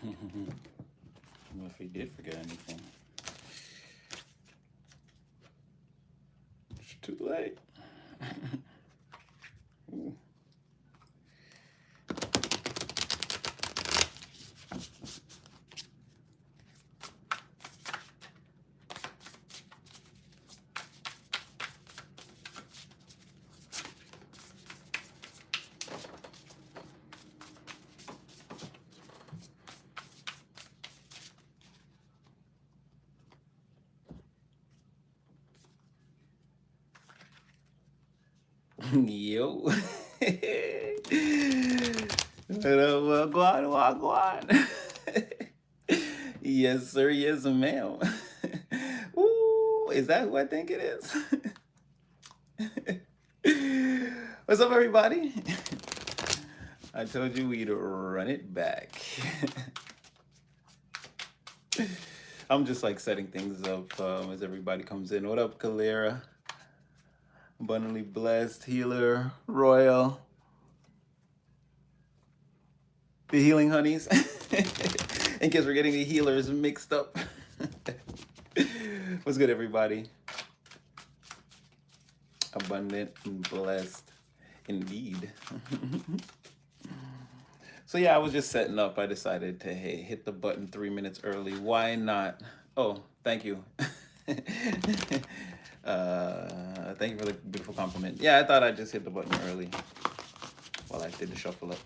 Well, if he did forget anything, it's too late. Ooh. Yo. What up, Wagwan, Wagwan? Yes, sir, yes, ma'am. Ooh, is that who I think it is? What's up, everybody? I told you we'd run it back. I'm just like setting things up as everybody comes in. What up, Kalera? Abundantly blessed, healer, royal, the healing honeys. In case we're getting the healers mixed up. What's good, everybody? Abundant and blessed indeed. So yeah, I was just setting up. I decided to, hey, hit the button 3 minutes early. Why not? Oh, thank you. Thank you for the beautiful compliment. Yeah, I thought I'd just hit the button early while I did the shuffle up.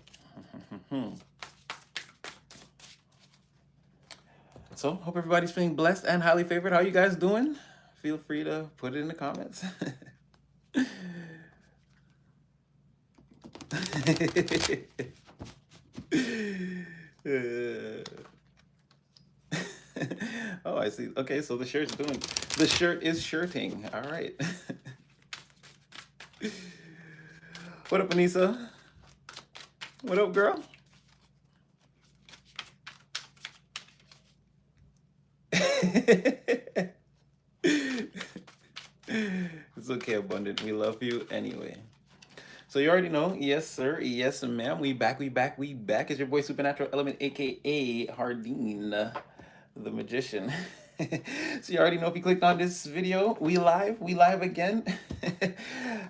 So, hope everybody's feeling blessed and highly favored. How you guys doing? Feel free to put it in the comments. Oh, I see. Okay, so the shirt is shirting. All right. What up, Anissa? What up, girl? It's okay, Abundant. We love you anyway. So you already know, yes, sir, yes, ma'am. We back. It's your boy Supernatural Element, aka Hardin, the magician. So you already know if you clicked on this video, we live again.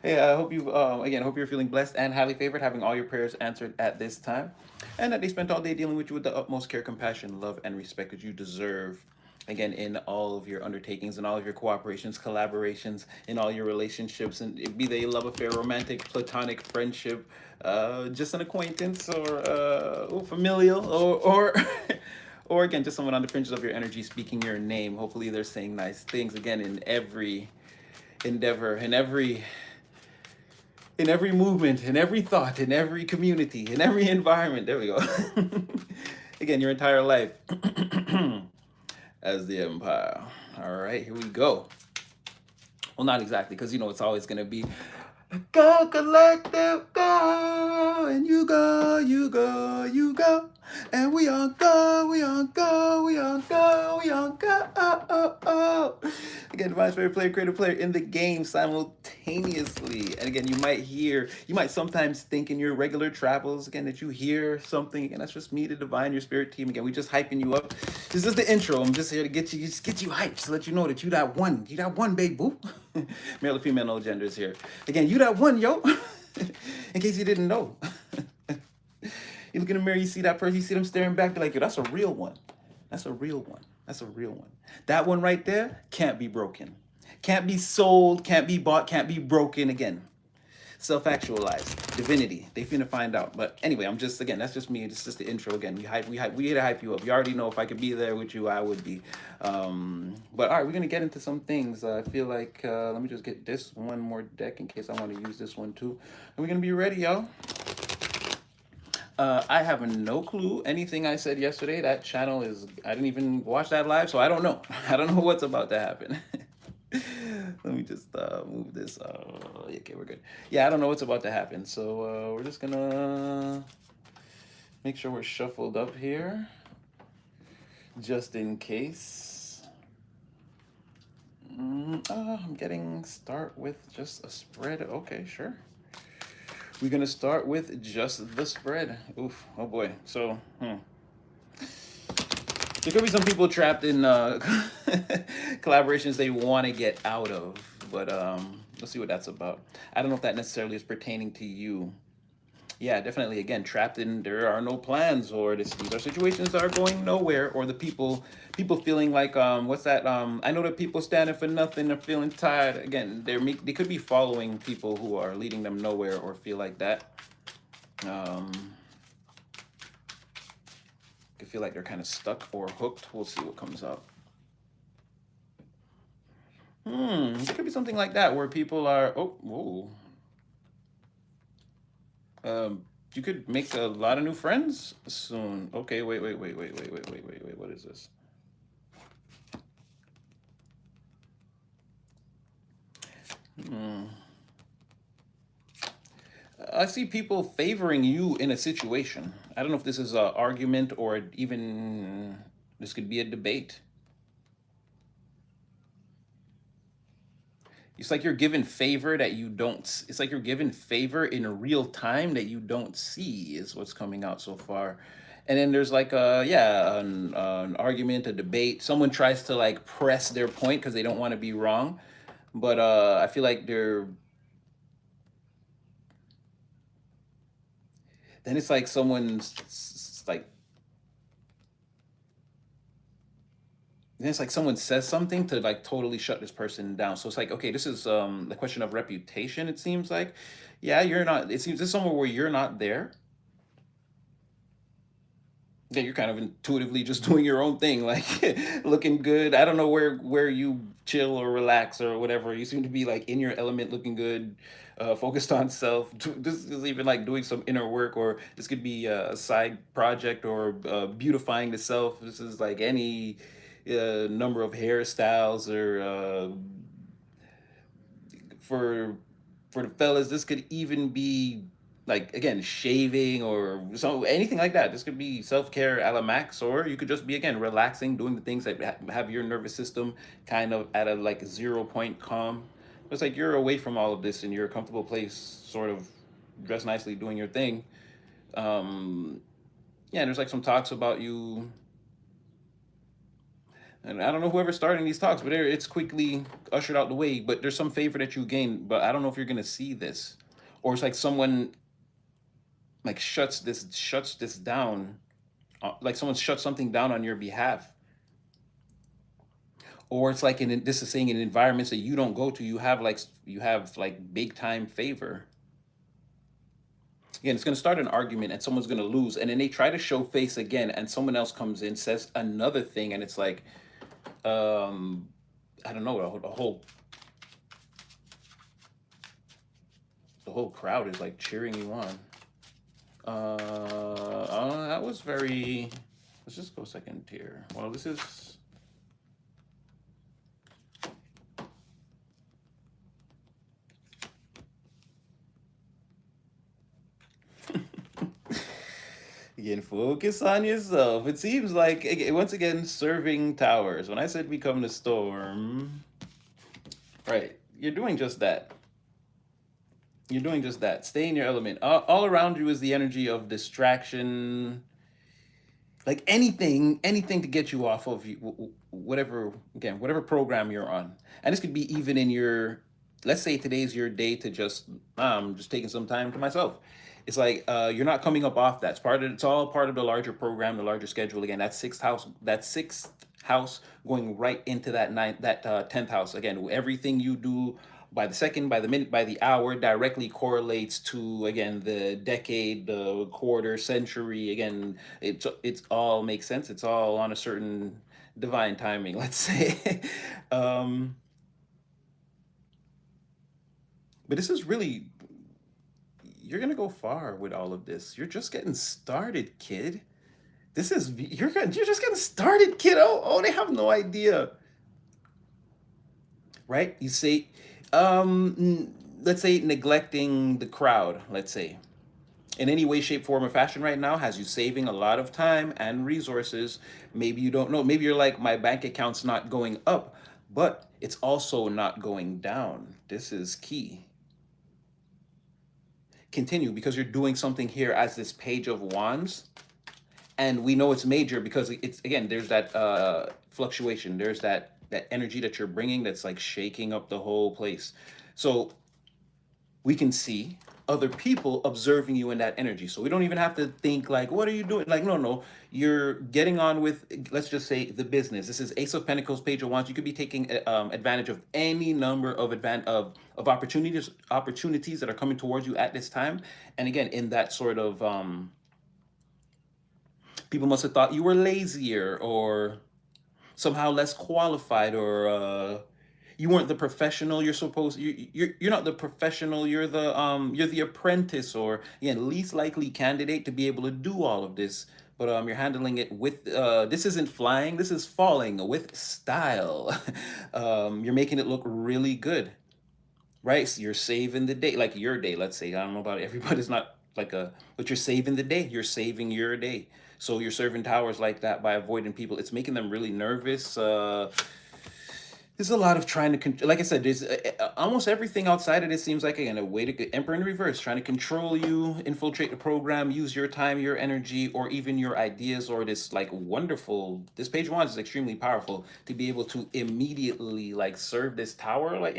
Yeah, I hope you again hope you're feeling blessed and highly favored, having all your prayers answered at this time, and that they spent all day dealing with you with the utmost care, compassion, love, and respect that you deserve. Again, in all of your undertakings and all of your cooperations, collaborations, in all your relationships, and be they love affair, romantic, platonic, friendship, just an acquaintance, or familial, or or again, just someone on the fringes of your energy speaking your name. Hopefully, they're saying nice things. Again, in every endeavor, in every movement, in every thought, in every community, in every environment. There we go. Again, your entire life as the empire. All right, here we go. Well, not exactly, because you know it's always going to be go collective, go, and you go, you go, you go, and we on go, we on go, we on go, we on go. Oh, oh, oh. Again, Divine's favorite player, creative player in the game simultaneously. And again, you might sometimes think in your regular travels, again, that you hear something. Again, that's just me, the Divine, your spirit team. Again, we just hyping you up. This is the intro. I'm just here to get you hyped, to let you know that you that one, babe, boo. Male or female, no genders here. Again, you that one, yo. In case you didn't know. You look in the mirror, you see that person, you see them staring back, be like, yo, that's a real one. That's a real one. That's a real one. That one right there can't be broken. Can't be sold, can't be bought, can't be broken again. Self-actualized. Divinity. They finna find out. But anyway, I'm just, again, that's just me. It's just the intro again. We here to hype you up. You already know if I could be there with you, I would be. But all right, we're gonna get into some things. I feel like, let me just get this one more deck in case I want to use this one too. And we're gonna be ready, y'all. I have no clue anything I said yesterday. That channel is, I didn't even watch that live, so I don't know. I don't know what's about to happen. Let me just move this. Okay, we're good. Yeah, I don't know what's about to happen. So we're just gonna make sure we're shuffled up here, just in case. I'm getting start with just a spread. Okay, sure. We're gonna start with just the spread. Oof, oh boy. So, There could be some people trapped in collaborations they want to get out of, but let's see what that's about. I don't know if that necessarily is pertaining to you. Yeah, definitely. Again, trapped in there are no plans, or these are situations that are going nowhere, or the people feeling like what's that? I know that people standing for nothing, they're feeling tired. Again, they could be following people who are leading them nowhere, or feel like that. Um, could feel like they're kind of stuck or hooked. We'll see what comes out. It could be something like that where people are. Oh, whoa. You could make a lot of new friends soon. Okay, wait. What is this? I see people favoring you in a situation. I don't know if this is an argument or even this could be a debate. It's like you're given favor that you don't. It's like you're given favor in real time that you don't see. Is what's coming out so far, and then there's like an argument, a debate. Someone tries to like press their point because they don't want to be wrong, but I feel like they're. Then it's like like. Then it's like someone says something to like totally shut this person down. So it's like, okay, this is the question of reputation. It seems like, yeah, you're not. It seems this is somewhere where you're not there. Yeah, you're kind of intuitively just doing your own thing, like looking good. I don't know where you chill or relax or whatever. You seem to be like in your element, looking good, focused on self. This is even like doing some inner work, or this could be a side project or beautifying the self. This is like any number of hairstyles or for for the fellas, this could even be like again shaving or so anything like that. This could be self care a la max, or you could just be again relaxing, doing the things that have your nervous system kind of at a like 0 point calm. It's like you're away from all of this in your comfortable place, sort of dressed nicely, doing your thing. Um, yeah, and there's like some talks about you, and I don't know whoever's starting these talks, but it's quickly ushered out the way. But there's some favor that you gain, but I don't know if you're gonna see this, or it's like someone like shuts this down, like someone shuts something down on your behalf, or it's like this is saying in environments that you don't go to, you have like big time favor. Again, it's going to start an argument and someone's going to lose, and then they try to show face again, and someone else comes in, says another thing, and it's like um I don't know, the whole crowd is like cheering you on. That was very. Let's just go second tier. Well, this is. Again, focus on yourself. It seems like once again serving towers. When I said become the storm, right? You're doing just that. You're doing just that. Stay in your element. All around you is the energy of distraction, like anything to get you off of whatever, again, whatever program you're on. And this could be even in your, let's say today's your day to just taking some time to myself. It's like you're not coming up off that. It's all part of the larger program, the larger schedule. Again, that sixth house going right into that 10th house. Again, everything you do by the second, by the minute, by the hour directly correlates to again the decade, the quarter, century. Again, it's all makes sense. It's all on a certain divine timing, let's say. um, but this is really, you're gonna go far with all of this. You're just getting started, kid. You're just getting started, kid. Oh, they have no idea, right? You say, let's say neglecting the crowd. Let's say in any way, shape, form, or fashion right now has you saving a lot of time and resources. Maybe you don't know. Maybe you're like, my bank account's not going up, but it's also not going down. This is key. Continue, because you're doing something here as this page of wands, And we know it's major because it's, again, there's that fluctuation, there's that energy that you're bringing that's like shaking up the whole place. So we can see other people observing you in that energy. So we don't even have to think like, what are you doing? Like, no, no, you're getting on with, let's just say, the business. This is Ace of Pentacles, Page of Wands. You could be taking advantage of any number of of opportunities that are coming towards you at this time. And again, in that sort of people must have thought you were lazier or somehow less qualified, or you weren't the professional you're supposed, you're not the professional, you're the apprentice, or again, least likely candidate to be able to do all of this. But you're handling it with this isn't flying, this is falling with style. You're making it look really good, right? So you're saving the day, like your day, let's say. I don't know about everybody's not like a, but you're saving the day. You're saving your day. So you're serving towers like that by avoiding people. It's making them really nervous. There's a lot of trying to, like I said, there's almost everything outside of this seems like, again, a way to get Emperor in reverse, trying to control you, infiltrate the program, use your time, your energy, or even your ideas, or this like wonderful, this Page of Wands is extremely powerful to be able to immediately like serve this tower, like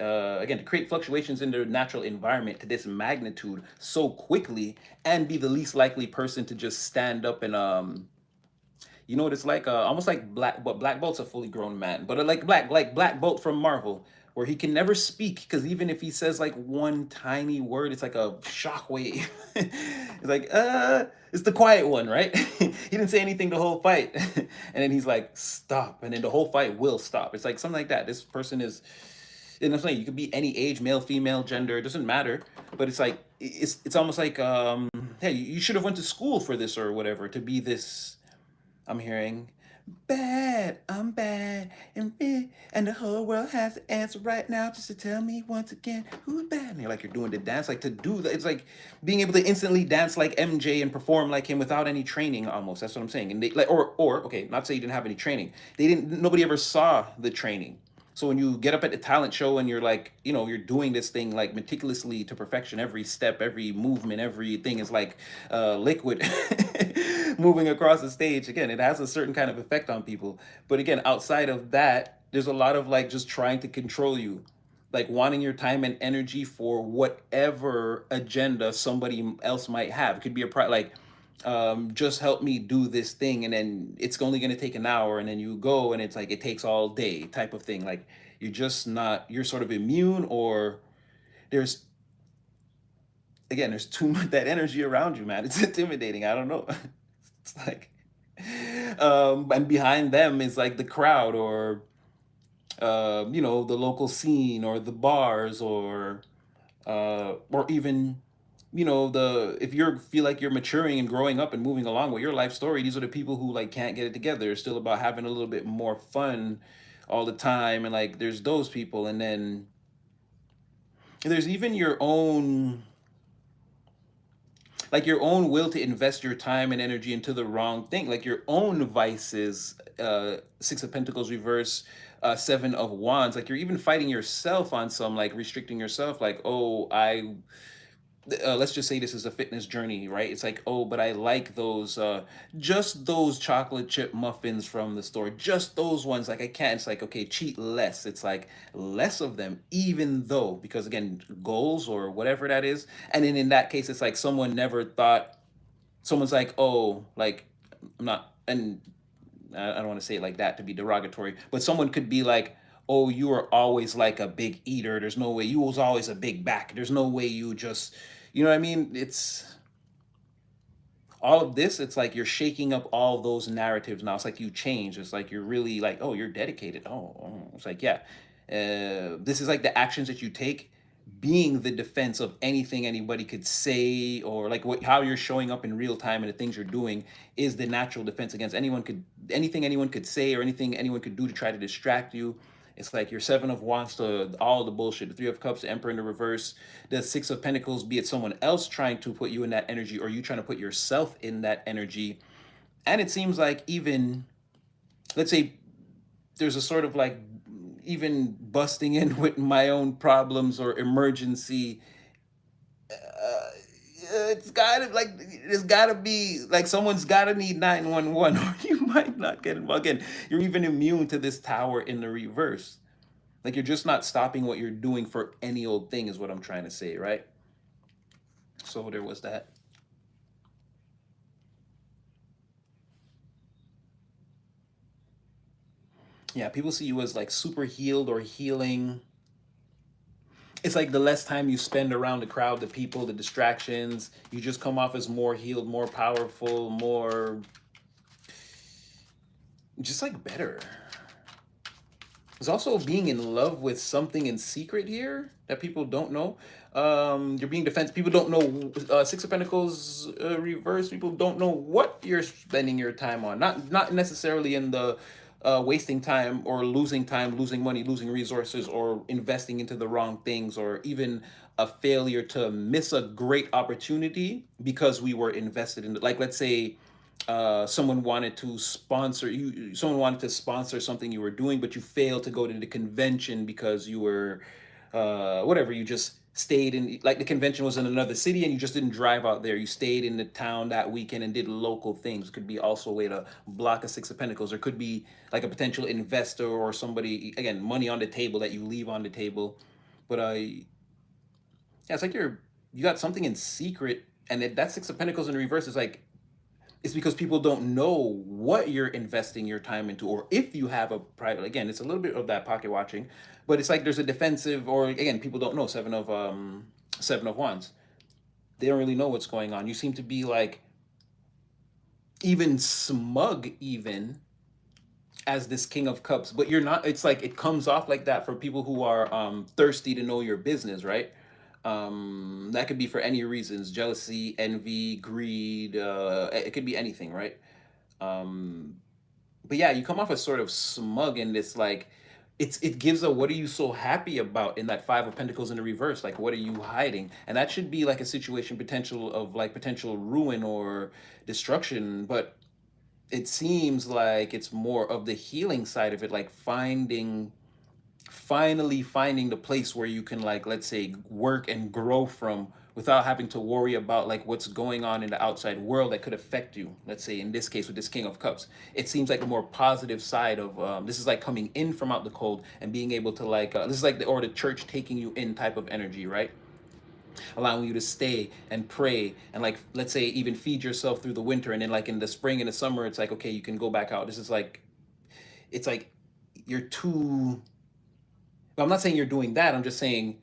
again, to create fluctuations in the natural environment to this magnitude so quickly, and be the least likely person to just stand up and you know what it's like? Almost like Black Bolt's a fully grown man, but like Black Bolt from Marvel, where he can never speak because even if he says like one tiny word, it's like a shockwave. It's like it's the quiet one, right? He didn't say anything the whole fight, and then he's like stop, and then the whole fight will stop. It's like something like that. This person is. And I'm saying you could be any age, male, female, gender, it doesn't matter. But it's like it's almost like hey, you should have went to school for this or whatever to be this. I'm hearing bad, I'm bad, and the whole world has the answer right now just to tell me once again who's bad. And you're like, you're doing the dance, like to do that. It's like being able to instantly dance like MJ and perform like him without any training almost. That's what I'm saying. And they like, or okay, not say you didn't have any training. Nobody ever saw the training. So when you get up at the talent show and you're like, you're doing this thing like meticulously to perfection, every step, every movement, everything is like liquid moving across the stage. Again, it has a certain kind of effect on people. But again, outside of that, there's a lot of like just trying to control you, like wanting your time and energy for whatever agenda somebody else might have. It could be like just help me do this thing, and then it's only going to take an hour, and then you go and it's like it takes all day type of thing. Like you're sort of immune, or there's, again, there's too much that energy around you, man. It's intimidating. I don't know. It's like and behind them is like the crowd, or the local scene, or the bars, or even the if you feel like you're maturing and growing up and moving along with your life story, these are the people who like can't get it together. It's still about having a little bit more fun all the time, and like there's those people. And then there's even your own, like your own will to invest your time and energy into the wrong thing, like your own vices. Six of Pentacles reverse, Seven of Wands, like you're even fighting yourself on some, like restricting yourself, like, oh, let's just say this is a fitness journey, right? It's like, oh, but I like those just those chocolate chip muffins from the store, just those ones, like I can't. It's like, okay, cheat less. It's like less of them, even though, because again, goals or whatever that is. And then in that case, it's like someone never thought, someone's like, oh, like, I'm not, and I don't want to say it like that to be derogatory, but someone could be like, oh, you are always like a big eater. There's no way you was always a big back. There's no way you just, you know what I mean? It's all of this. It's like you're shaking up all those narratives now. It's like you change. It's like you're really like, oh, you're dedicated. It's like, yeah. This is like the actions that you take being the defense of anything anybody could say, or like how you're showing up in real time and the things you're doing is the natural defense against anything anyone could say or anything anyone could do to try to distract you. It's like your Seven of Wands to all the bullshit, the Three of Cups, the Emperor in the reverse, the Six of Pentacles, be it someone else trying to put you in that energy or you trying to put yourself in that energy. And it seems like even, let's say, there's a sort of like even busting in with my own problems or emergency. it's gotta like there's gotta be like someone's gotta need 911 or you might not get involved. Again, you're even immune to this tower in the reverse. Like you're just not stopping what you're doing for any old thing is what I'm trying to say, right? So there was that. Yeah, people see you as like super healed or healing. It's like the less time you spend around the crowd, the people, the distractions, you just come off as more healed, more powerful, more just like better. There's also being in love with something in secret here that people don't know. You're being defensive. People don't know. Six of Pentacles reverse. People don't know what you're spending your time on. Not necessarily in the wasting time or losing time, losing money, losing resources, or investing into the wrong things, or even a failure to miss a great opportunity because we were invested in it. Like let's say someone wanted to sponsor you, someone wanted to sponsor something you were doing, but you failed to go to the convention because you were whatever, you just stayed in, like the convention was in another city and you just didn't drive out there, you stayed in the town that weekend and did local things. Could be also a way to block a Six of Pentacles, or could be like a potential investor or somebody, again, money on the table that you leave on the table. But yeah, it's like you got something in secret, and that Six of Pentacles in reverse is like, it's because people don't know what you're investing your time into, or if you have a private. Again, it's a little bit of that pocket watching, but it's like there's a defensive, or again, people don't know. Seven of Wands. They don't really know what's going on. You seem to be like even smug, even as this King of Cups, but you're not. It's like it comes off like that for people who are thirsty to know your business, right? That could be for any reasons: jealousy, envy, greed. It could be anything, right? Um, but yeah, you come off as sort of smug in this like it gives a what are you so happy about in that Five of Pentacles in the reverse? Like what are you hiding? And that should be like a situation potential of like potential ruin or destruction, but it seems like it's more of the healing side of it, like finally finding the place where you can, like, let's say, work and grow from without having to worry about like what's going on in the outside world that could affect you. Let's say in this case with this King of Cups, it seems like a more positive side of this is like coming in from out the cold and being able to like this is like the, or the church taking you in type of energy, right? Allowing you to stay and pray and like let's say even feed yourself through the winter, and then like in the spring and the summer it's like okay, you can go back out. This is like, it's like you're too, I'm not saying you're doing that. I'm just saying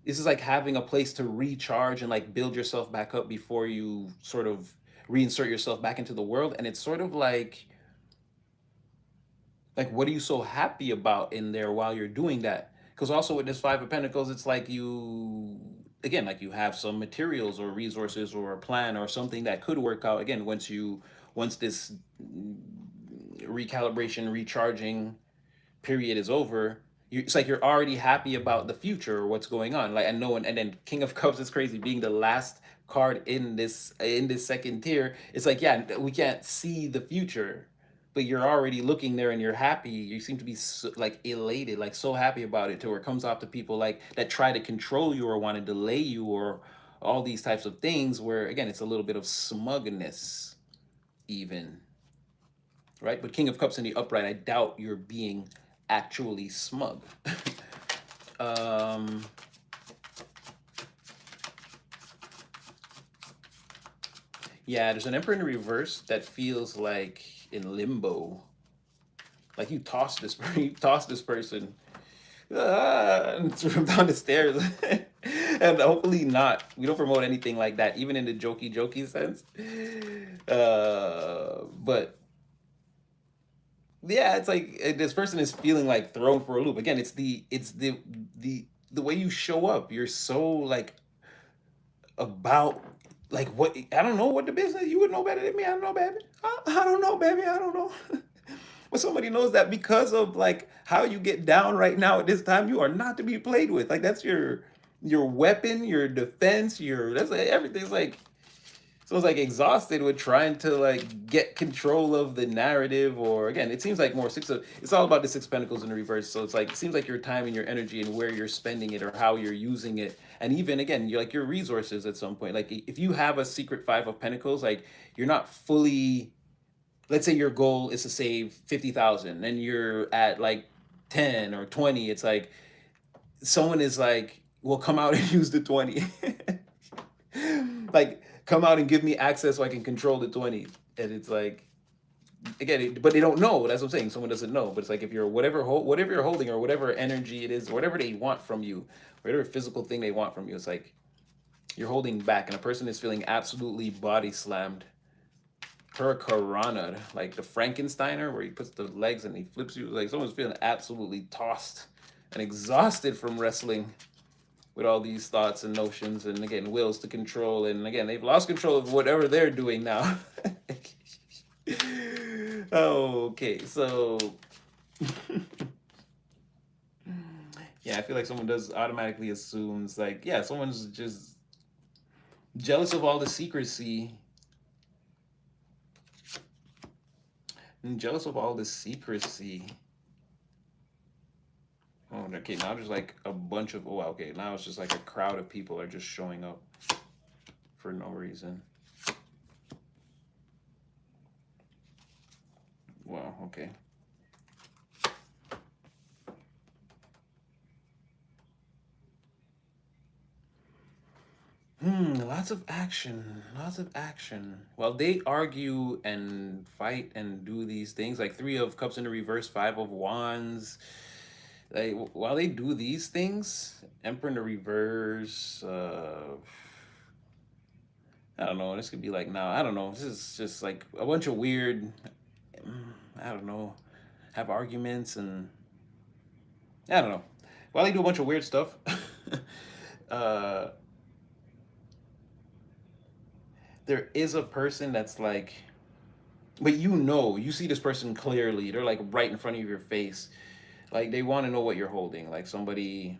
this is like having a place to recharge and like build yourself back up before you sort of reinsert yourself back into the world. And it's sort of like what are you so happy about in there while you're doing that? Because also with this Five of Pentacles, it's like you, again, like you have some materials or resources or a plan or something that could work out again once this recalibration, recharging period is over. It's like you're already happy about the future or what's going on. Like, and no one, and then King of Cups is crazy, being the last card in this second tier. It's like, yeah, we can't see the future, but you're already looking there and you're happy. You seem to be so, like elated, like so happy about it, to where it comes off to people like that try to control you or want to delay you or all these types of things. Where again, it's a little bit of smugness, even, right? But King of Cups in the upright, I doubt you're being actually smug. um, yeah, there's an Emperor in the reverse that feels like in limbo. Like you toss this, you toss this person and threw him down the stairs. And hopefully not. We don't promote anything like that, even in the jokey sense. But yeah, it's like this person is feeling like thrown for a loop. Again, the way you show up. You're so like about like what, I don't know what the business, you would know better than me. I don't know, baby. I don't know, baby. I don't know. But somebody knows that because of like how you get down right now at this time, you are not to be played with. Like that's your weapon, your defense, your that's like, everything's like, so it's like exhausted with trying to like get control of the narrative. Or again, it seems like more six of, it's all about the Six of Pentacles in the reverse. So it's like it seems like your time and your energy and where you're spending it or how you're using it And even again, you're like your resources at some point. Like if you have a secret Five of Pentacles, like you're not fully, let's say your goal is to save 50,000 and you're at like 10 or 20, it's like someone is like, well, come out and use the 20. Like come out and give me access so I can control the 20. And it's like, again, but they don't know. That's what I'm saying. Someone doesn't know. But it's like if you're whatever you're holding or whatever energy it is, whatever they want from you, whatever physical thing they want from you, it's like you're holding back, and a person is feeling absolutely body slammed, hurricanrana, like the Frankensteiner, where he puts the legs and he flips you. Like someone's feeling absolutely tossed and exhausted from wrestling with all these thoughts and notions, and again, wills to control, and again, they've lost control of whatever they're doing now. Okay, so yeah, I feel like someone does automatically assumes like, yeah, someone's just jealous of all the secrecy. And jealous of all the secrecy. Oh, okay, now there's like a bunch of, oh, okay, now it's just like a crowd of people are just showing up for no reason. Wow, okay. Lots of action, lots of action. While they argue and fight and do these things, like Three of Cups in the reverse, Five of Wands, like while they do these things, Emperor in the reverse, I don't know, this could be like, now, I don't know, this is just like a bunch of weird, I don't know, have arguments and, I don't know. While they do a bunch of weird stuff, uh, there is a person that's like, but you see this person clearly. They're like right in front of your face. Like they want to know what you're holding. Like somebody,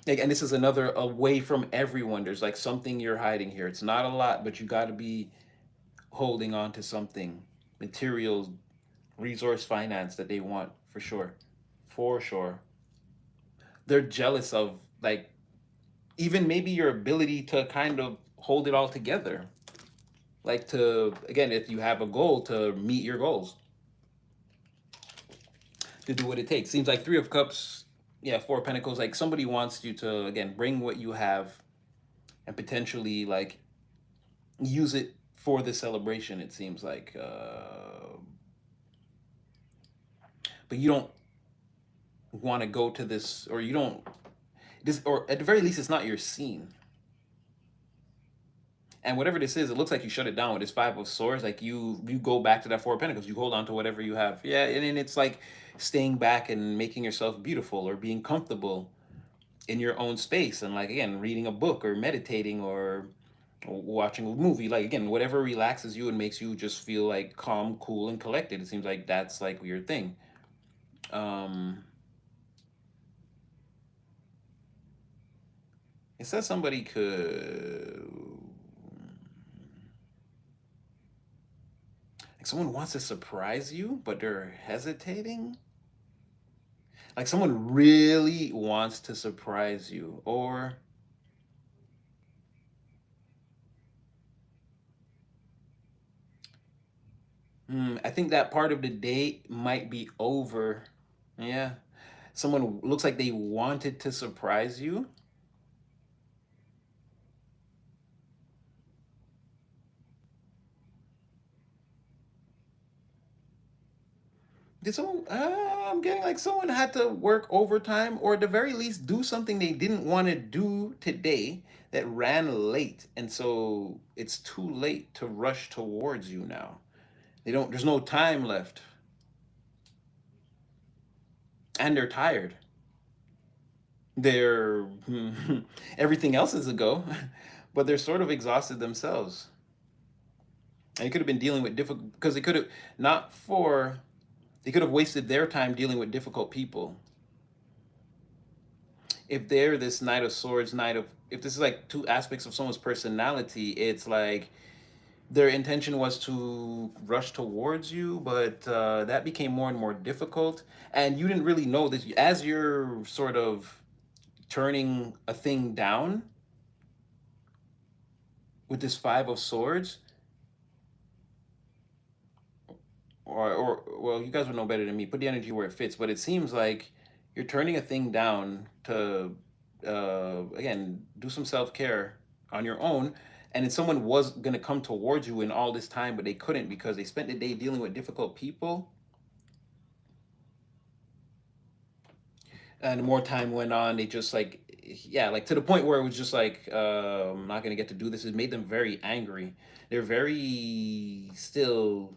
like, and this is another away from everyone. There's like something you're hiding here. It's not a lot, but you got to be holding on to something, materials, resource, finance that they want for sure, for sure. They're jealous of like even maybe your ability to kind of hold it all together, like to, again, if you have a goal, to meet your goals, to do what it takes. Seems like Three of Cups, yeah, Four of Pentacles, like somebody wants you to, again, bring what you have and potentially like use it for the celebration, it seems like, but you don't want to go to this, or you don't, this, or at the very least it's not your scene. And whatever this is, it looks like you shut it down with this Five of Swords. Like you go back to that Four of Pentacles. You hold on to whatever you have. Yeah, and then it's like staying back and making yourself beautiful or being comfortable in your own space. And like, again, reading a book or meditating or watching a movie. Like, again, whatever relaxes you and makes you just feel like calm, cool, and collected. It seems like that's like your thing. It says somebody could, like someone wants to surprise you, but they're hesitating. Like someone really wants to surprise you, or I think that part of the day might be over. Yeah. Someone looks like they wanted to surprise you. Did someone, I'm getting like someone had to work overtime or at the very least do something they didn't want to do today that ran late. And so it's too late to rush towards you now. There's no time left. And they're tired. They're, everything else is a go, but they're sort of exhausted themselves. And it could have been dealing with difficult, because they could have, not for, they could have wasted their time dealing with difficult people. If they're this Knight of Swords, if this is like two aspects of someone's personality, it's like their intention was to rush towards you, but that became more and more difficult. And you didn't really know this as you're sort of turning a thing down with this Five of Swords, or well, you guys would know better than me. Put the energy where it fits, but it seems like you're turning a thing down to, again, do some self care on your own. And if someone was gonna come towards you in all this time, but they couldn't because they spent the day dealing with difficult people, and the more time went on, they just like, yeah, like to the point where it was just like, I'm not gonna get to do this. It made them very angry. They're very still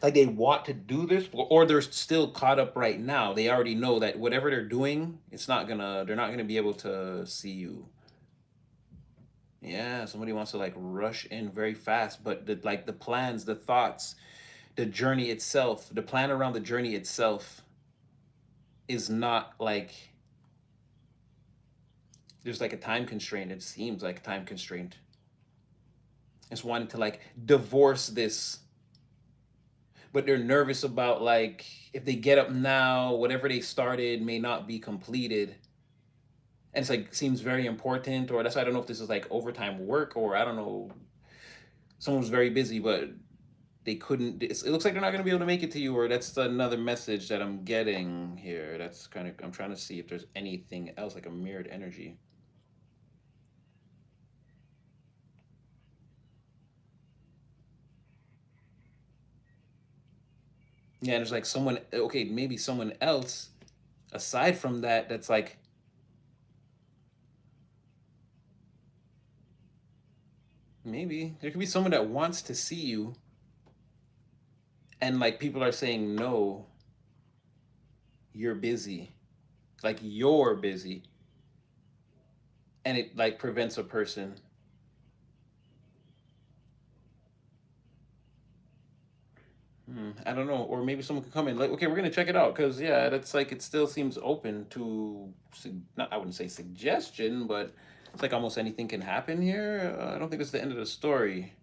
like they want to do this, or they're still caught up right now. They already know that whatever they're doing, they're not gonna be able to see you. Yeah, somebody wants to like rush in very fast, but the plans, the thoughts, the journey itself, the plan around the journey itself is not like there's like a time constraint. It seems like a time constraint. It's wanting to like divorce this, but they're nervous about like if they get up now, whatever they started may not be completed. And it's like seems very important, or that's why I don't know if this is like overtime work, or I don't know. Someone was very busy, but they couldn't. It looks like they're not going to be able to make it to you, or that's another message that I'm getting here. That's kind of, I'm trying to see if there's anything else like a mirrored energy. Yeah, and there's like someone, okay, maybe someone else aside from that that's like, maybe there could be someone that wants to see you, and like people are saying, no, you're busy. Like you're busy. And it like prevents a person. I don't know, or maybe someone could come in like, okay, we're gonna check it out because yeah, that's like it still seems open to, not I wouldn't say suggestion, but it's like almost anything can happen here. I don't think that's the end of the story.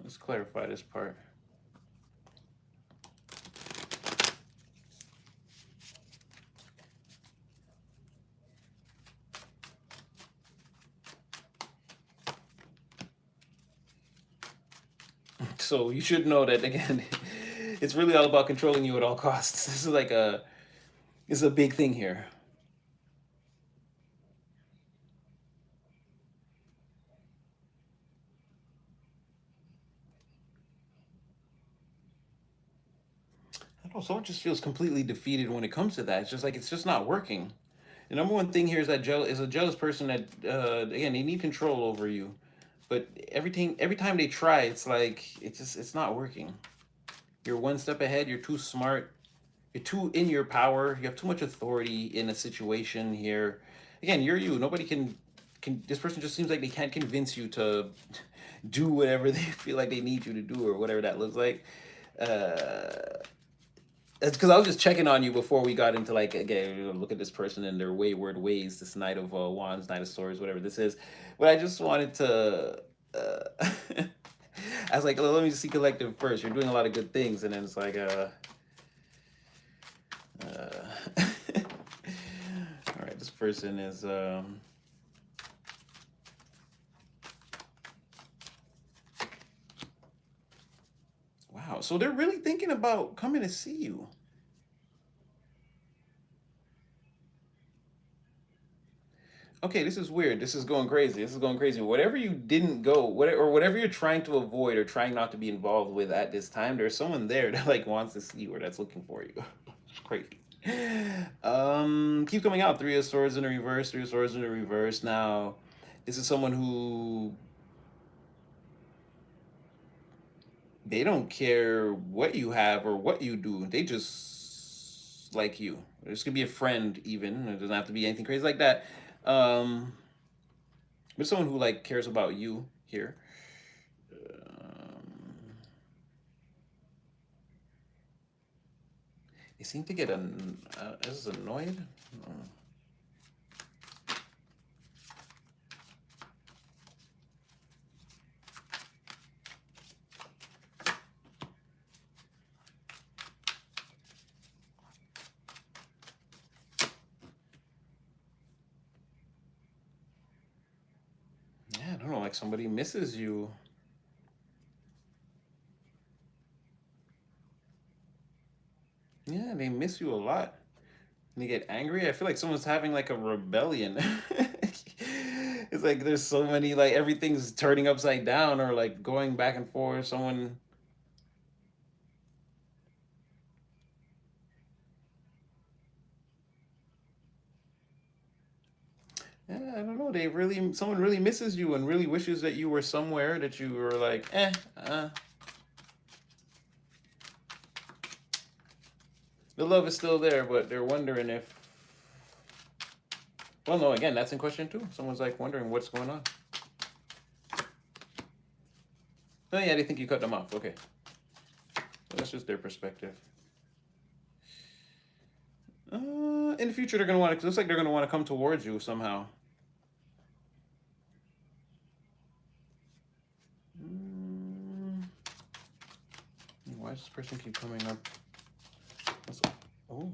Let's clarify this part. So you should know that again, it's really all about controlling you at all costs. This is like this is a big thing here. I don't know, someone just feels completely defeated when it comes to that. It's just like it's just not working. The number one thing here is that is a jealous person that again they need control over you, but every time they try, it's like it's not working. You're one step ahead. You're too smart. You're too in your power. You have too much authority in a situation here. Again, you're you. Nobody can. This person just seems like they can't convince you to do whatever they feel like they need you to do or whatever that looks like. Uh, it's because I was just checking on you before we got into like again look at this person and their wayward ways. This Knight of Wands, Knight of Swords, whatever this is. But I just wanted to. I was like, let me see collective first. You're doing a lot of good things, and then it's like, all right, this person is wow. So they're really thinking about coming to see you. Okay, this is weird. This is going crazy. This is going crazy. Whatever you didn't go, whatever or whatever you're trying to avoid or trying not to be involved with at this time, there's someone there that like wants to see you or that's looking for you. Crazy. Keep coming out. Three of Swords in the reverse. Three of Swords in the reverse. Now, this is someone who they don't care what you have or what you do. They just like you. This could be a friend even. It doesn't have to be anything crazy like that. Um, but someone who like cares about you here. They seem to get is annoyed. like somebody misses you. Yeah, they miss you a lot. And they get angry. I feel like someone's having like a rebellion. It's like there's so many, like everything's turning upside down or like going back and forth. Someone, yeah, I don't know. Someone really misses you and really wishes that you were somewhere that you were like, the love is still there, but they're wondering if, well, no, again, that's in question too. Someone's like wondering what's going on. Oh, yeah, they think you cut them off. Okay. So that's just their perspective. In the future, they're gonna want to. Looks like they're gonna want to come towards you somehow. Mm, why does this person keep coming up? What's, oh.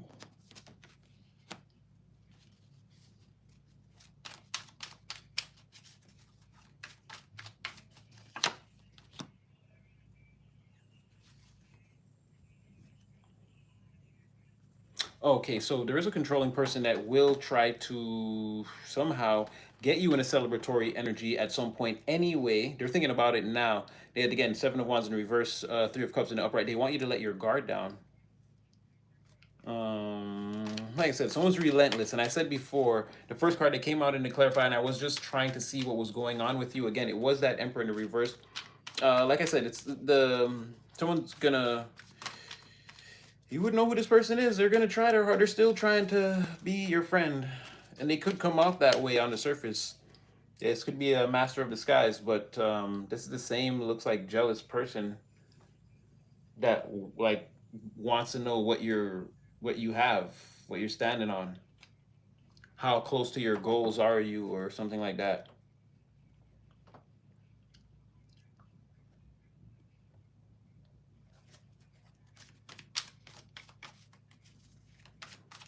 Okay, so there is a controlling person that will try to somehow get you in a celebratory energy at some point anyway. They're thinking about it now. They had, again, Seven of Wands in reverse, Three of Cups in the upright. They want you to let your guard down. Like I said, someone's relentless. And I said before, the first card that came out in the clarify, and I was just trying to see what was going on with you. Again, it was that Emperor in the reverse. Like I said, it's someone's gonna, you would know who this person is. They're gonna try their hard. They're still trying to be your friend, and they could come off that way on the surface. This could be a master of disguise, but this is the same, looks like, jealous person that like wants to know what you have, what you're standing on, how close to your goals are you, or something like that.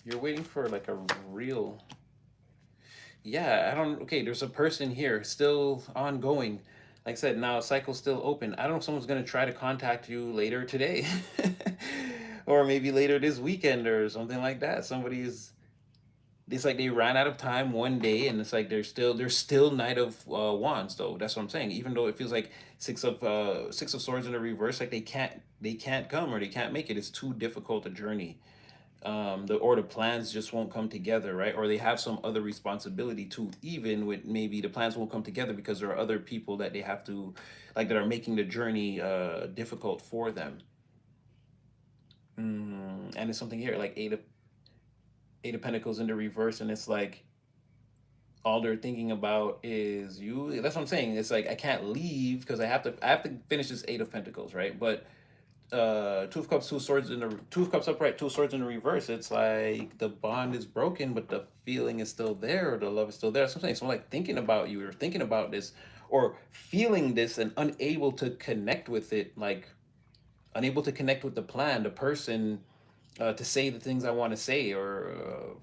You're waiting for like a real, yeah, I don't, okay, there's a person here still ongoing. Like I said, now cycle's still open. I don't know if someone's gonna try to contact you later today. Or maybe later this weekend or something like that. Somebody's, it's like they ran out of time one day, and it's like there's still Knight of Wands though. That's what I'm saying. Even though it feels like Six of Swords in the reverse, like they can't come or they can't make it. It's too difficult a journey. The plans just won't come together, right? Or they have some other responsibility too. Even with, maybe the plans won't come together because there are other people that they have to, like, that are making the journey difficult for them. And it's something here like Eight of Pentacles in the reverse, and it's like all they're thinking about is you. That's what I'm saying. It's like I can't leave because I have to finish this Eight of Pentacles, right? But Two of Cups, Two of Cups upright, Two of Swords in the reverse. It's like the bond is broken, but the feeling is still there, or the love is still there. So I'm saying, someone like thinking about you, or thinking about this, or feeling this, and unable to connect with it, like unable to connect with the plan, the person, to say the things I want to say, or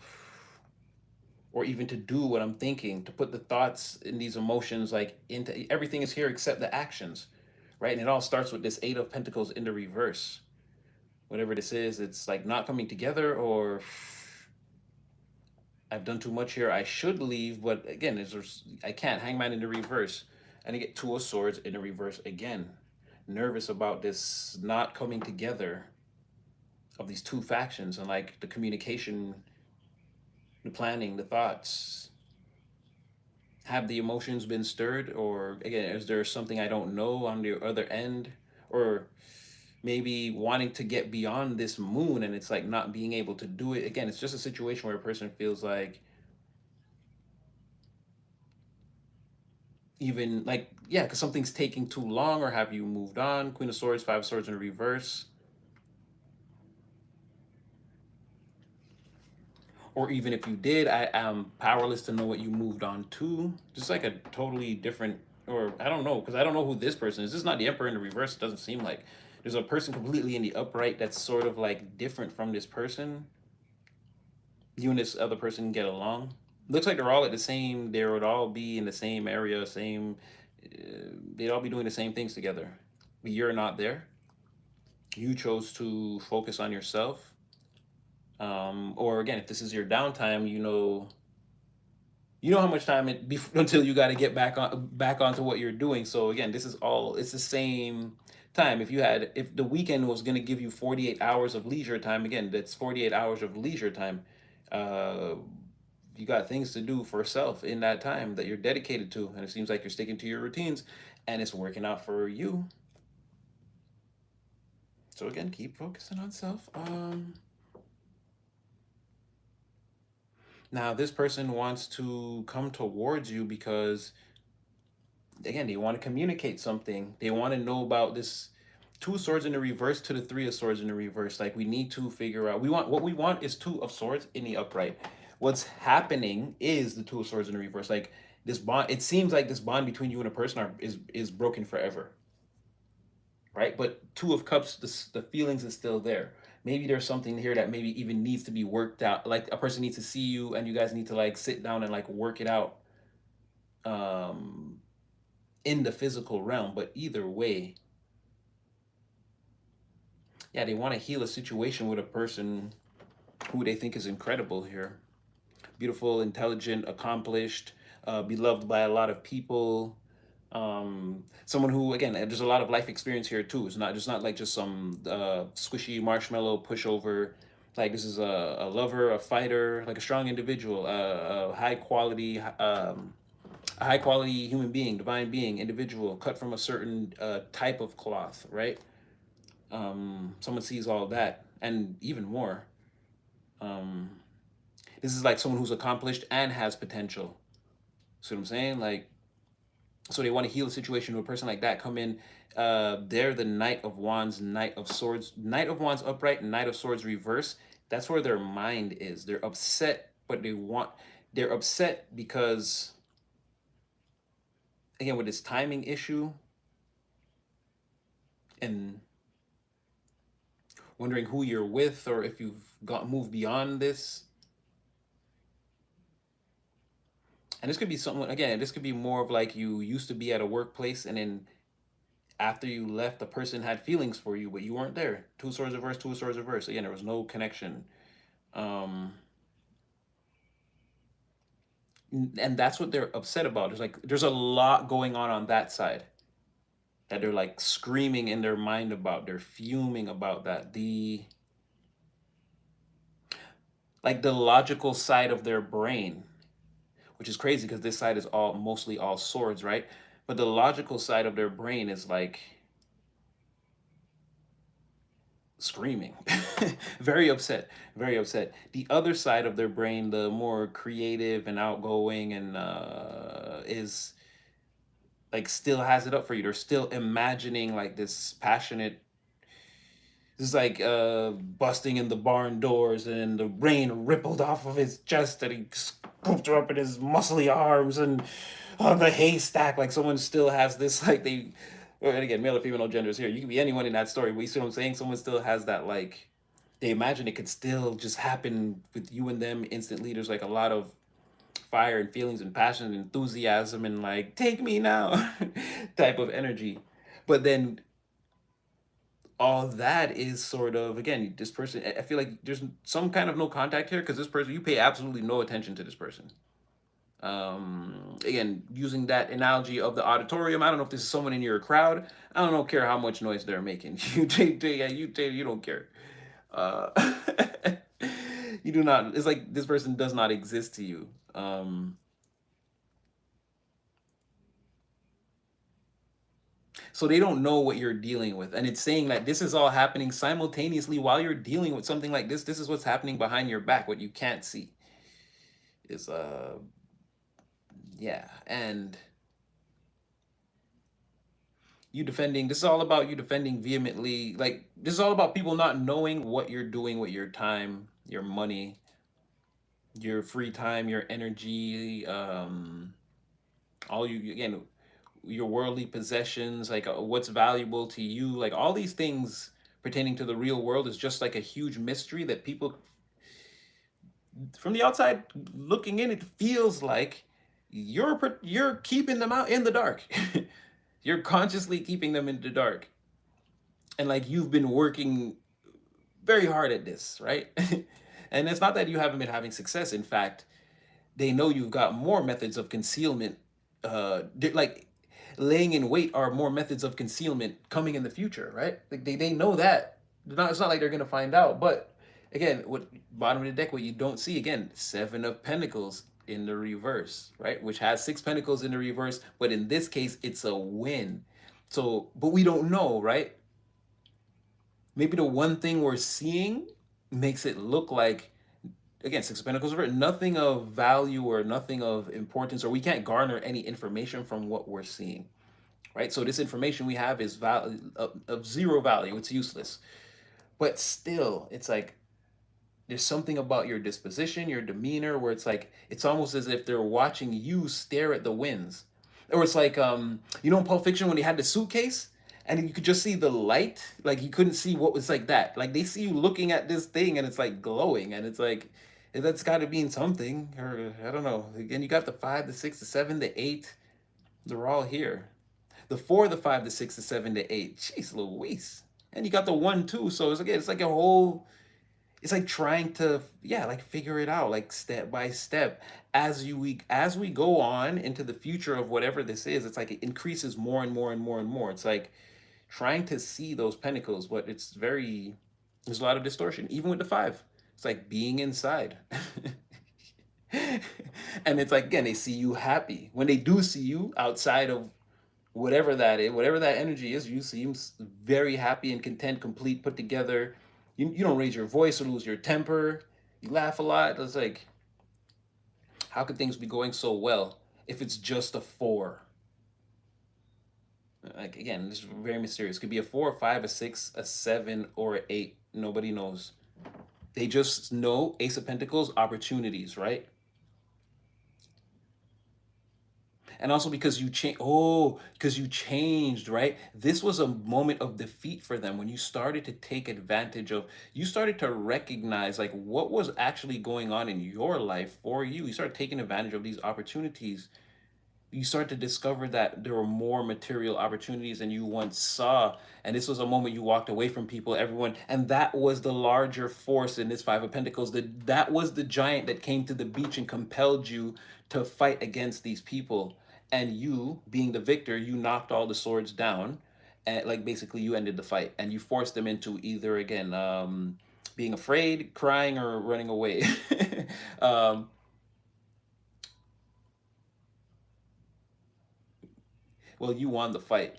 even to do what I'm thinking, to put the thoughts in these emotions, like into everything is here except the actions, right? And it all starts with this Eight of Pentacles in the reverse. Whatever this is, it's like not coming together, or I've done too much here. I should leave, but again, I can't. Hangman in the reverse, and I get Two of Swords in the reverse again. Nervous about this not coming together of these two factions, and like the communication, the planning, the thoughts. Have the emotions been stirred, or again, is there something I don't know on the other end, or maybe wanting to get beyond this moon, and it's like not being able to do it. Again, it's just a situation where a person feels like, even like, yeah, because something's taking too long, or have you moved on? Queen of Swords, Five of Swords in reverse. Or even if you did, I am powerless to know what you moved on to. Just like a totally different, or I don't know, because I don't know who this person is. This is not the Emperor in the reverse. It doesn't seem like there's a person completely in the upright that's sort of like different from this person. You and this other person get along. Looks like they're all at the same. They would all be in the same area, same They'd all be doing the same things together. But you're not there. You chose to focus on yourself. Or again, if this is your downtime, you know how much time until you got to get back onto what you're doing. So again, this is all it's the same time. If the weekend was going to give you 48 hours of leisure time, again, that's 48 hours of leisure time. Uh, you got things to do for self in that time that you're dedicated to, and it seems like you're sticking to your routines, and it's working out for you. So again, keep focusing on self. Now this person wants to come towards you because again, they want to communicate something. They want to know about this two swords in the reverse to the three of swords in the reverse. Like we need to figure out. What we want is two of swords in the upright. What's happening is the two of swords in the reverse. Like this bond. It seems like this bond between you and a person is broken forever, right? But two of cups, the feelings is still there. Maybe there's something here that maybe even needs to be worked out. Like a person needs to see you, and you guys need to like sit down and like work it out. Um, in the physical realm, but either way, yeah, they want to heal a situation with a person who they think is incredible here. Beautiful, intelligent, accomplished, beloved by a lot of people. Someone who, again, there's a lot of life experience here too. It's not like just some squishy marshmallow pushover. Like this is a lover, a fighter, like a strong individual, a high quality, a high quality human being, divine being, individual, cut from a certain type of cloth, right? Someone sees all that and even more. Um, this is like someone who's accomplished and has potential. See what I'm saying? Like, so they want to heal a situation to a person like that. Come in. They're the Knight of Wands, Knight of Swords, Knight of Wands upright, Knight of Swords reverse. That's where their mind is. They're upset, but they're upset because, again, with this timing issue and wondering who you're with or if you've got moved beyond this. And this could be something, again, this could be more of like you used to be at a workplace and then after you left, the person had feelings for you, but you weren't there. Two swords reverse, two swords reverse. Again, there was no connection. Um, and that's what they're upset about. There's a lot going on that side that they're like screaming in their mind about. They're fuming about that. The logical side of their brain, which is crazy because this side is mostly all swords, right? But the logical side of their brain is like screaming, very upset, very upset. The other side of their brain, the more creative and outgoing, and is like still has it up for you. They're still imagining like this passionate. This is like busting in the barn doors and the rain rippled off of his chest and he scooped her up in his muscly arms and on the haystack. Like someone still has this, like and again, male or female, no genders here. You can be anyone in that story, but you see what I'm saying? Someone still has that, like, they imagine it could still just happen with you and them instantly. There's like a lot of fire and feelings and passion and enthusiasm and like, take me now type of energy. But then all that is sort of, again, this person, I feel like there's some kind of no contact here because this person, you pay absolutely no attention to this person. Again, using that analogy of the auditorium, I don't know if this is someone in your crowd. I don't care how much noise they're making. You don't care. Uh, you do not. It's like this person does not exist to you. So they don't know what you're dealing with, and it's saying that this is all happening simultaneously while you're dealing with something like this. This is what's happening behind your back. What you can't see is yeah, and you defending. This is all about you defending vehemently. Like this is all about people not knowing what you're doing with your time, your money, your free time, your energy, all you again, your worldly possessions, like what's valuable to you, like all these things pertaining to the real world is just like a huge mystery that people from the outside looking in, it feels like you're keeping them out in the dark. You're consciously keeping them in the dark. And like you've been working very hard at this, right? And it's not that you haven't been having success. In fact, they know you've got more methods of concealment. Like laying in wait are more methods of concealment coming in the future, right? Like they know that. It's not like they're gonna find out. But again, what bottom of the deck, what you don't see again, Seven of Pentacles in the reverse, right? Which has Six Pentacles in the reverse, but in this case, it's a win. So, but we don't know, right? Maybe the one thing we're seeing makes it look like, again, Six of Pentacles over nothing of value or nothing of importance, or we can't garner any information from what we're seeing, right? So this information we have is of zero value. It's useless. But still, it's like there's something about your disposition, your demeanor, where it's like it's almost as if they're watching you stare at the winds. Or it's like you know, in Pulp Fiction when they had the suitcase and you could just see the light, like you couldn't see what was like that. Like they see you looking at this thing and it's like glowing, and it's like that's got to mean something, or I don't know. Again, you got the five, the six, the seven, the eight. They're all here. The four, the five, the six, the seven, the eight. Jeez Louise. And you got the one too. So it's again, it's like a whole, it's like trying to, yeah, like figure it out like step by step as we go on into the future of whatever this is. It's like it increases more and more and more and more. It's like trying to see those pentacles, but it's very, there's a lot of distortion even with the five. It's like being inside. And it's like again, they see you happy when they do see you outside of whatever that is, whatever that energy is. You seem very happy and content, complete, put together. You don't raise your voice or lose your temper. You laugh a lot. It's like, how could things be going so well if it's just a four? Like again, this is very mysterious. It could be a four, a five, a six, a seven, or an eight. Nobody knows. They just know Ace of Pentacles, opportunities, right? And also because you change, oh, because you changed, right? This was a moment of defeat for them when you started to take advantage of, you started to recognize like what was actually going on in your life for you. You started taking advantage of these opportunities. You start to discover that there were more material opportunities than you once saw. And this was a moment you walked away from people, everyone. And that was the larger force in this Five of Pentacles. That was the giant that came to the beach and compelled you to fight against these people. And you, being the victor, you knocked all the swords down. And like basically you ended the fight. And you forced them into either, again, being afraid, crying, or running away. um, well, you won the fight.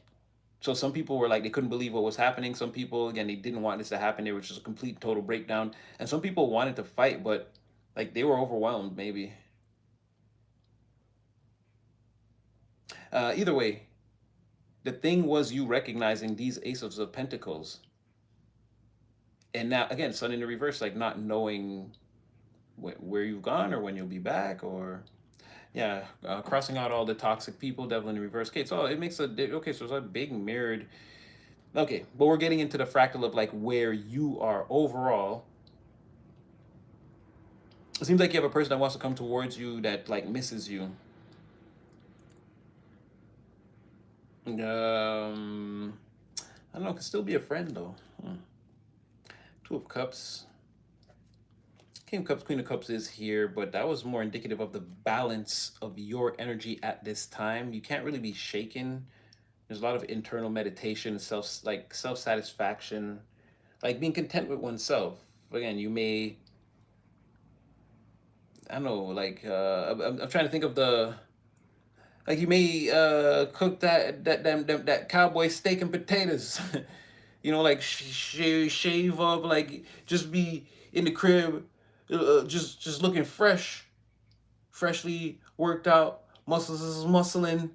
So some people were like, they couldn't believe what was happening. Some people, again, they didn't want this to happen. They were just a complete total breakdown. And some people wanted to fight, but like they were overwhelmed maybe. Either way, the thing was you recognizing these aces of pentacles. And now again, sun in the reverse, like not knowing where you've gone or when you'll be back, or yeah, crossing out all the toxic people, devil in the reverse. Okay, so it makes a, okay, so it's a big mirrored. Okay, but we're getting into the fractal of like where you are overall. It seems like you have a person that wants to come towards you that like misses you. I don't know, could still be a friend though. Two of Cups. King of Cups, Queen of Cups is here, but that was more indicative of the balance of your energy at this time. You can't really be shaken. There's a lot of internal meditation, self-satisfaction, like being content with oneself. Again, you may, I don't know, like I'm trying to think of the, like you may cook that cowboy steak and potatoes. You know, like shave up, like just be in the crib, just looking fresh, freshly worked out, muscles is muscling.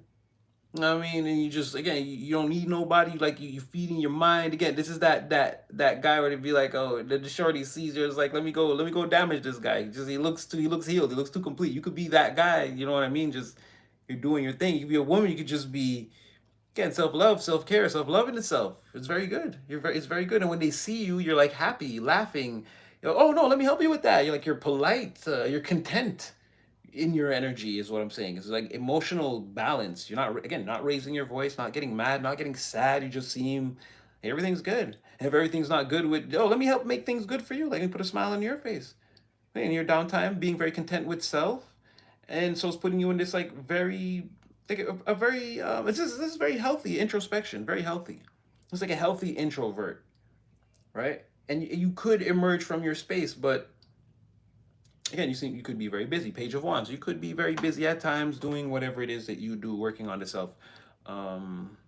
You know what I mean? And you just, again, you don't need nobody. Like you feeding your mind. Again, this is that guy where to be like, oh, the shorty sees you, it's like, let me go damage this guy. Just he looks healed. He looks too complete. You could be that guy. You know what I mean? Just you're doing your thing. You could be a woman. You could just be, again, self-love, self-care, self-loving itself. It's very good. It's very good. And when they see you, you're like happy, laughing. You're, oh no, let me help you with that. You're like, you're polite. You're content. in your energy is what I'm saying. It's like emotional balance. You're not, again, not raising your voice, not getting mad, not getting sad. You just seem everything's good. And if everything's not good, with, oh, let me help make things good for you. Let me put a smile on your face. In your downtime, being very content with self, and so it's putting you in this like very, like a very this is very healthy introspection, very healthy. It's like a healthy introvert, right? And you could emerge from your space, but again, you could be very busy. Page of Wands, you could be very busy at times doing whatever it is that you do, working on the self, um,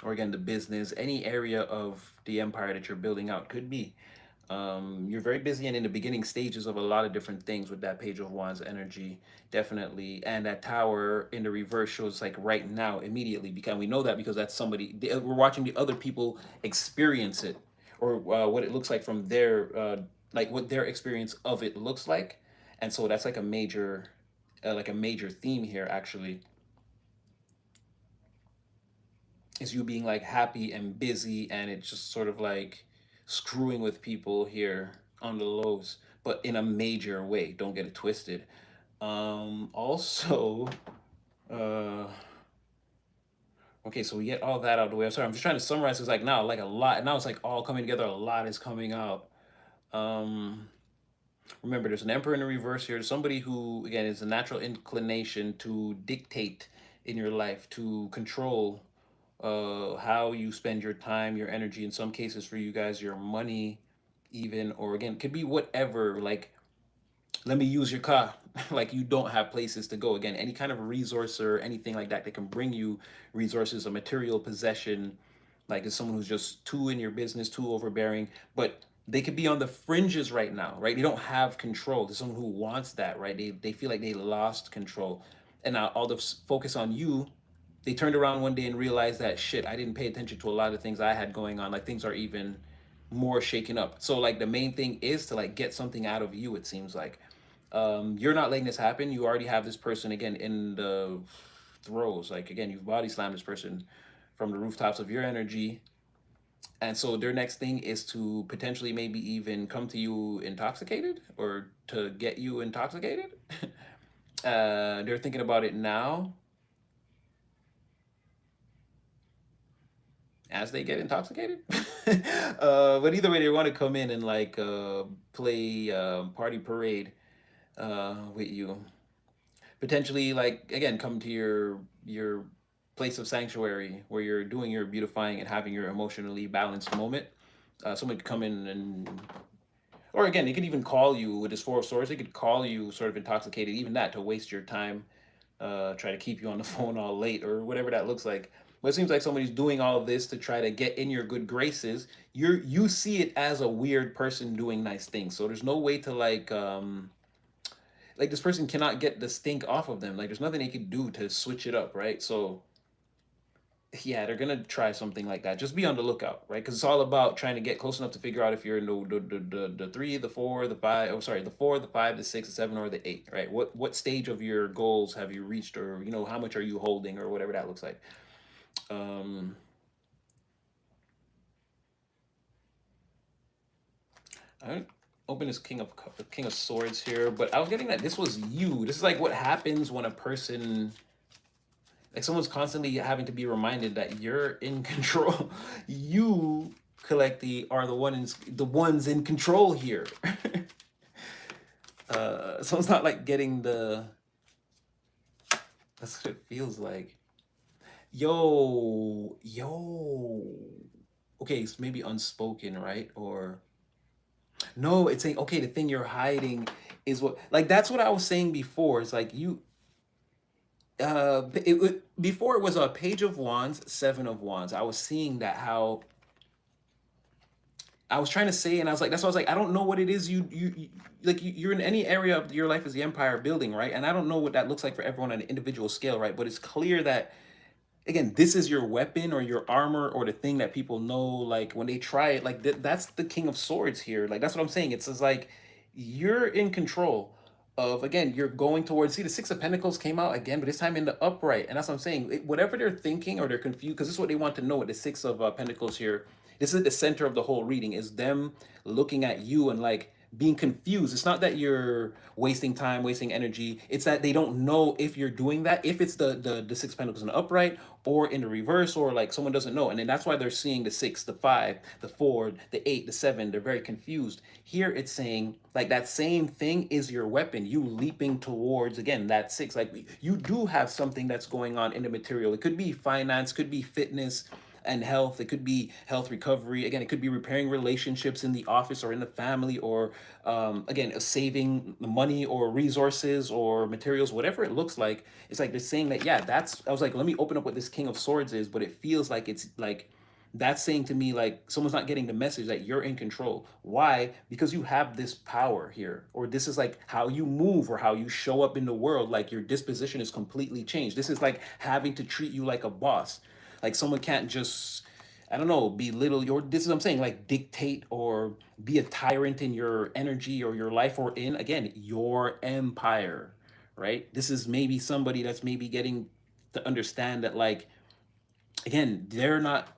or again the business, any area of the empire that you're building out could be. You're very busy and in the beginning stages of a lot of different things with that Page of Wands energy, definitely. And that Tower in the reverse shows like right now, immediately, because we know that because that's somebody, we're watching the other people experience it, or what it looks like from their, like what their experience of it looks like. And so that's like a major theme here, actually, is you being like happy and busy, and it's just sort of like screwing with people here on the lows, but in a major way. Don't get it twisted. Also, uh, okay, so we get all that out of the way. I'm sorry, I'm just trying to summarize. It's like now, like a lot. Now it's like all coming together. A lot is coming out. Um, Remember, there's an Emperor in the reverse here. Somebody who, again, is a natural inclination to dictate in your life, to control how you spend your time, your energy, in some cases for you guys, your money, even, or again, could be whatever. Like, let me use your car. Like, you don't have places to go. Again, any kind of resource or anything like that that can bring you resources, a material possession, like is someone who's just too in your business, too overbearing, but they could be on the fringes right now, right? They don't have control. There's someone who wants that, right? They feel like they lost control. And now all the focus on you, they turned around one day and realized that shit, I didn't pay attention to a lot of things I had going on. Like things are even more shaken up. So like the main thing is to like get something out of you, it seems like. You're not letting this happen. You already have this person again in the throes. Like again, you've body slammed this person from the rooftops of your energy. And so their next thing is to potentially maybe even come to you intoxicated or to get you intoxicated. They're thinking about it now as they get intoxicated. But either way, they want to come in and like play party parade with you. Potentially, like again, come to your place of sanctuary where you're doing your beautifying and having your emotionally balanced moment. Someone could come in and, or again, they could even call you with this Four of Swords. They could call you sort of intoxicated, even that, to waste your time, try to keep you on the phone all late or whatever that looks like. But it seems like somebody's doing all of this to try to get in your good graces. You see it as a weird person doing nice things. So there's no way to like this person cannot get the stink off of them. Like there's nothing they could do to switch it up, right? So yeah, they're gonna try something like that. Just be on the lookout, right? Because it's all about trying to get close enough to figure out if you're in the three, the four, the five. Oh, sorry, the four, the five, the six, the seven, or the eight, right? What stage of your goals have you reached, or how much are you holding, or whatever that looks like. Um, I open this King of Swords here, but I was getting that this was you. This is like what happens when a person, like someone's constantly having to be reminded that you're in control. You collectively are the ones in control here. So it's not like getting the. That's what it feels like. Yo. Okay, it's maybe unspoken, right? Or no, it's saying okay. The thing you're hiding is what. Like that's what I was saying before. It's like you before it was a Page of Wands, Seven of Wands. I was seeing that how I was trying to say, and I was like, that's why I was like, I don't know what it is you're in any area of your life as the empire building, right? And I don't know what that looks like for everyone on an individual scale, right? But it's clear that again, this is your weapon or your armor or the thing that people know, like when they try it, like that's the King of Swords here. Like that's what I'm saying. It's just like you're in control of, again, you're going towards, see the Six of Pentacles came out again, but this time in the upright. And that's what I'm saying. Whatever they're thinking or they're confused, because this is what they want to know with the Six of Pentacles here. This is the center of the whole reading, is them looking at you and like being confused. It's not that you're wasting time, wasting energy. It's that they don't know if you're doing that, if it's the Six of Pentacles in the upright or in the reverse, or like someone doesn't know. And then that's why they're seeing the six, the five, the four, the eight, the seven. They're very confused. Here it's saying like that same thing is your weapon. You leaping towards, again, that six. Like you do have something that's going on in the material. It could be finance, could be fitness and health. It could be health recovery. Again, it could be repairing relationships in the office or in the family, or again, saving money or resources or materials, whatever it looks like. It's like they're saying that, yeah, that's, I was like, let me open up what this King of Swords is, but it feels like it's like, that's saying to me like someone's not getting the message that you're in control. Why? Because you have this power here, or this is like how you move or how you show up in the world. Like your disposition is completely changed. This is like having to treat you like a boss. Like someone can't just, I don't know, belittle your, this is what I'm saying, like dictate or be a tyrant in your energy or your life, or in, again, your empire, right? This is maybe somebody that's maybe getting to understand that, like, again, they're not,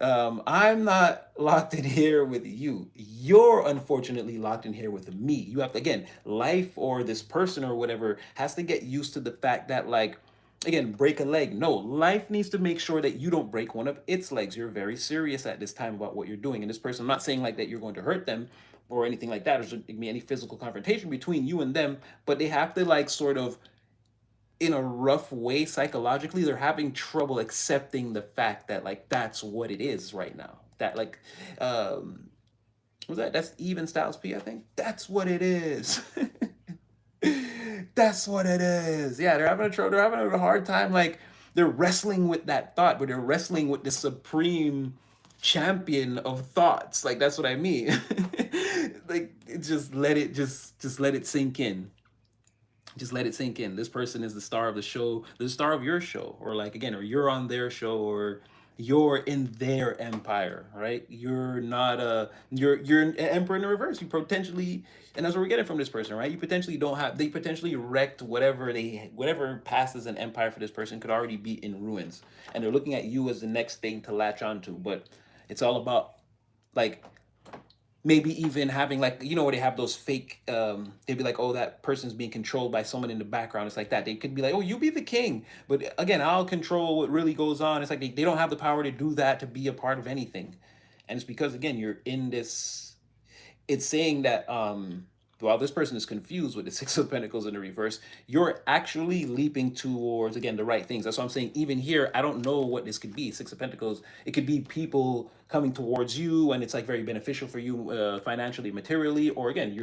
I'm not locked in here with you. You're unfortunately locked in here with me. You have to, again, life or this person or whatever has to get used to the fact that, like, again, break a leg. No, life needs to make sure that you don't break one of its legs. You're very serious at this time about what you're doing. And this person, I'm not saying like that you're going to hurt them or anything like that, or there be any physical confrontation between you and them, but they have to like sort of, in a rough way, psychologically, they're having trouble accepting the fact that like that's what it is right now. That like um was that's even Styles P, I think. That's what it is. That's what it is. Yeah, they're having a trouble, they're having a hard time, like they're wrestling with that thought, but they're wrestling with the supreme champion of thoughts. Like that's what I mean. Like just let it just let it sink in. Just let it sink in. This person is the star of the show, the star of your show, or like again, or you're on their show, or you're in their empire, right? You're not a, you're an emperor in the reverse. You potentially, and that's what we're getting from this person, right? You potentially don't have, they potentially wrecked whatever they, whatever passes an empire for this person could already be in ruins, and they're looking at you as the next thing to latch onto. But it's all about like maybe even having like, you know, where they have those fake they'd be like, oh, that person's being controlled by someone in the background. It's like that they could be like, oh, you be the king, but again, I'll control what really goes on. It's like they don't have the power to do that, to be a part of anything. And it's because, again, you're in this, it's saying that while this person is confused with the Six of Pentacles in the reverse, you're actually leaping towards, again, the right things. That's what I'm saying. Even here, I don't know what this could be. Six of Pentacles, it could be people coming towards you, and it's like very beneficial for you financially, materially, or again,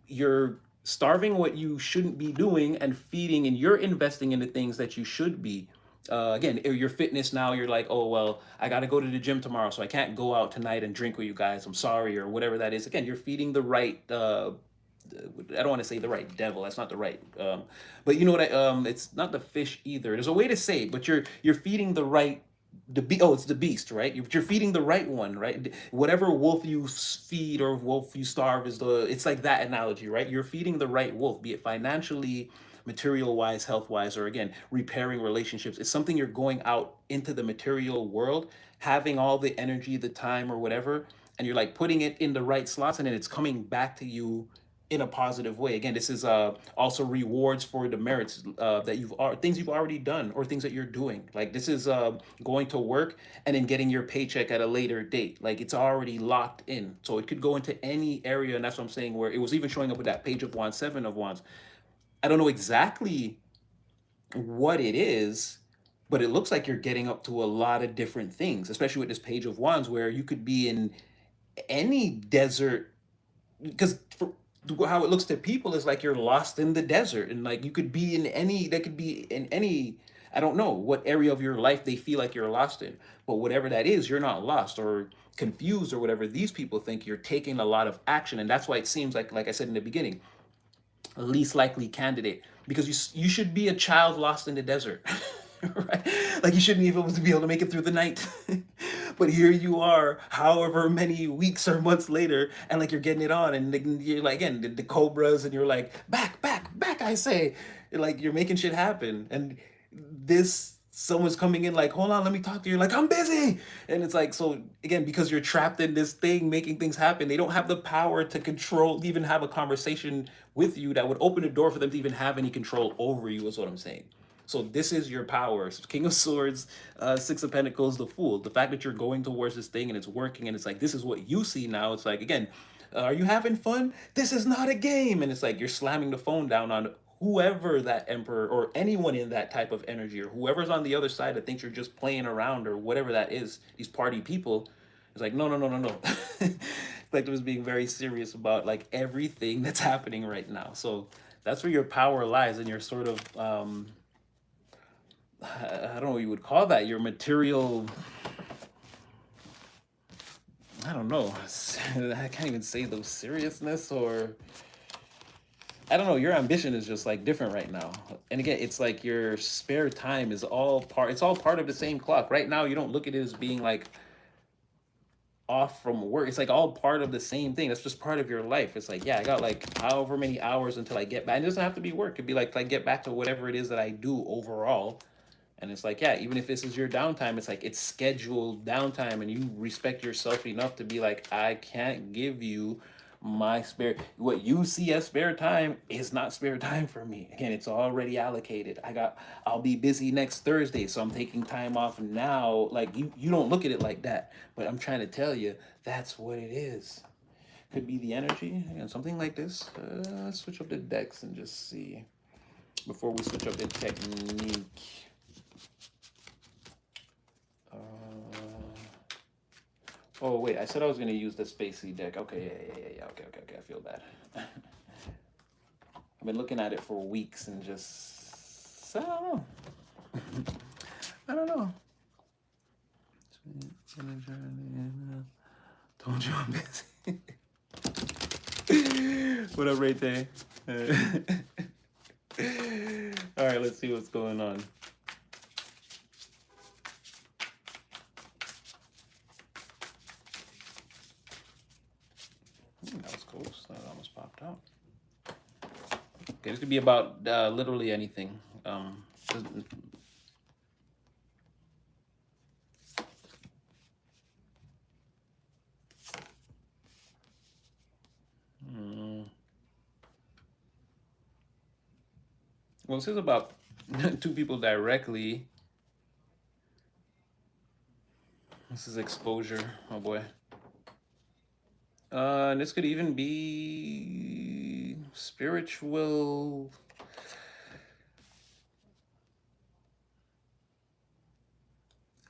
you're starving what you shouldn't be doing and feeding, and you're investing in the things that you should be. Again, your fitness now, you're like, oh, well, I got to go to the gym tomorrow, so I can't go out tonight and drink with you guys. I'm sorry, or whatever that is. Again, you're feeding the right, I don't want to say the right devil. That's not the right, but you know what? It's not the fish either. There's a way to say it, but you're feeding the right, oh, it's the beast, right? You're feeding the right one, right? Whatever wolf you feed or wolf you starve is the, it's like that analogy, right? You're feeding the right wolf, be it financially, material wise, health wise, or again, repairing relationships. It's something you're going out into the material world, having all the energy, the time, or whatever, and you're like putting it in the right slots, and then it's coming back to you in a positive way. Again, this is also rewards for the merits that things you've already done, or things that you're doing. Like this is going to work and then getting your paycheck at a later date. Like it's already locked in, so it could go into any area. And that's what I'm saying, where it was even showing up with that Page of Wands, Seven of Wands. I don't know exactly what it is, but it looks like you're getting up to a lot of different things, especially with this Page of Wands, where you could be in any desert, because how it looks to people is like you're lost in the desert, and like you could be in any, that could be in any, I don't know what area of your life they feel like you're lost in, but whatever that is, you're not lost or confused or whatever. These people think you're taking a lot of action, and that's why it seems like I said in the beginning, least likely candidate, because you should be a child lost in the desert. Right? Like you shouldn't even be able to make it through the night. But here you are, however many weeks or months later, and like you're getting it on, and you're like, again, the cobras, and you're like, back, back, back, I say. Like you're making shit happen. And this someone's coming in like, hold on, let me talk to you. You're like, I'm busy. And it's like, so again, because you're trapped in this thing, making things happen, they don't have the power to control, even have a conversation with you that would open the door for them to even have any control over you, is what I'm saying. So this is your power. So King of Swords, Six of Pentacles, the Fool. The fact that you're going towards this thing and it's working and it's like, this is what you see now. It's like, again, are you having fun? This is not a game. And it's like you're slamming the phone down on whoever that emperor or anyone in that type of energy or whoever's on the other side that thinks you're just playing around or whatever that is, these party people. It's like, no, no, no, no, no. Like it was being very serious about like everything that's happening right now. So that's where your power lies, and your sort of I don't know what you would call that, your material, I don't know. I can't even say the seriousness, or I don't know. Your ambition is just like different right now. And again, it's like your spare time is all part. It's all part of the same clock. Right now, you don't look at it as being like off from work. It's like all part of the same thing. That's just part of your life. It's like, yeah, I got like however many hours until I get back. And it doesn't have to be work. It'd be like get back to whatever it is that I do overall. And it's like, yeah, even if this is your downtime, it's like it's scheduled downtime, and you respect yourself enough to be like, I can't give you my spare. What you see as spare time is not spare time for me. Again, it's already allocated. I'll be busy next Thursday, so I'm taking time off now. Like you don't look at it like that, but I'm trying to tell you that's what it is. Could be the energy and something like this. Let's switch up the decks and just see before we switch up the technique. Oh wait, I said I was gonna use the Spacey deck. Okay, yeah. Okay. I feel bad. I've been looking at it for weeks and just I don't know. I don't know. Told you I'm busy. What up, Ray Tay? All right, let's see what's going on. That was close. That almost popped out. Okay, this could be about literally anything. Well, this is about two people directly. This is exposure, oh boy. And this could even be spiritual.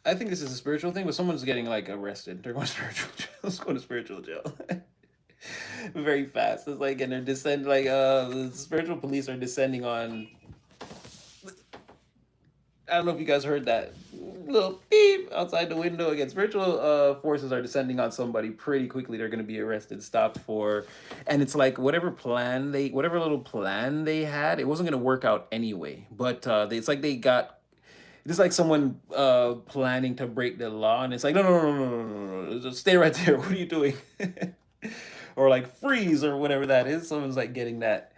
I think this is a spiritual thing, but someone's getting like arrested. They're going to spiritual jail. Let's go to spiritual jail. Very fast. It's like, and they're descending, like the spiritual police are descending on. I don't know if you guys heard that little beep outside the window. Again, spiritual forces are descending on somebody pretty quickly. They're going to be arrested, stopped for, and it's like whatever little plan they had, it wasn't going to work out anyway. But it's like they got, it's like someone planning to break the law, and it's like, no, just stay right there. What are you doing? Or like freeze or whatever that is. Someone's like getting that.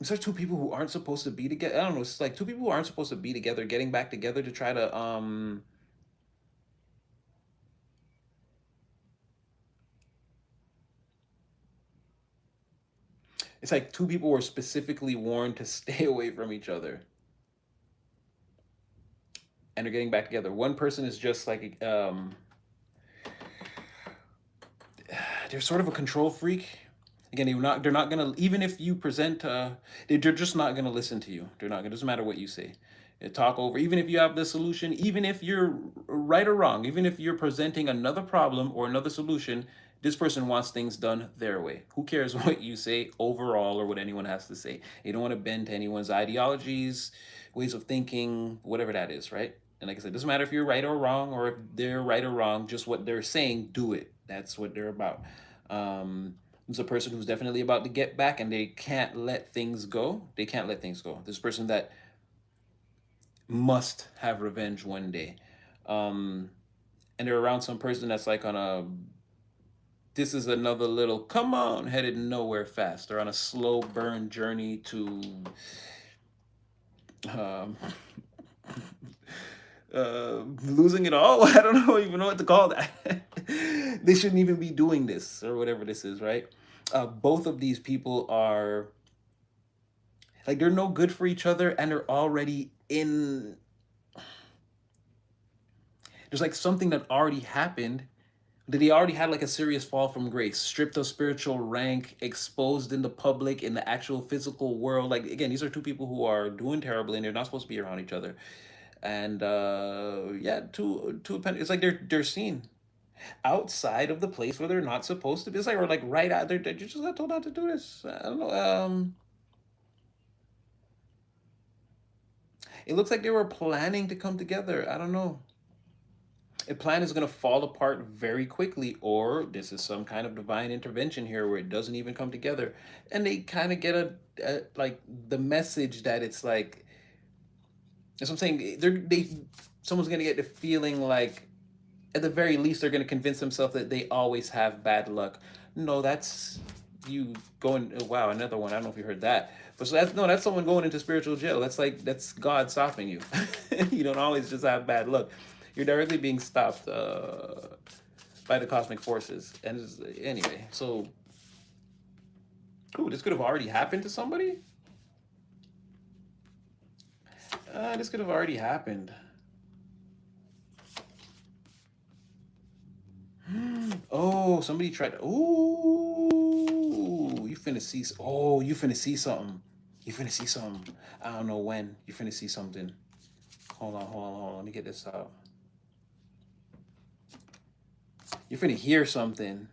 It's like two people who aren't supposed to be together. I don't know. It's like two people who aren't supposed to be together getting back together to try to it's like two people were specifically warned to stay away from each other, and they're getting back together. One person is just like they're sort of a control freak. Again, they're not gonna, even if you present they're just not gonna listen to you. They're not gonna, doesn't matter what you say. They talk over, even if you have the solution, even if you're right or wrong, even if you're presenting another problem or another solution, this person wants things done their way. Who cares what you say overall or what anyone has to say? They don't want to bend to anyone's ideologies, ways of thinking, whatever that is, right? And like I said, it doesn't matter if you're right or wrong, or if they're right or wrong, just what they're saying, do it. That's what they're about. There's a person who's definitely about to get back, and they can't let things go. They can't let things go. This person that must have revenge one day. And they're around some person that's like on a This is another little come on, headed nowhere fast. They're on a slow burn journey to um, losing it all. I don't know even know what to call that. They shouldn't even be doing this or whatever this is, right? Both of these people are like they're no good for each other, and they're already in. There's like something that already happened that he already had like a serious fall from grace, stripped of spiritual rank, exposed in the public, in the actual physical world. Like again, these are two people who are doing terribly and they're not supposed to be around each other. And yeah, it's like they're seen outside of the place where they're not supposed to be. It's like, or like right out there, you just got told not to do this. I don't know. It looks like they were planning to come together. I don't know. A plan is going to fall apart very quickly, or this is some kind of divine intervention here where it doesn't even come together, and they kind of get a like the message that it's like that's what I'm saying. They someone's going to get the feeling like at the very least they're going to convince themselves that they always have bad luck. No, that's you going. Oh, wow, another one. I don't know if you heard that. But so that's no, that's someone going into spiritual jail. That's like that's God stopping you. You don't always just have bad luck. You're directly being stopped by the cosmic forces. And anyway, so ooh, this could have already happened to somebody. This could have already happened. Oh, somebody tried to. Ooh, you finna see. Oh, you finna see something. You finna see something. I don't know when. You finna see something. Hold on. Let me get this out. You finna hear something.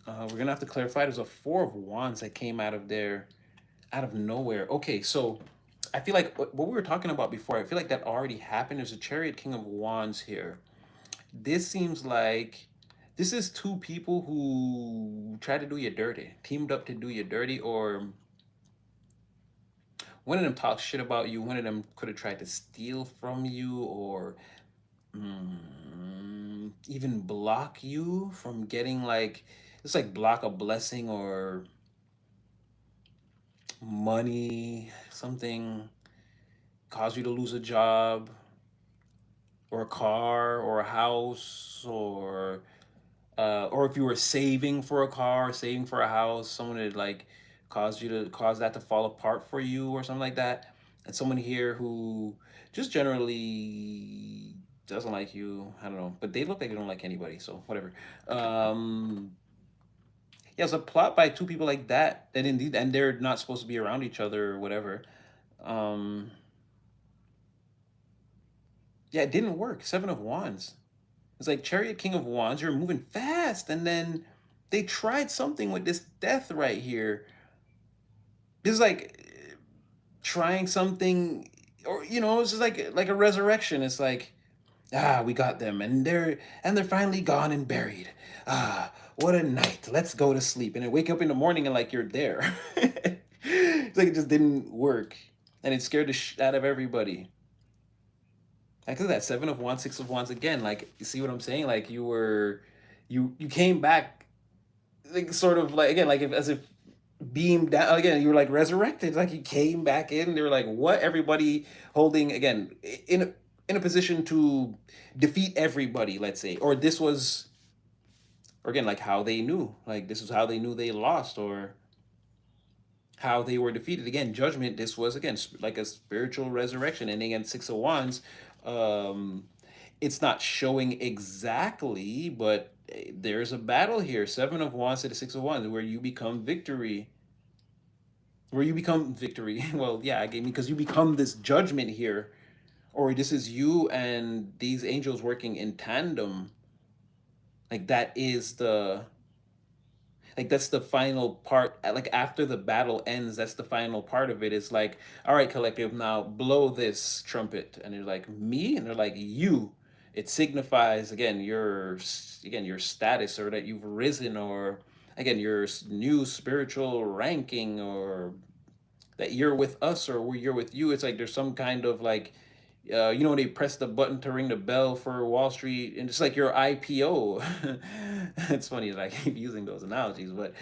We're gonna have to clarify. There's a four of wands that came out of there, out of nowhere. Okay, so I feel like what we were talking about before. I feel like that already happened. There's a chariot king of wands here. This seems like this is two people who tried to do you dirty, teamed up to do you dirty, or one of them talks shit about you, one of them could have tried to steal from you, or even block you from getting like it's like block a blessing or money, something cause you to lose a job or a car or a house or if you were saving for a car, saving for a house, someone had like cause that to fall apart for you or something like that. And someone here who just generally doesn't like you. I don't know, but they look like they don't like anybody, so whatever. Um, yeah, it's a plot by two people like that, and indeed, and they're not supposed to be around each other or whatever. Um, yeah, it didn't work. Seven of Wands. It's like Chariot King of Wands, you're moving fast, and then they tried something with this death right here. This is like trying something, or it's just like a resurrection. It's like we got them, and they're finally gone and buried. What a night. Let's go to sleep, and then wake up in the morning and like you're there. It's like it just didn't work, and it scared the shit out of everybody. Like look at that Seven of Wands, Six of Wands again. Like you see what I'm saying? Like you came back like sort of like again like if as if beamed down again. You were like resurrected. Like you came back in. They were like what? Everybody holding again in a position to defeat everybody. Let's say, or this was, or again like how they knew. Like this was how they knew they lost, or how they were defeated. Again, judgment. This was again like a spiritual resurrection. And again, Six of Wands. Um, it's not showing exactly, but there's a battle here. Seven of Wands to the Six of Wands, where you become victory. Where you become victory. Well, yeah, again, because you become this judgment here, or this is you and these angels working in tandem. Like that is the like that's the final part. Like after the battle ends, that's the final part of it. It's like, all right, collective, now blow this trumpet, and they're like me, and they're like you. It signifies again your status, or that you've risen, or again your new spiritual ranking, or that you're with us or you're with you. It's like there's some kind of like You know, they press the button to ring the bell for Wall Street, and it's like your IPO. It's funny that I keep using those analogies, but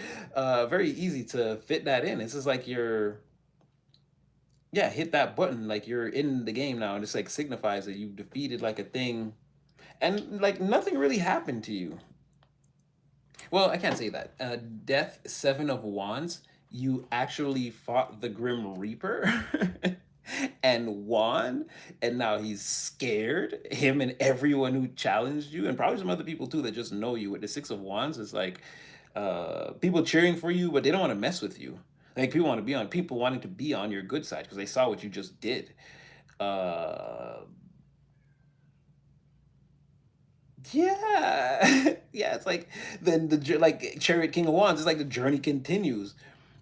very easy to fit that in. It's just like you're, yeah, hit that button, like you're in the game now, and it's like signifies that you've defeated like a thing, and like nothing really happened to you. Well, I can't say that. Death, Seven of Wands, you actually fought the Grim Reaper and won, and now he's scared. Him and everyone who challenged you, and probably some other people too that just know you. With the Six of Wands, it's like people cheering for you, but they don't want to mess with you. Like people wanting to be on your good side because they saw what you just did. Uh, Yeah, yeah. It's like then like Chariot King of Wands. It's like the journey continues.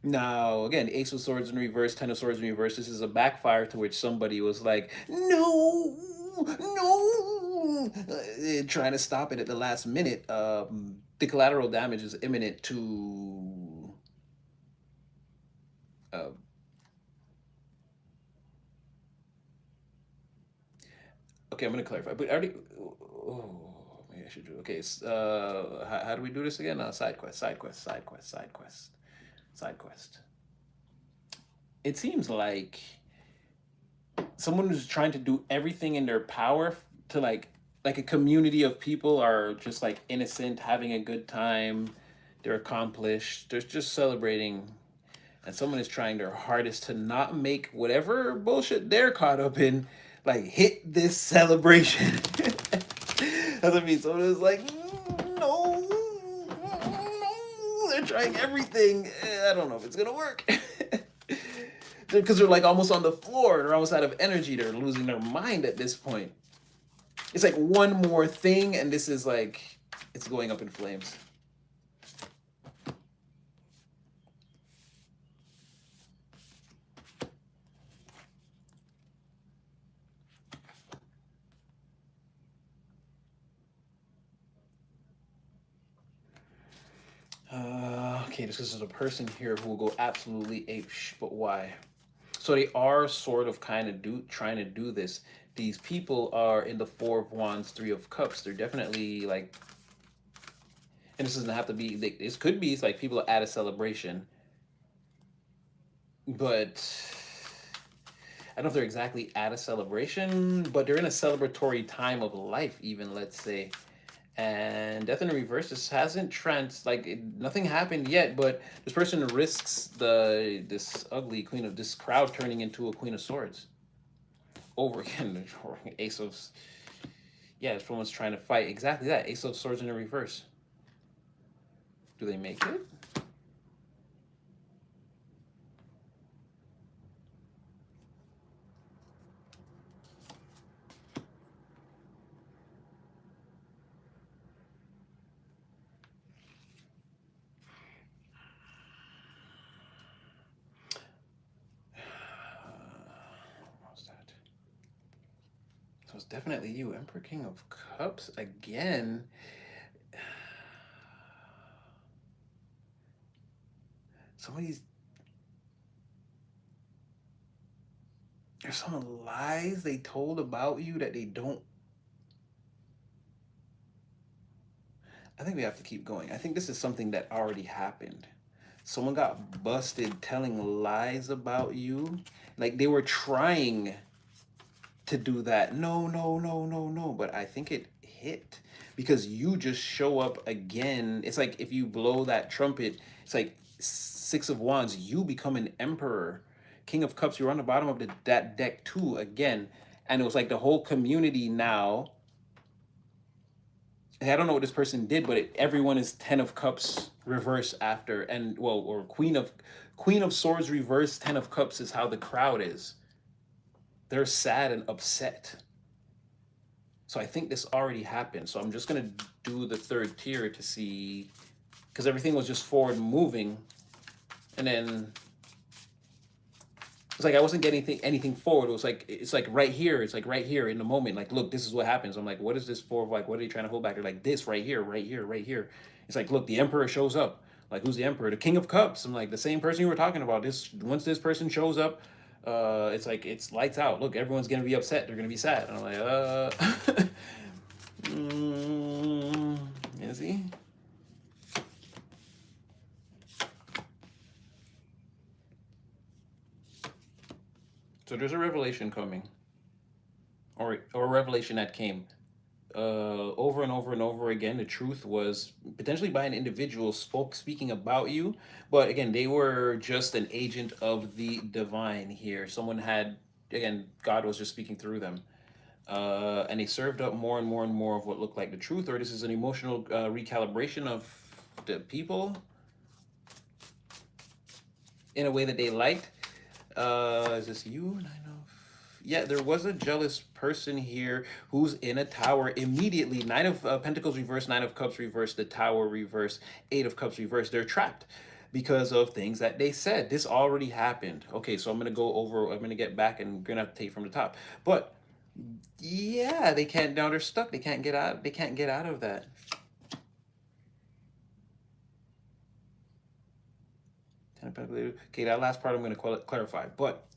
Now again, Ace of Swords in reverse, Ten of Swords in reverse. This is a backfire to which somebody was like, no, no, trying to stop it at the last minute. The collateral damage is imminent to. Uh, okay, I'm gonna clarify. But I already. Oh, maybe I should do. Okay, how do we do this again? Side quest, side quest, side quest, side quest. Side quest. It seems like someone who's trying to do everything in their power to like a community of people are just like innocent, having a good time. They're accomplished. They're just celebrating, and someone is trying their hardest to not make whatever bullshit they're caught up in like hit this celebration. That's what I mean. Someone is like, no, no, they're trying everything. I don't know if it's gonna work. Because they're like almost on the floor. They're almost out of energy. They're losing their mind at this point. It's like one more thing, and this is like it's going up in flames. Okay, this is a person here who will go absolutely ape. But why? So they are sort of kind of trying to do this. These people are in the Four of Wands, Three of Cups. They're definitely like, and this doesn't have to be. This could be. It's like people are at a celebration, but I don't know if they're exactly at a celebration, but they're in a celebratory time of life, even let's say. And Death in the Reverse just hasn't nothing happened yet, but this person risks this ugly queen of this crowd turning into a Queen of Swords over again. Ace of, yeah, if someone's trying to fight exactly that. Ace of Swords in the reverse. Do they make it? What's that? So it's definitely you, Emperor King of Cups again. Somebody's There's some lies they told about you that they don't. I think we have to keep going. I think this is something that already happened. Someone got busted telling lies about you. Like they were trying to do that. No, no, no, no, no. But I think it hit because you just show up again. It's like if you blow that trumpet, it's like Six of Wands, you become an emperor. King of Cups, you're on the bottom of that deck too again. And it was like the whole community now. I don't know what this person did, but everyone is Ten of Cups reverse after, and well, or Queen of Swords reverse. Ten of Cups is how the crowd is. They're sad and upset. So I think this already happened. So I'm just gonna do the third tier to see, because everything was just forward moving, and then it's like I wasn't getting anything forward. It's like right here. It's like right here in the moment. Like, look, this is what happens. I'm like, what is this for? Like, what are they trying to hold back? They're like, this right here, right here, right here. It's like, look, the Emperor shows up. Like, who's the Emperor? The King of Cups. I'm like, the same person you were talking about. Once this person shows up, It's like it's lights out. Look, everyone's gonna be upset. They're gonna be sad. And I'm like, mm, is he? So there's a revelation coming, or a revelation that came over and over and over again. The truth was potentially by an individual speaking about you, but again, they were just an agent of the divine here. Someone had, again, God was just speaking through them. And they served up more and more and more of what looked like the truth, or this is an emotional recalibration of the people in a way that they liked. Is this you? Nine of, yeah, there was a jealous person here who's in a tower immediately. Nine of Pentacles reversed, Nine of Cups reversed, the Tower reversed, Eight of Cups reversed. They're trapped because of things that they said. This already happened. Okay, so I'm gonna go over. I'm gonna get back and gonna have to take from the top. But yeah, they can't. Now they're stuck. They can't get out. They can't get out of that. Okay, that last part I'm going to clarify, but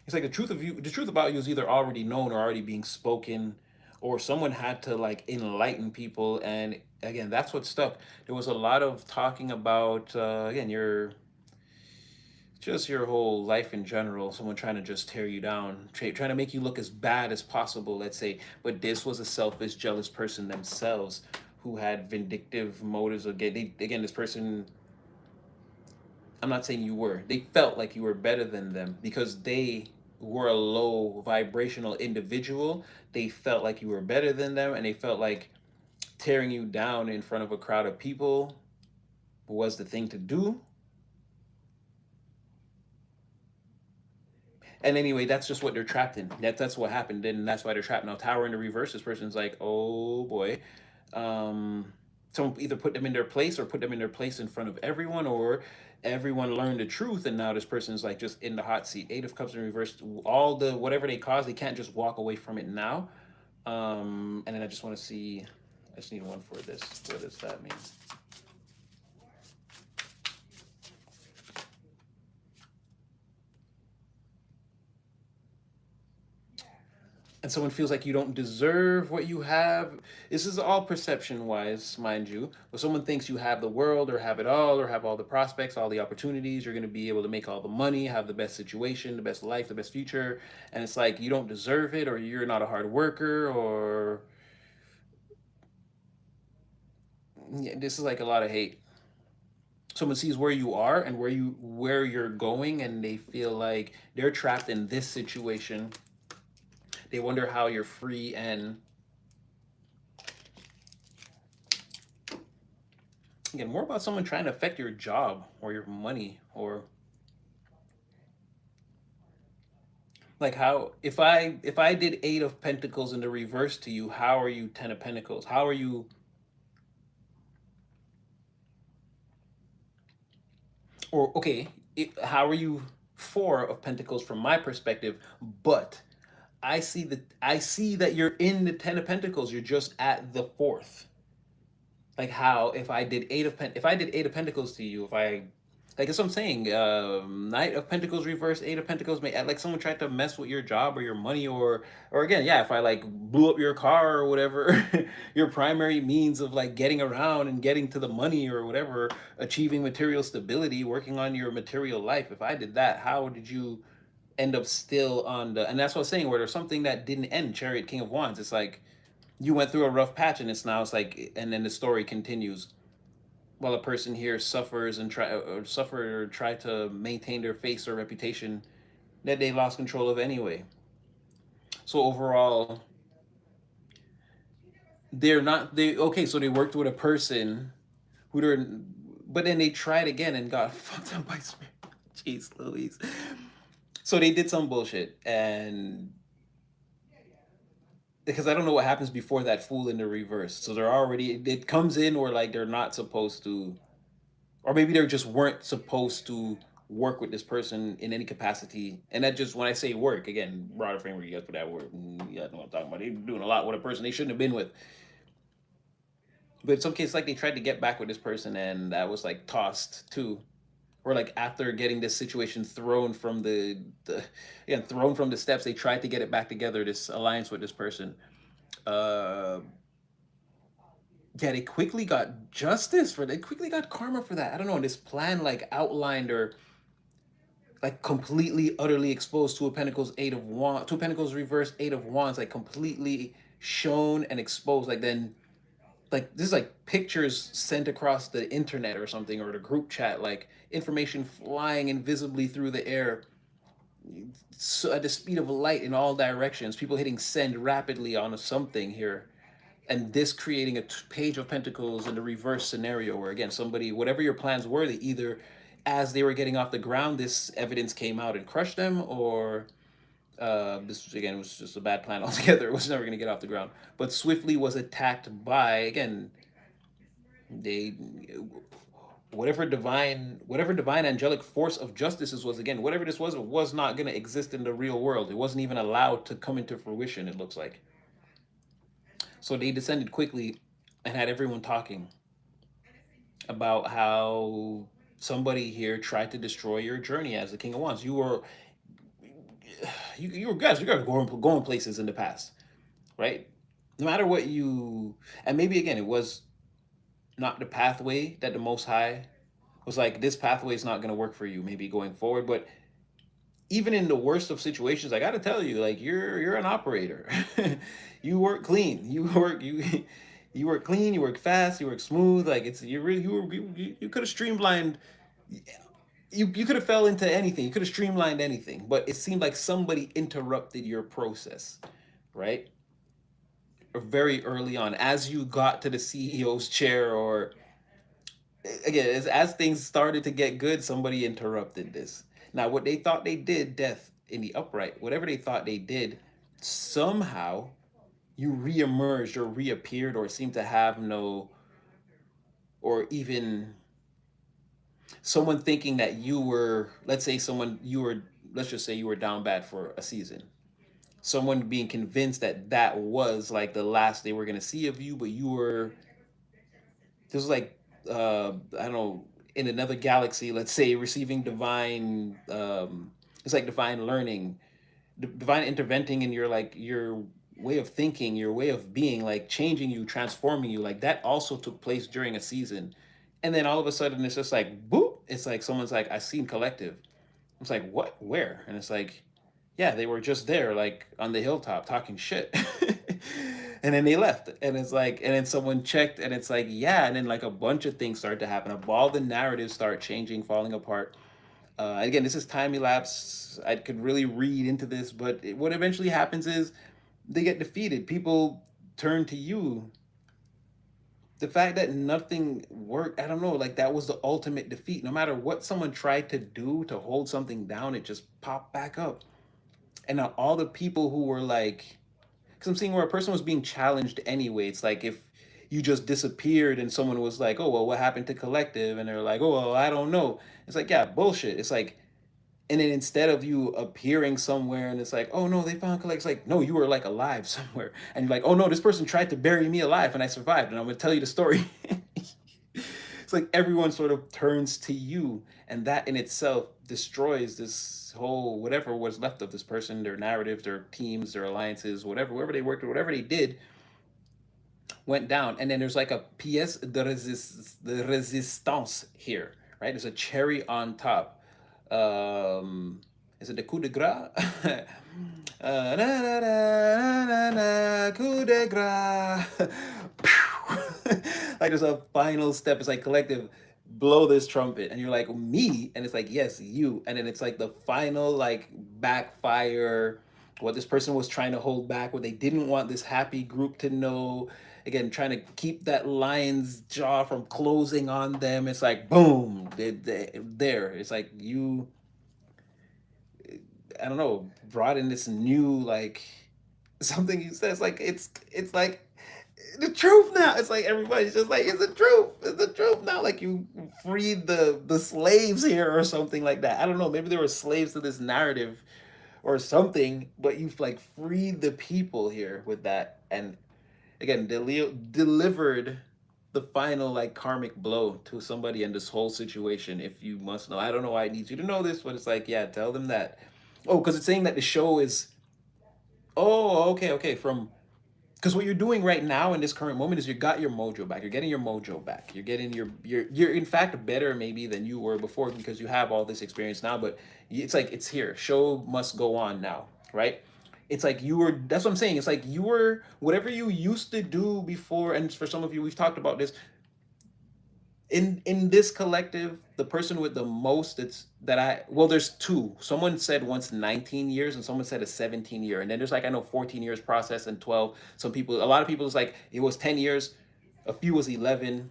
it's like the truth of you, the truth about you is either already known or already being spoken, or someone had to like enlighten people. And again, that's what stuck. There was a lot of talking about again your whole life in general. Someone trying to just tear you down, trying to make you look as bad as possible. Let's say, but this was a selfish, jealous person themselves who had vindictive motives. Again, this person, I'm not saying you were. They felt like you were better than them because they were a low vibrational individual. They felt like you were better than them, and they felt like tearing you down in front of a crowd of people was the thing to do. And anyway, that's just what they're trapped in. That's what happened, and that's why they're trapped now. Tower in the reverse. This person's like, oh boy. Someone either put them in their place or put them in their place in front of everyone, or everyone learned the truth, and now this person's like just in the hot seat. Eight of Cups in reverse. All the whatever they caused, they can't just walk away from it now. And then I just want to see. I just need one for this. What does that mean? And someone feels like you don't deserve what you have. This is all perception wise, mind you. But someone thinks you have the world or have it all or have all the prospects, all the opportunities. You're going to be able to make all the money, have the best situation, the best life, the best future. And it's like you don't deserve it, or you're not a hard worker, or yeah, this is like a lot of hate. Someone sees where you are and where you're going, and they feel like they're trapped in this situation. They wonder how you're free. And again, more about someone trying to affect your job or your money, or like how if I did Eight of Pentacles in the reverse to you, how are you Ten of Pentacles? How are you, or okay, how are you Four of Pentacles from my perspective? But I see that you're in the Ten of Pentacles. You're just at the fourth. Like how if I did Eight of Pentacles to you, if I like that's what I'm saying. Knight of Pentacles reverse, Eight of Pentacles may like someone tried to mess with your job or your money, or again, yeah, if I like blew up your car or whatever, your primary means of like getting around and getting to the money or whatever, achieving material stability, working on your material life. If I did that, how did you end up still on the? And that's what I'm saying. Where there's something that didn't end. Chariot, King of Wands. It's like you went through a rough patch, and it's like, and then the story continues while a person here suffers and try to maintain their face or reputation that they lost control of anyway. So overall, they're not they okay. So they worked with a person who they're, but then they tried again and got fucked up by spirit. Jeez Louise. So they did some bullshit, and because I don't know what happens before that Fool in the reverse. So they're already, it comes in, or like they're not supposed to, or maybe they just weren't supposed to work with this person in any capacity. And that just, when I say work, again, broader framework, you guys put that word, you guys know what I'm talking about. They're doing a lot with a person they shouldn't have been with. But in some cases, like they tried to get back with this person, and that was like tossed too. or like after getting this situation thrown from the again thrown from the steps, they tried to get it back together, this alliance with this person. uh yeah, they quickly got justice for, they quickly got karma for that. I don't know, this plan like outlined, or like completely utterly exposed. Two of Pentacles, Eight of Wands, Two of Pentacles reverse, Eight of Wands, like completely shown and exposed. Like then, like this is like pictures sent across the internet or something, or the group chat, like information flying invisibly through the air, so at the speed of light in all directions. People hitting send rapidly on something here, and this creating a page of pentacles in the reverse scenario, where again somebody, whatever your plans were, they either, as they were getting off the ground, this evidence came out and crushed them, or this again was just a bad plan altogether. It was never going to get off the ground, but swiftly was attacked by, again, they, whatever divine angelic force of justice this was, again, whatever this was, it was not going to exist in the real world. It wasn't even allowed to come into fruition, it looks like. So they descended quickly and had everyone talking about how somebody here tried to destroy your journey as the King of Wands. You were guys, you guys going places in the past, right? No matter what you, and maybe again it was not the pathway that the Most High was like, this pathway is not going to work for you maybe going forward. But even in the worst of situations, I got to tell you, like, you're an operator. You work clean, you work clean, you work fast, you work smooth. Like, it's, you really, you could have streamlined, you could have fell into anything, you could have streamlined anything, but it seemed like somebody interrupted your process, right? Very early on, as you got to the CEO's chair, or again, as things started to get good, somebody interrupted this. Now, what they thought they did, death in the upright, whatever they thought they did, somehow you reemerged or reappeared, or seemed to have no, or even someone thinking that you were, let's say someone, you were, let's just say you were down bad for a season. Someone being convinced that that was like the last they were going to see of you, but you were, this was like, I don't know, in another galaxy, let's say, receiving divine, it's like divine learning, divine interventing in your, like, your way of thinking, your way of being, like changing you, transforming you. Like that also took place during a season. And then all of a sudden it's just like boop, it's like someone's like, I seen Collective. It's like, what, where? And it's like, yeah, they were just there, like on the hilltop talking shit. And then they left. And it's like, and then someone checked, and it's like, yeah. And then like a bunch of things start to happen. All the narratives start changing, falling apart. Again, this is time elapse. I could really read into this, but what eventually happens is they get defeated. People turn to you. The fact that nothing worked, I don't know, like that was the ultimate defeat. No matter what someone tried to do to hold something down, it just popped back up. And now all the people who were like, because I'm seeing where a person was being challenged anyway. It's like if you just disappeared and someone was like, oh, well, what happened to Collective? And they're like, oh, well, I don't know. It's like, yeah, bullshit. It's like, and then instead of you appearing somewhere and it's like, oh no, they found Collective. It's like, no, you were like alive somewhere. And you're like, oh no, this person tried to bury me alive and I survived. And I'm going to tell you the story. It's like everyone sort of turns to you, and that in itself destroys this whole whatever was left of this person, their narratives, their teams, their alliances, whatever, wherever they worked or whatever they did went down. And then there's like a pièce de resistance here, right? There's a cherry on top. Is it the coup de grace? Na, na, na, na, na, coup de grace. Like there's a final step. It's like Collective, blow this trumpet, and you're like, me? And it's like, yes, you. And then it's like the final like backfire, what this person was trying to hold back, what they didn't want this happy group to know. Again, trying to keep that lion's jaw from closing on them. It's like boom, there. It's like you, I don't know, brought in this new like something you said. It's like it's like the truth now. It's like everybody's just like, it's the truth. It's the truth now. Like you freed the slaves here or something like that. I don't know. Maybe they were slaves to this narrative or something, but you've like freed the people here with that. And again, delivered the final like karmic blow to somebody in this whole situation. If you must know, I don't know why I need you to know this, but it's like, yeah, tell them that. Oh, because it's saying that the show is. Oh, okay, okay. From because what you're doing right now in this current moment is you got your mojo back. You're getting your mojo back. You're getting you're in fact better maybe than you were before because you have all this experience now. But it's like it's here. Show must go on now, right? It's like you were. That's what I'm saying. It's like you were whatever you used to do before. And for some of you, we've talked about this in this collective, the person with the most, it's that I well, there's two. Someone said once 19 years and someone said a 17 year. And then there's like I know 14 years process and 12. Some people, a lot of people, it's like it was 10 years, a few was 11,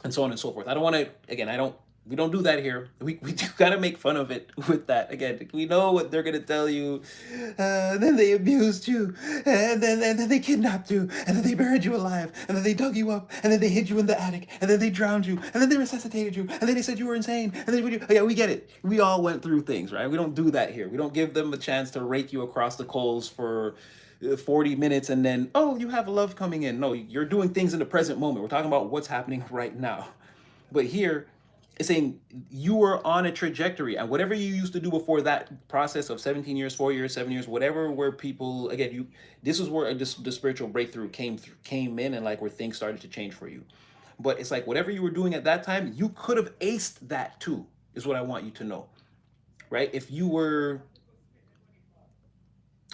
and so on and so forth. I don't want to, again, I don't, we don't do that here. We do kind of make fun of it with that. Again, we know what they're going to tell you. Then they abused you, and then they kidnapped you, and then they buried you alive, and then they dug you up, and then they hid you in the attic, and then they drowned you, and then they resuscitated you, and then they said you were insane, and then yeah, we get it. We all went through things, right? We don't do that here. We don't give them a chance to rake you across the coals for 40 minutes and then, oh, you have love coming in. No, you're doing things in the present moment. We're talking about what's happening right now. But here, it's saying you were on a trajectory, and whatever you used to do before that process of 17 years, 4 years, 7 years, whatever, where people, again, you, this is where the spiritual breakthrough came in, and like where things started to change for you. But it's like whatever you were doing at that time, you could have aced that too, is what I want you to know, right? If you were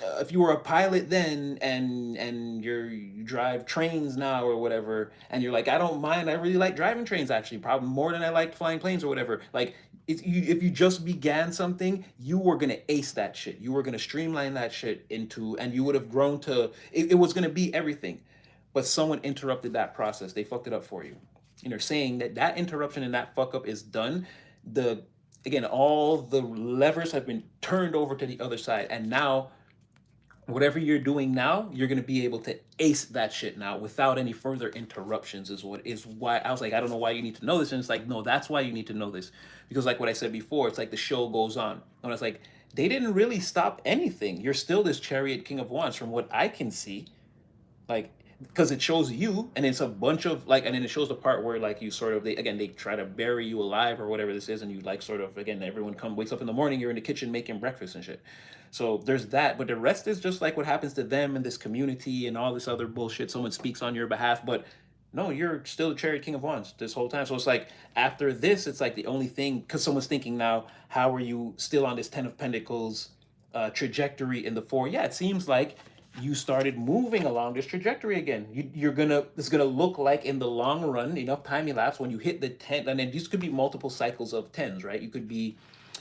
a pilot then and you drive trains now or whatever, and you're like, I don't mind, I really like driving trains actually, probably more than I like flying planes or whatever, like if you just began something, you were gonna ace that shit, you were gonna streamline that shit into, and you would have grown to, it was gonna be everything. But someone interrupted that process, they fucked it up for you, and they're saying that that interruption and that fuck up is done. The Again, all the levers have been turned over to the other side, and now whatever you're doing now, you're gonna be able to ace that shit now without any further interruptions. Is why I was like, I don't know why you need to know this, and it's like, no, that's why you need to know this, because like what I said before, it's like the show goes on, and it's like they didn't really stop anything. You're still this chariot king of wands, from what I can see, like because it shows you, and it's a bunch of like, and then it shows the part where like you sort of, they try to bury you alive or whatever this is, and you like sort of, again, everyone wakes up in the morning, you're in the kitchen making breakfast and shit. So there's that, but the rest is just like what happens to them in this community and all this other bullshit. Someone speaks on your behalf, but no, you're still the chariot king of wands this whole time. So it's like after this, it's like the only thing, because someone's thinking now, how are you still on this 10 of Pentacles trajectory in the four? Yeah, it seems like you started moving along this trajectory again. It's gonna look like in the long run, enough time elapsed when you hit the 10, and then these could be multiple cycles of tens, right? You could be,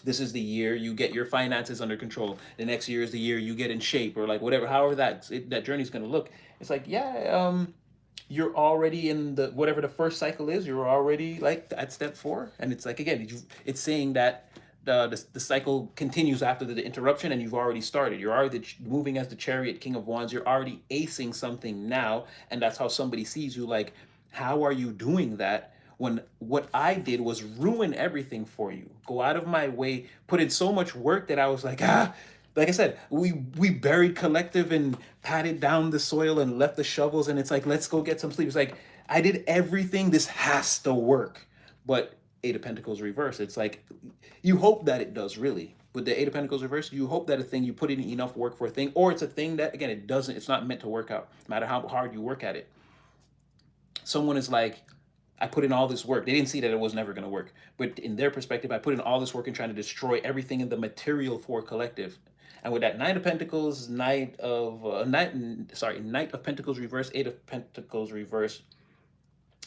this is the year you get your finances under control. The next year is the year you get in shape, or like whatever, however that journey is gonna look. It's like, yeah, you're already in the whatever the first cycle is. You're already like at step 4, and it's like again, it's saying that the cycle continues after the interruption, and you've already started. You're already moving as the chariot king of wands. You're already acing something now, and that's how somebody sees you. Like, how are you doing that when what I did was ruin everything for you? Go out of my way, put in so much work that I was like, like I said, we buried collective and patted down the soil and left the shovels, and it's like, let's go get some sleep. It's like, I did everything. This has to work. But Eight of Pentacles reverse, it's like you hope that it does, really. With the Eight of Pentacles reverse, you hope that a thing, you put in enough work for a thing, or it's a thing that, again, it's not meant to work out, no matter how hard you work at it. Someone is like, I put in all this work. They didn't see that it was never going to work. But in their perspective, I put in all this work in trying to destroy everything in the material for collective. And with that Knight of Pentacles, Knight of Pentacles reverse, Eight of Pentacles reverse,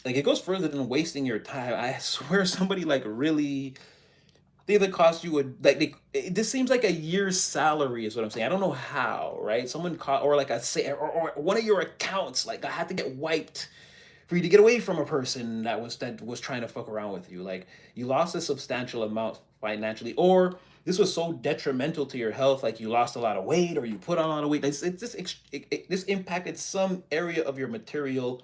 like it goes further than wasting your time. I swear somebody like really, they either cost you this seems like a year's salary is what I'm saying. I don't know how, right? Someone caught, or like or one of your accounts, like I had to get wiped for you to get away from a person that was trying to fuck around with you. Like you lost a substantial amount financially, or this was so detrimental to your health, like you lost a lot of weight or you put on a lot of weight. This impacted some area of your material,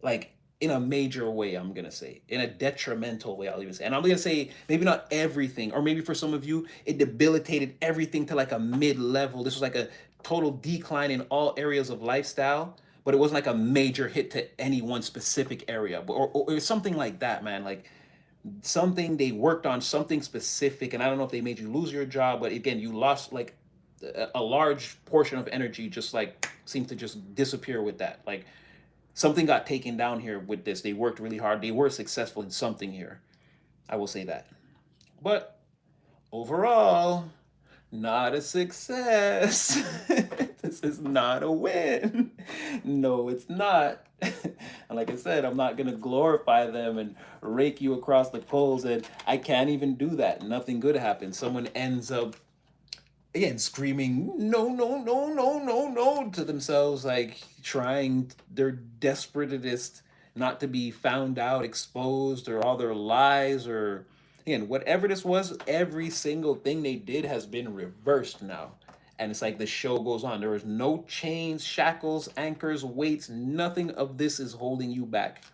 like in a major way, I'm gonna say, in a detrimental way, I'll even say. And I'm gonna say maybe not everything, or maybe for some of you, it debilitated everything to like a mid-level. This was like a total decline in all areas of lifestyle. but it wasn't like a major hit to any one specific area, or something like that, man. Like something they worked on, something specific, and I don't know if they made you lose your job, but again, you lost like a large portion of energy, just like seemed to just disappear with that. Like something got taken down here with this. They worked really hard. They were successful in something here. I will say that. But overall, not a success. This is not a win. No, it's not. And like I said, I'm not going to glorify them and rake you across the coals. And I can't even do that. Nothing good happens. Someone ends up, again, screaming, no, no, no, no, no, no, to themselves, like trying their desperatest not to be found out, exposed, or all their lies, or again, whatever this was, every single thing they did has been reversed now. And it's like the show goes on. There is no chains, shackles, anchors, weights. Nothing of this is holding you back.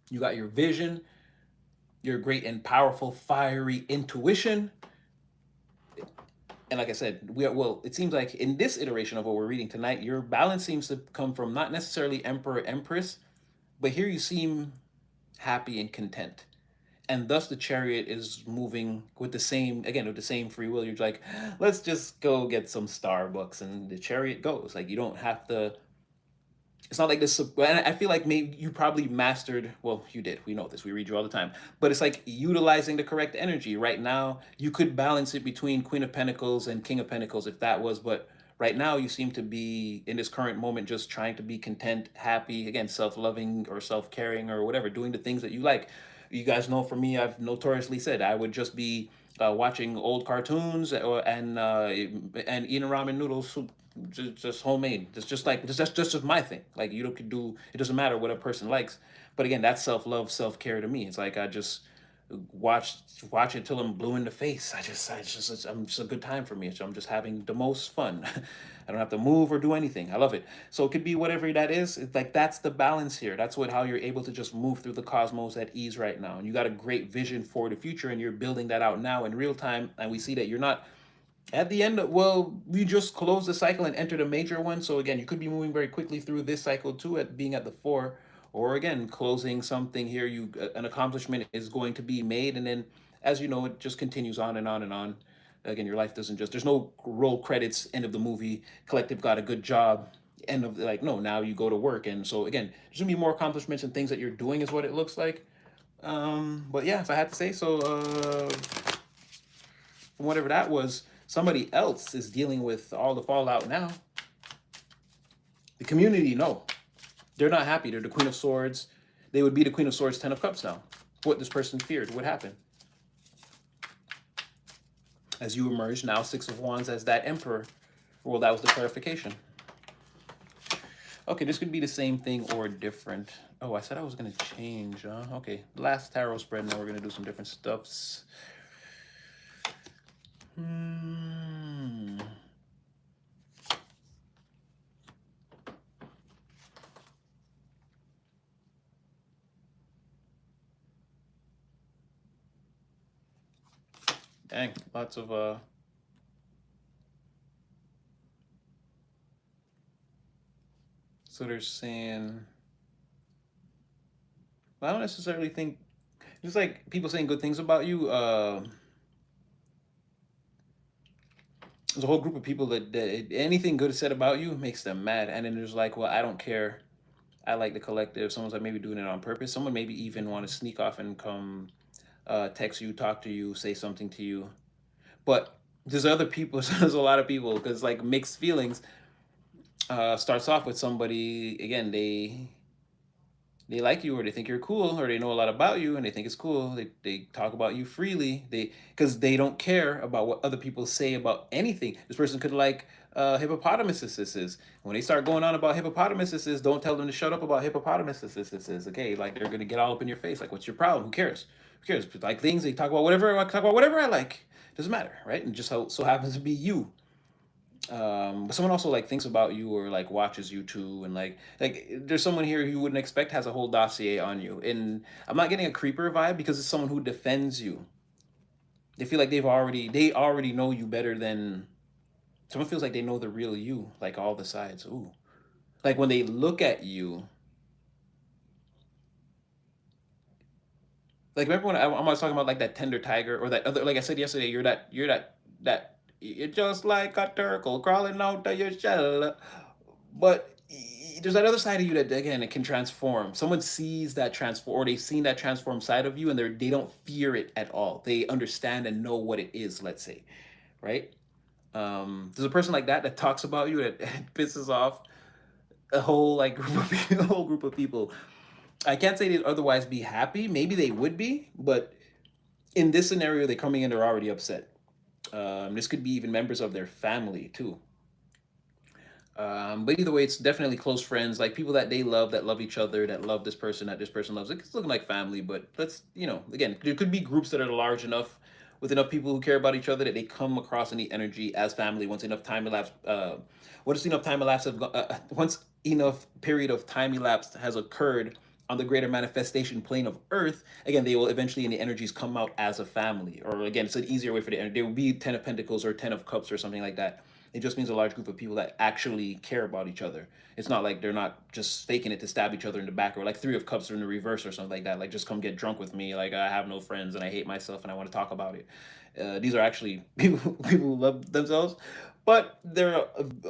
You got your vision, your great and powerful, fiery intuition. And like I said, well, it seems like in this iteration of what we're reading tonight, your balance seems to come from not necessarily Emperor, Empress, but here you seem happy and content. And thus the chariot is moving with the same, again, with the same free will. You're like, let's just go get some Starbucks, and the chariot goes. Like you don't have to, it's not like this. And I feel like maybe you probably mastered, well, you did, we know this, we read you all the time, but it's like utilizing the correct energy right now. You could balance it between Queen of Pentacles and King of Pentacles if that was, but right now you seem to be in this current moment just trying to be content, happy, again, self-loving or self-caring or whatever, doing the things that you like. You guys know, for me, I've notoriously said I would just be watching old cartoons, and eating ramen noodles soup, just homemade. It's just like just my thing. Like you don't could do. It doesn't matter what a person likes. But again, that's self love, self care to me. It's like I just watch watch it till I'm blue in the face. I'm just a good time for me. So I'm just having the most fun. I don't have to move or do anything. I love it. So it could be whatever that is. It's like that's the balance here. That's what how you're able to just move through the cosmos at ease right now. And you got a great vision for the future, and you're building that out now in real time. And we see that you're not at the end. Well, we just closed the cycle and entered a major one. So again, you could be moving very quickly through this cycle too, at being at the 4, or again closing something here. You an accomplishment is going to be made, and then as you know, it just continues on and on and on. Again, your life doesn't just, there's no roll credits, end of the movie, collective got a good job, end of, like, no, now you go to work. And so again, there's gonna be more accomplishments and things that you're doing is what it looks like. But yeah, if I had to say so, whatever that was, somebody else is dealing with all the fallout now. The community, no, they're not happy. They're the Queen of Swords. They would be the Queen of Swords, 10 of Cups now. What this person feared would happen. As you emerge now, 6 of Wands as that Emperor. Well, that was the clarification. Okay, this could be the same thing or different. Oh, I said I was going to change. Okay, last tarot spread. Now we're going to do some different stuffs. Dang, lots of so they're saying, well, I don't necessarily think, just like people saying good things about you. There's a whole group of people that anything good said about you makes them mad, and then there's like, well, I don't care. I like the collective. Someone's like maybe doing it on purpose. Someone maybe even want to sneak off and come text you, talk to you, say something to you. But there's other people. There's a lot of people, because like mixed feelings. Starts off with somebody, again, they like you, or they think you're cool, or they know a lot about you and they think it's cool. They talk about you freely. Because they don't care about what other people say about anything. This person could like hippopotamuses. When they start going on about hippopotamuses, don't tell them to shut up about hippopotamuses. Okay, like they're gonna get all up in your face. Like, what's your problem? Who cares? Who cares? Like things, they talk about whatever. I talk about whatever I like. Doesn't matter, right? And just so happens to be you. But someone also like thinks about you, or like watches you too, and like there's someone here you wouldn't expect has a whole dossier on you. And I'm not getting a creeper vibe, because it's someone who defends you. They feel like they already know you better than someone feels like they know the real you, like all the sides. Ooh, Like when they look at you, like remember when I was talking about like that tender tiger or that other, like I said yesterday, you're just like a turtle crawling out of your shell. But there's that other side of you that again it can transform. Someone sees that transform, or they've seen that transform side of you, and they don't fear it at all. They understand and know what it is. Let's say, right? There's a person like that that talks about you that pisses off a whole like group of people, a whole group of people. I can't say they'd otherwise be happy. Maybe they would be, but in this scenario, they're coming in, they're already upset. This could be even members of their family too. But either way, it's definitely close friends, like people that they love, that love each other, that love this person, that this person loves. It's looking like family, but let's, again, there could be groups that are large enough with enough people who care about each other that they come across in the energy as family once enough time elapsed. Once enough time elapsed, once enough period of time elapsed has occurred on the greater manifestation plane of Earth, again, they will eventually in the energies come out as a family. Or again, it's an easier way for the energy. There will be 10 of Pentacles or 10 of Cups or something like that. It just means a large group of people that actually care about each other. It's not like they're not just faking it to stab each other in the back, or like Three of Cups are in the reverse or something like that. Like just come get drunk with me. Like I have no friends and I hate myself and I want to talk about it. These are actually people who love themselves, but they're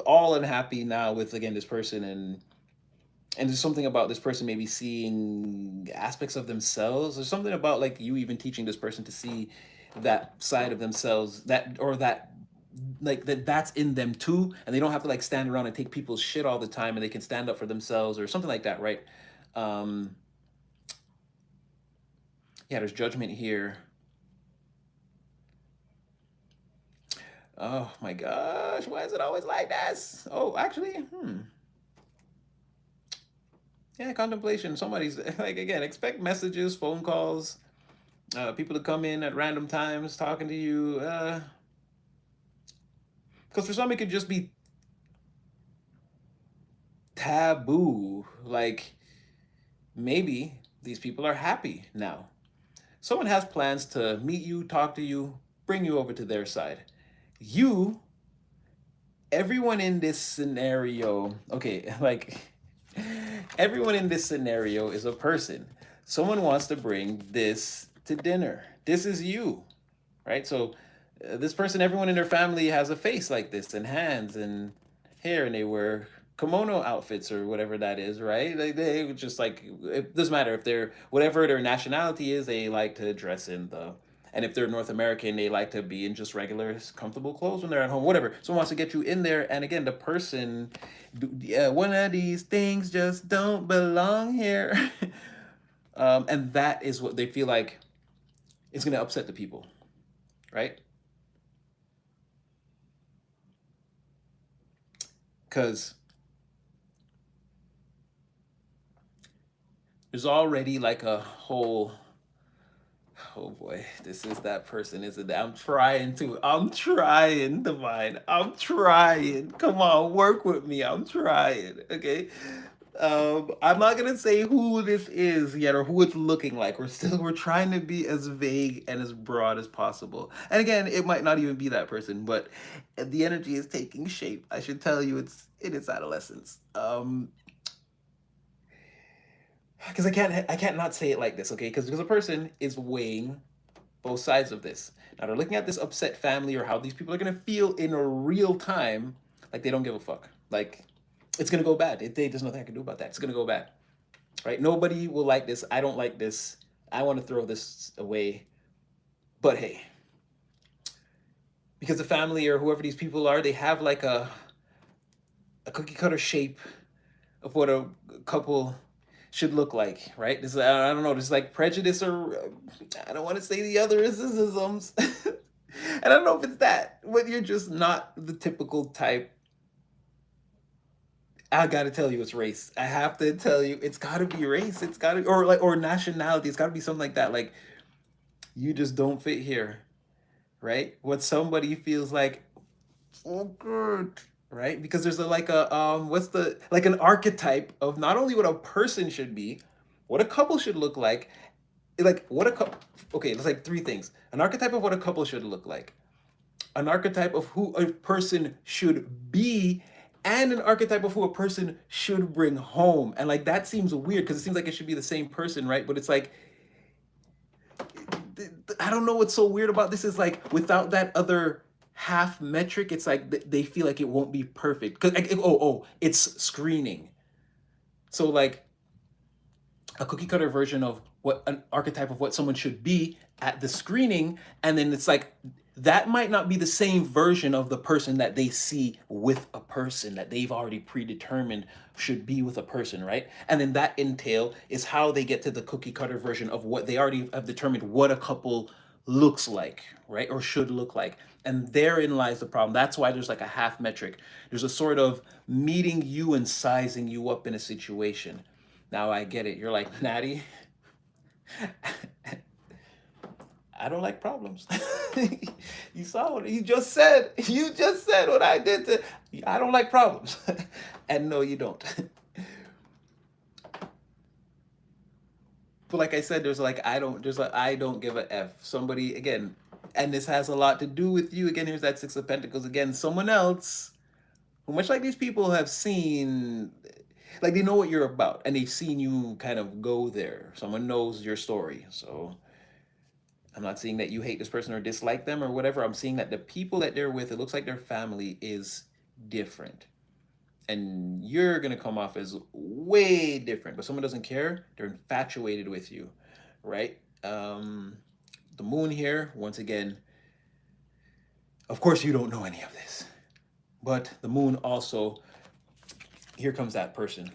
all unhappy now with again this person, and there's something about this person maybe seeing aspects of themselves. There's something about like you even teaching this person to see that side of themselves, that or that like that's in them too, and they don't have to like stand around and take people's shit all the time, and they can stand up for themselves or something like that, right? um yeah, there's judgment here. Oh my gosh, why is it always like this? Oh, actually, yeah, contemplation. Somebody's like, again, expect messages, phone calls, people to come in at random times talking to you, because for some it could just be taboo. Like maybe these people are happy now. Someone has plans to meet you, talk to you, bring you over to their side. You, everyone in this scenario, okay, like everyone in this scenario is a person. Someone wants to bring this to dinner. This is you, right? So this person, everyone in their family has a face like this, and hands and hair, and they wear kimono outfits or whatever that is, right? They just like, it doesn't matter if they're whatever their nationality is, they like to dress in the, and if they're North American, they like to be in just regular comfortable clothes when they're at home, whatever. Someone wants to get you in there, and again, the person, yeah, one of these things just don't belong here. And that is what they feel like is going to upset the people, right? Because there's already like a whole, oh boy, this is that person, isn't it? I'm trying, Divine. I'm trying. Come on, work with me. I'm trying. Okay. I'm not gonna say who this is yet or who it's looking like. We're trying to be as vague and as broad as possible. And again, it might not even be that person, but the energy is taking shape. I should tell you it's in its adolescence. Because I can't not say it like this, okay? Because a person is weighing both sides of this. Now they're looking at this upset family or how these people are gonna feel in a real time, like they don't give a fuck. Like it's gonna go bad. There's nothing I can do about that. It's gonna go bad, right? Nobody will like this. I don't like this. I want to throw this away. But hey, because the family or whoever these people are, they have like a cookie cutter shape of what a couple should look like, right? This is, I don't know, this is like prejudice, or I don't want to say the other isms. And I don't know if it's that, but you're just not the typical type. I gotta tell you, it's race. I have to tell you, it's gotta be race. It's gotta, or like, or nationality. It's gotta be something like that. Like you just don't fit here, right? What somebody feels like, oh good, right? Because there's like a what's the, like an archetype of not only what a person should be, what a couple should look like what a couple. Okay, there's like three things: an archetype of what a couple should look like, an archetype of who a person should be, and an archetype of who a person should bring home. And like that seems weird because it seems like it should be the same person, right? But it's like I don't know what's so weird about this is like without that other half metric, it's like they feel like it won't be perfect. Cause like, it's screening. So like a cookie cutter version of what an archetype of what someone should be at the screening, and then it's like that might not be the same version of the person that they see with a person that they've already predetermined should be with a person, right? And then that entail is how they get to the cookie cutter version of what they already have determined what a couple looks like, right? Or should look like. And therein lies the problem. That's why there's like a half metric. There's a sort of meeting you and sizing you up in a situation. Now I get it. You're like, Natty, I don't like problems. You saw what you just said. You just said what I did to. I don't like problems. And no, you don't. But like I said, I don't give a F. Somebody again, and this has a lot to do with you. Again, here's that Six of Pentacles again. Someone else who much like these people have seen, like they know what you're about and they've seen you kind of go there. Someone knows your story. So I'm not saying that you hate this person or dislike them or whatever. I'm seeing that the people that they're with, it looks like their family is different. And you're going to come off as way different. But someone doesn't care. They're infatuated with you, right? The moon here, once again, of course you don't know any of this. But the moon also, here comes that person.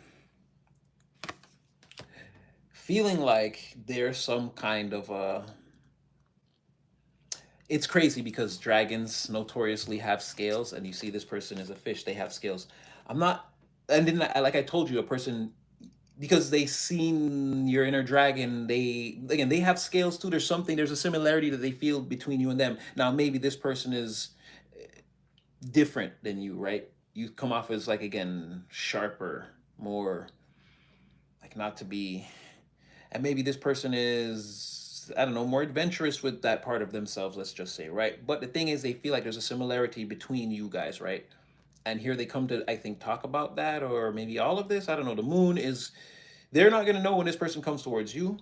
Feeling like there's some kind of a it's crazy because dragons notoriously have scales, and you see this person is a fish, they have scales. I'm not, and then like I told you, a person because they seen your inner dragon, they again they have scales too. There's a similarity that they feel between you and them. Now maybe this person is different than you, right? You come off as like again sharper, more like not to be, and maybe this person is I don't know more adventurous with that part of themselves, let's just say, right? But the thing is they feel like there's a similarity between you guys, right? And here they come to I think talk about that, or maybe all of this, I don't know. The moon is, they're not going to know when this person comes towards you.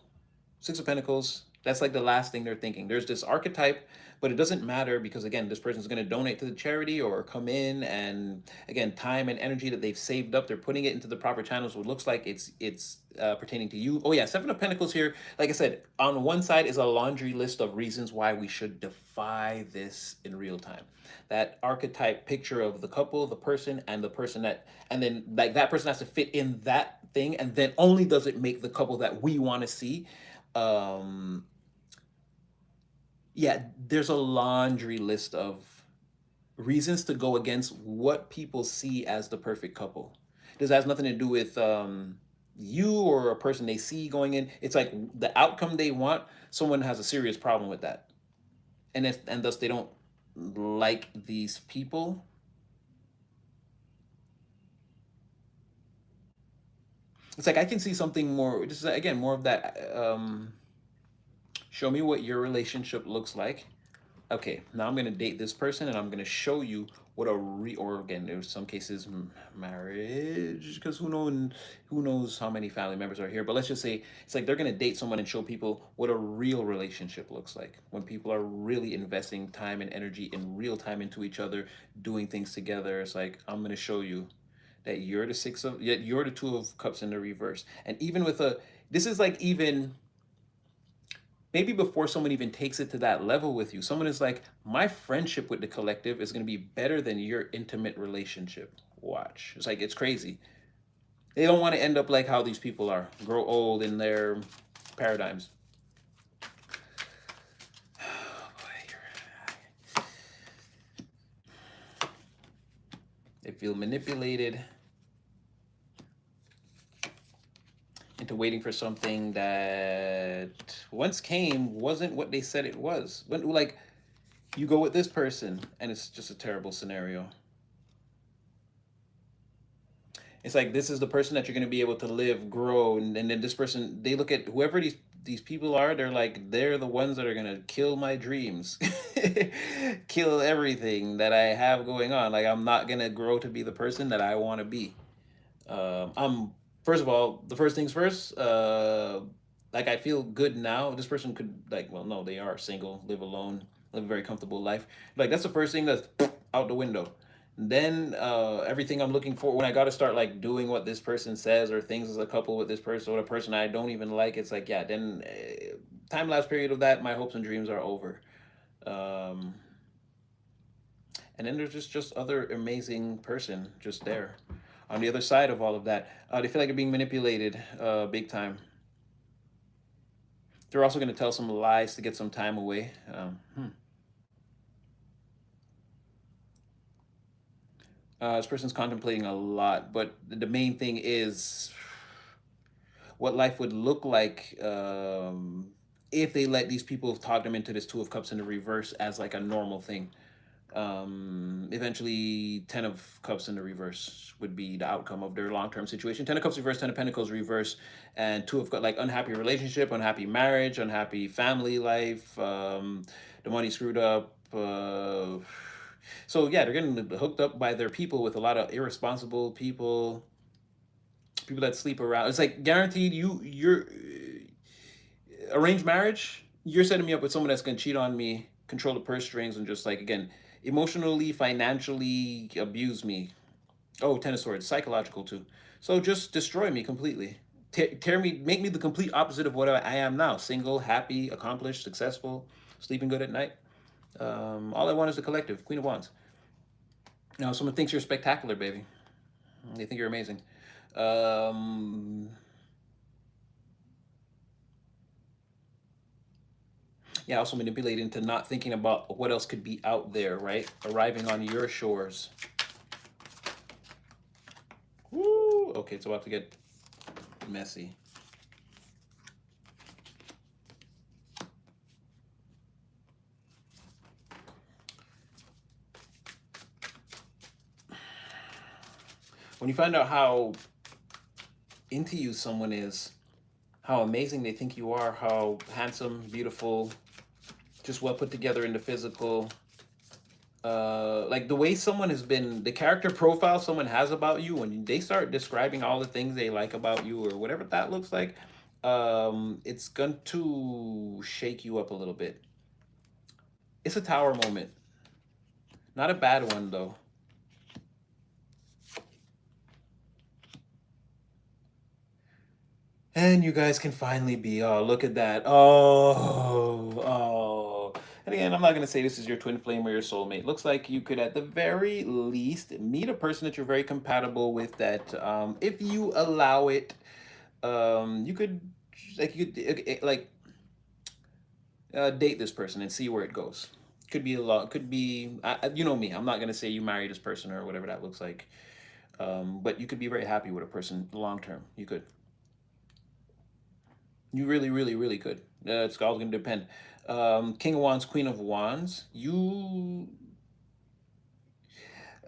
Six of Pentacles, that's like the last thing they're thinking. There's this archetype, but it doesn't matter because again, this person's going to donate to the charity or come in, and again, time and energy that they've saved up, they're putting it into the proper channels. What looks like it's pertaining to you. Oh yeah, Seven of Pentacles here. Like I said, on one side is a laundry list of reasons why we should defy this in real time. That archetype picture of the couple, the person, and the person that, and then like that person has to fit in that thing, and then only does it make the couple that we want to see. um yeah, there's a laundry list of reasons to go against what people see as the perfect couple. This has nothing to do with you or a person they see going in. It's like the outcome they want, someone has a serious problem with that, and thus they don't like these people. It's like I can see something more, just again more of that show me what your relationship looks like. Okay, now I'm gonna date this person and I'm gonna show you what a or again, there's some cases marriage, because who knows how many family members are here. But let's just say it's like they're gonna date someone and show people what a real relationship looks like when people are really investing time and energy in real time into each other, doing things together. It's like I'm gonna show you that you're the you're the Two of Cups in the reverse. And even with a, this is like even maybe before someone even takes it to that level with you, someone is like, my friendship with the collective is going to be better than your intimate relationship. Watch. It's like, it's crazy. They don't want to end up like how these people are, grow old in their paradigms. They feel manipulated into waiting for something that once came wasn't what they said it was. When like you go with this person and it's just a terrible scenario. It's like this is the person that you're going to be able to live, grow, and then this person, they look at whoever these people are, they're the ones that are gonna kill my dreams, kill everything that I have going on. Like I'm not gonna grow to be the person that I want to be. I'm First of all, the first things first. Like I feel good now. This person could like, well, no, they are single, live alone, live a very comfortable life. Like that's the first thing that's out the window. Then everything I'm looking for when I got to start like doing what this person says or things as a couple with this person or a person I don't even like. It's like yeah. Then time lapse period of that, my hopes and dreams are over. Um, and then there's just other amazing person just there on the other side of all of that. They feel like they're being manipulated big time. They're also going to tell some lies to get some time away. This person's contemplating a lot, but the main thing is what life would look like if they let these people talk them into this Two of Cups in the reverse as like a normal thing. Eventually 10 of Cups in the reverse would be the outcome of their long-term situation. 10 of Cups reverse, 10 of Pentacles reverse, and Two of Cups, like unhappy relationship, unhappy marriage, unhappy family life, the money screwed up. So yeah, they're getting hooked up by their people with a lot of irresponsible people, people that sleep around. It's like guaranteed you're arranged marriage, you're setting me up with someone that's gonna cheat on me, control the purse strings, and just like again, emotionally, financially abuse me. Oh, Ten of Swords, psychological too. So just destroy me completely. Tear me, make me the complete opposite of what I am now. Single, happy, accomplished, successful, sleeping good at night. All I want is the collective. Queen of Wands. Now, someone thinks you're spectacular, baby. They think you're amazing. Um, yeah, also manipulated into not thinking about what else could be out there, right? Arriving on your shores. Woo! Okay, it's about to get messy. When you find out how into you someone is, how amazing they think you are, how handsome, beautiful, just well put together in the physical, like the way someone has been, the character profile someone has about you, when they start describing all the things they like about you or whatever that looks like, it's going to shake you up a little bit. It's a tower moment, not a bad one though. And you guys can finally be, oh, look at that. Oh. And again, I'm not going to say this is your twin flame or your soulmate. Looks like you could, at the very least, meet a person that you're very compatible with that, if you allow it, you could, date this person and see where it goes. Could be a lot, could be, you know me, I'm not going to say you marry this person or whatever that looks like. But you could be very happy with a person long term. You could. You really, really, really could. It's all going to depend. King of Wands, Queen of Wands.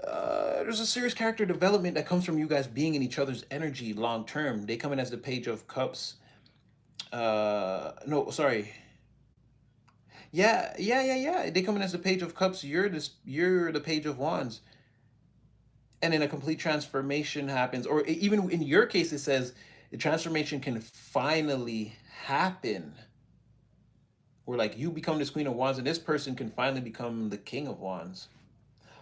There's a serious character development that comes from you guys being in each other's energy long term. They come in as the Page of Cups. No, sorry. Yeah, yeah, yeah, yeah. They come in as the Page of Cups. You're the Page of Wands, and then a complete transformation happens. Or even in your case, it says the transformation can finally happen where like you become this Queen of Wands and this person can finally become the King of Wands.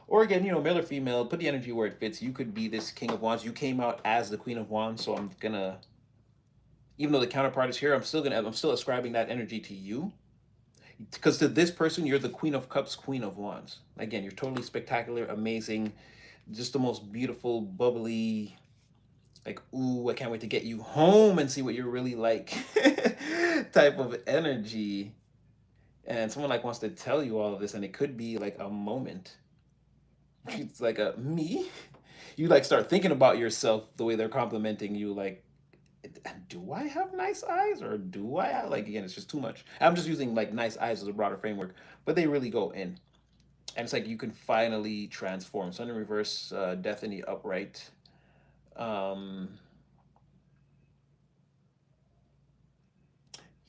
Or again, male or female, put the energy where it fits. You could be this King of Wands. You came out as the Queen of Wands, so I'm gonna, even though the counterpart is here, I'm still ascribing that energy to you. Because to this person, you're the Queen of Cups, Queen of Wands. Again, you're totally spectacular, amazing, just the most beautiful, bubbly, like, ooh, I can't wait to get you home and see what you're really like type of energy. And someone like wants to tell you all of this, and it could be like a moment. It's like a me. You like start thinking about yourself the way they're complimenting you. Like, do I have nice eyes, or do I have, like again? It's just too much. I'm just using like nice eyes as a broader framework, but they really go in, and it's like you can finally transform. Sun in reverse, death in the upright. Um,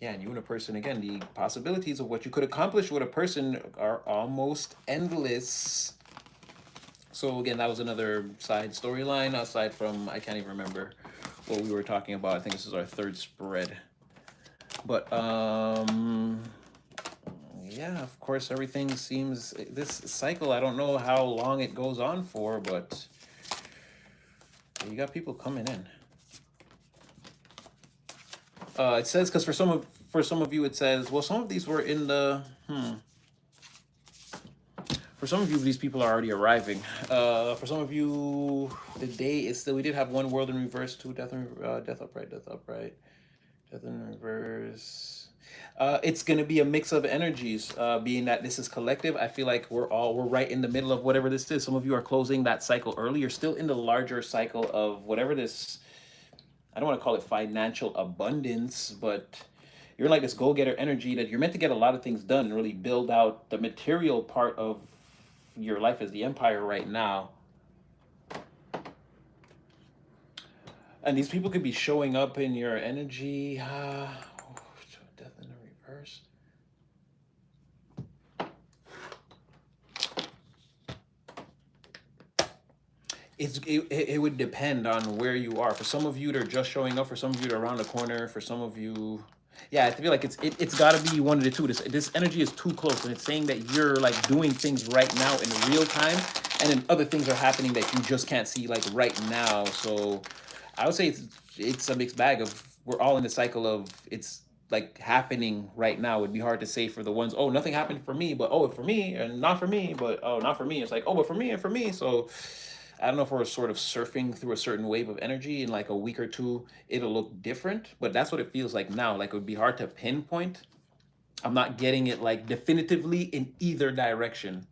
Yeah, and you and a person, again, the possibilities of what you could accomplish with a person are almost endless. So again, that was another side storyline aside from, I can't even remember what we were talking about. I think this is our third spread. But yeah, of course everything seems, this cycle, I don't know how long it goes on for, but you got people coming in. It says, because for some of you it says, well, some of these were in the for some of you, these people are already arriving. For some of you, the day is still. We did have one world in reverse, two death in death upright, death upright, death in reverse. It's gonna be a mix of energies. Being that this is collective, I feel like we're right in the middle of whatever this is. Some of you are closing that cycle early. You're still in the larger cycle of whatever this. I don't want to call it financial abundance, but you're like this go-getter energy that you're meant to get a lot of things done and really build out the material part of your life as the empire right now. And these people could be showing up in your energy. Death in the reverse. It would depend on where you are. For some of you, they're just showing up. For some of you, they're around the corner. For some of you, yeah, I feel like it's got to be one of the two. This energy is too close, and it's saying that you're like doing things right now in real time, and then other things are happening that you just can't see like right now. So, I would say it's a mixed bag of we're all in the cycle of it's like happening right now. It'd be hard to say for the ones, oh, nothing happened for me, but oh, for me and not for me, but oh, not for me. It's like, oh, but for me and for me. So I don't know if we're sort of surfing through a certain wave of energy. In like a week or two, it'll look different, but that's what it feels like now. Like it would be hard to pinpoint. I'm not getting it like definitively in either direction.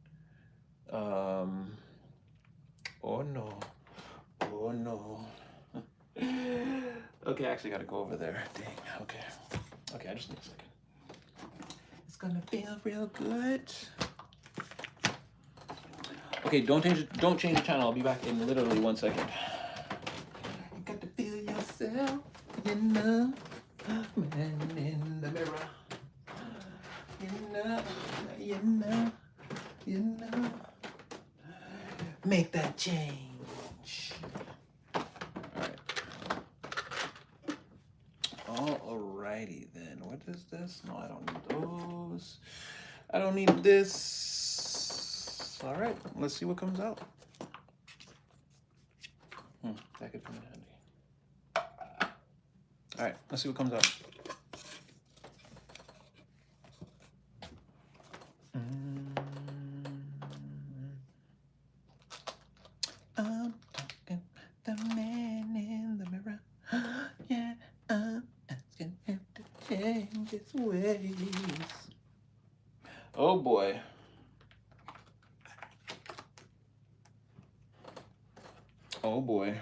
Um, oh no. Oh no. Okay, I actually gotta go over there. Dang. Okay. Okay, I just need a second. It's gonna feel real good. Okay, don't change the channel. I'll be back in literally 1 second. You got to feel yourself, you know, man in the mirror. You know. Make that change. Alrighty then. What is this? No, I don't need those. I don't need this. All right, let's see what comes out. That could come in handy. All right, let's see what comes out. I'm talking the man in the mirror. Yeah, I'm asking him to change his ways. Oh boy. Oh boy.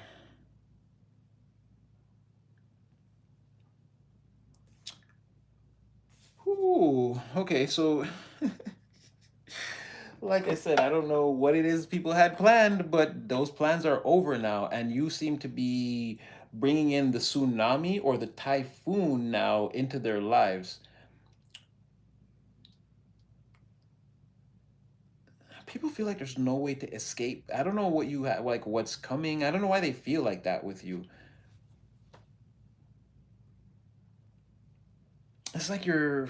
Ooh, okay, so like I said, I don't know what it is people had planned, but those plans are over now, and you seem to be bringing in the tsunami or the typhoon now into their lives. People feel like there's no way to escape. I don't know what you have, like what's coming. I don't know why they feel like that with you. It's like you're,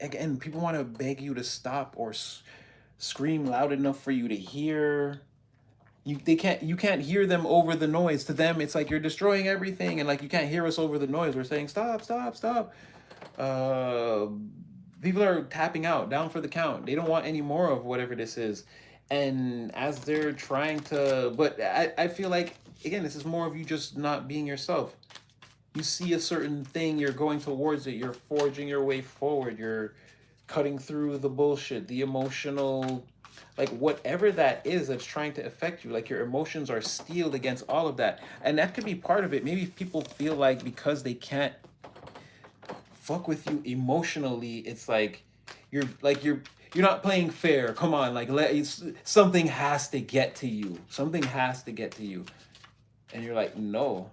again, people want to beg you to stop or scream loud enough for you to hear. You can't hear them over the noise. To them, it's like you're destroying everything, and like you can't hear us over the noise. We're saying stop, stop, stop. Uh, People are tapping out, down for the count. They don't want any more of whatever this is. And as they're trying to, but I feel like, again, this is more of you just not being yourself. You see a certain thing, you're going towards it, you're forging your way forward, you're cutting through the bullshit, the emotional, like whatever that is that's trying to affect you, like your emotions are steeled against all of that. And that could be part of it. Maybe people feel like because they can't fuck with you emotionally, it's like you're not playing fair. Come on, like something has to get to you. Something has to get to you. And you're like, no.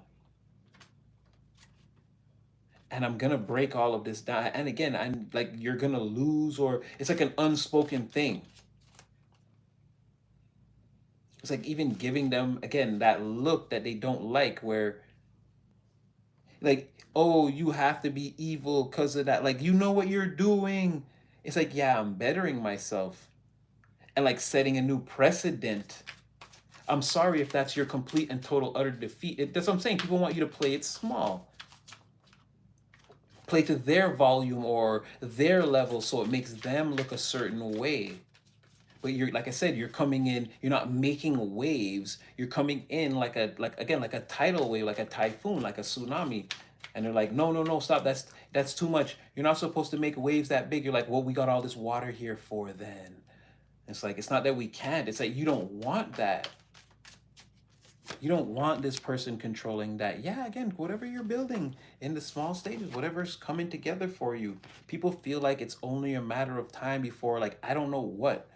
and I'm gonna break all of this down. And again, I'm like, you're gonna lose, or it's like an unspoken thing. It's like even giving them again that look that they don't like, where like, oh, you have to be evil because of that. Like, you know what you're doing. It's like, yeah, I'm bettering myself and like setting a new precedent. I'm sorry if that's your complete and total utter defeat. That's what I'm saying. People want you to play it small, play to their volume or their level, so it makes them look a certain way. But you're, like I said, you're coming in, you're not making waves, you're coming in like a, like again, like a tidal wave, like a typhoon, like a tsunami. And they're like, no, no, no, stop, that's too much, you're not supposed to make waves that big. You're like, well, we got all this water here for then. It's like, it's not that we can't, it's like, you don't want that. You don't want this person controlling that. Yeah, again, whatever you're building in the small stages, whatever's coming together for you, people feel like it's only a matter of time before, like, I don't know what,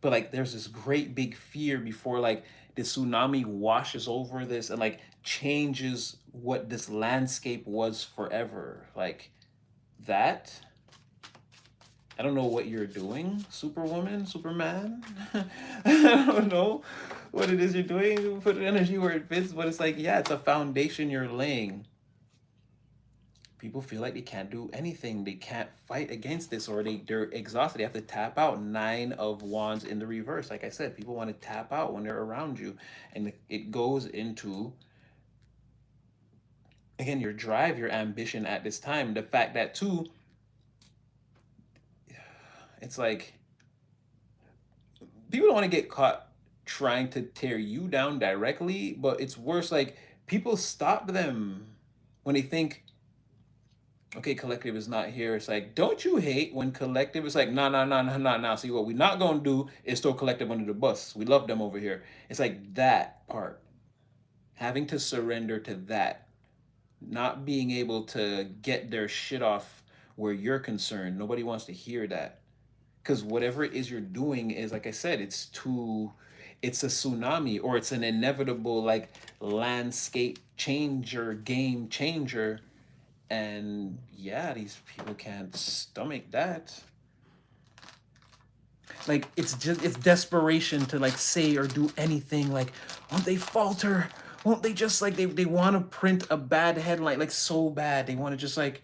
but like there's this great big fear before like the tsunami washes over this and like changes what this landscape was forever. Like that, I don't know what you're doing, Superwoman, Superman. I don't know what it is you're doing. Put energy where it fits, but it's like, yeah, it's a foundation you're laying. People feel like they can't do anything. They can't fight against this, or they're exhausted. They have to tap out. 9 of Wands in the reverse. Like I said, people want to tap out when they're around you. And it goes into, again, your drive, your ambition at this time. The fact that, too, it's like people don't want to get caught trying to tear you down directly, but it's worse. Like, people stop them when they think, okay, collective is not here. It's like, don't you hate when collective is like, nah, nah, nah, nah, nah, nah. See, what we're not gonna do is throw collective under the bus. We love them over here. It's like that part. Having to surrender to that. Not being able to get their shit off where you're concerned. Nobody wants to hear that. Because whatever it is you're doing is, like I said, it's a tsunami, or it's an inevitable like landscape changer, game changer. And yeah, these people can't stomach that. Like, it's desperation to like say or do anything. Like, won't they falter? Won't they just like, they want to print a bad headline, like so bad. They want to just like,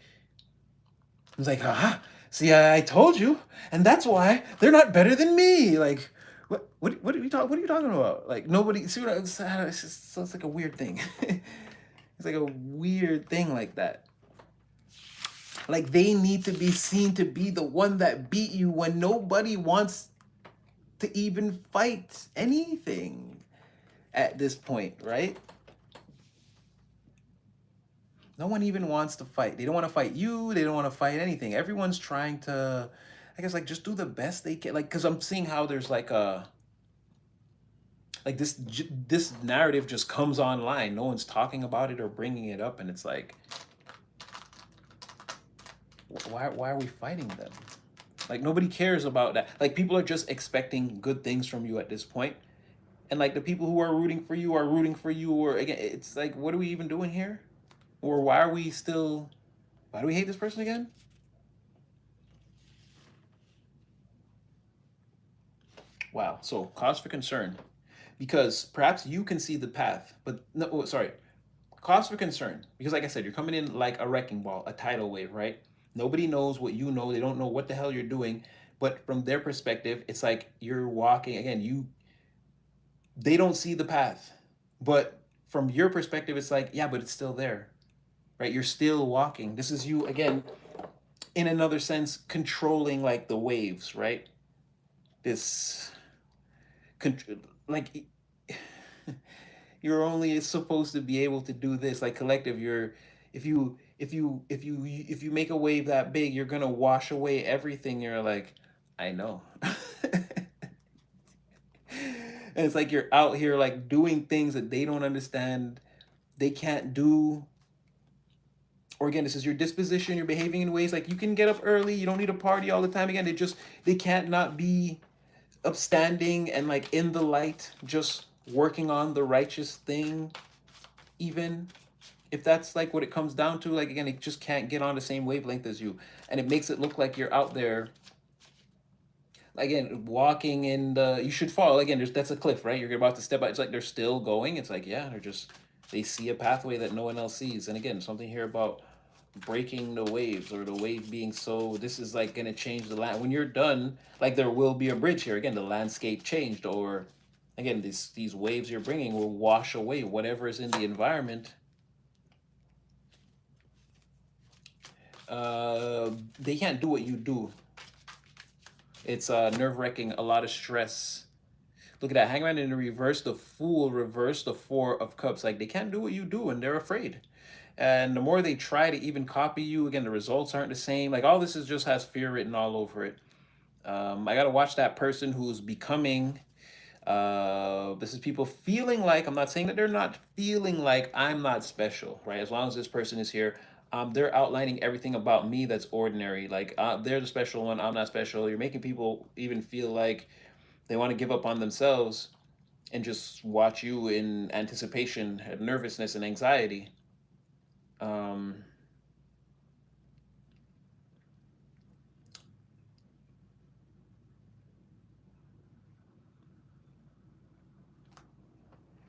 it's like, ah, see, I told you, and that's why they're not better than me. Like, what are you talking? What are you talking about? Like, nobody. See what it's just, so it's like a weird thing. It's like a weird thing like that. Like, they need to be seen to be the one that beat you when nobody wants to even fight anything at this point, right? No one even wants to fight. They don't want to fight you. They don't want to fight anything. Everyone's trying to, I guess, like, just do the best they can. Like, because I'm seeing how there's like a, like this narrative just comes online. No one's talking about it or bringing it up, and it's like, why are we fighting them? Like, nobody cares about that. Like, people are just expecting good things from you at this point. And like, the people who are rooting for you are rooting for you, or again, it's like, what are we even doing here? Or why do we hate this person again? Wow. So, cause for concern. Because perhaps you can see the path, but no, oh, sorry. Cause for concern. Because like I said, you're coming in like a wrecking ball, a tidal wave, right? Nobody knows what you know. They don't know what the hell you're doing. But from their perspective, it's like you're walking again, they don't see the path. But from your perspective, it's like, yeah, but it's still there. Right? You're still walking. This is you again, in another sense, controlling like the waves, right? This like, you're only supposed to be able to do this. Like, collective, you're, if you make a wave that big, you're gonna wash away everything. You're like, I know. And it's like you're out here like doing things that they don't understand, they can't do. Or again, this is your disposition, you're behaving in ways like you can get up early, you don't need to party all the time. Again, they can't not be upstanding and like in the light, just working on the righteous thing even. if that's like what it comes down to, like again, it just can't get on the same wavelength as you, and it makes it look like you're out there again walking in the, you should fall again, there's, that's a cliff, right? You're about to step out, it's like they're still going, it's like, yeah, they're just, they see a pathway that no one else sees. And again, something here about breaking the waves, or the wave being, so this is like going to change the land when you're done, like there will be a bridge here, again the landscape changed, or again these waves you're bringing will wash away whatever is in the environment. They can't do what you do. It's nerve-wracking, a lot of stress. Look at that, hangman in the reverse, the fool reverse, the 4 of cups, like they can't do what you do and they're afraid. And the more they try to even copy you, again the results aren't the same, like all this is just has fear written all over it. I gotta watch that person who's becoming, this is people feeling like, I'm not saying that they're not feeling like I'm not special, right? As long as this person is here, they're outlining everything about me that's ordinary. Like they're the special one, I'm not special. You're making people even feel like they want to give up on themselves and just watch you in anticipation, nervousness, and anxiety. Um,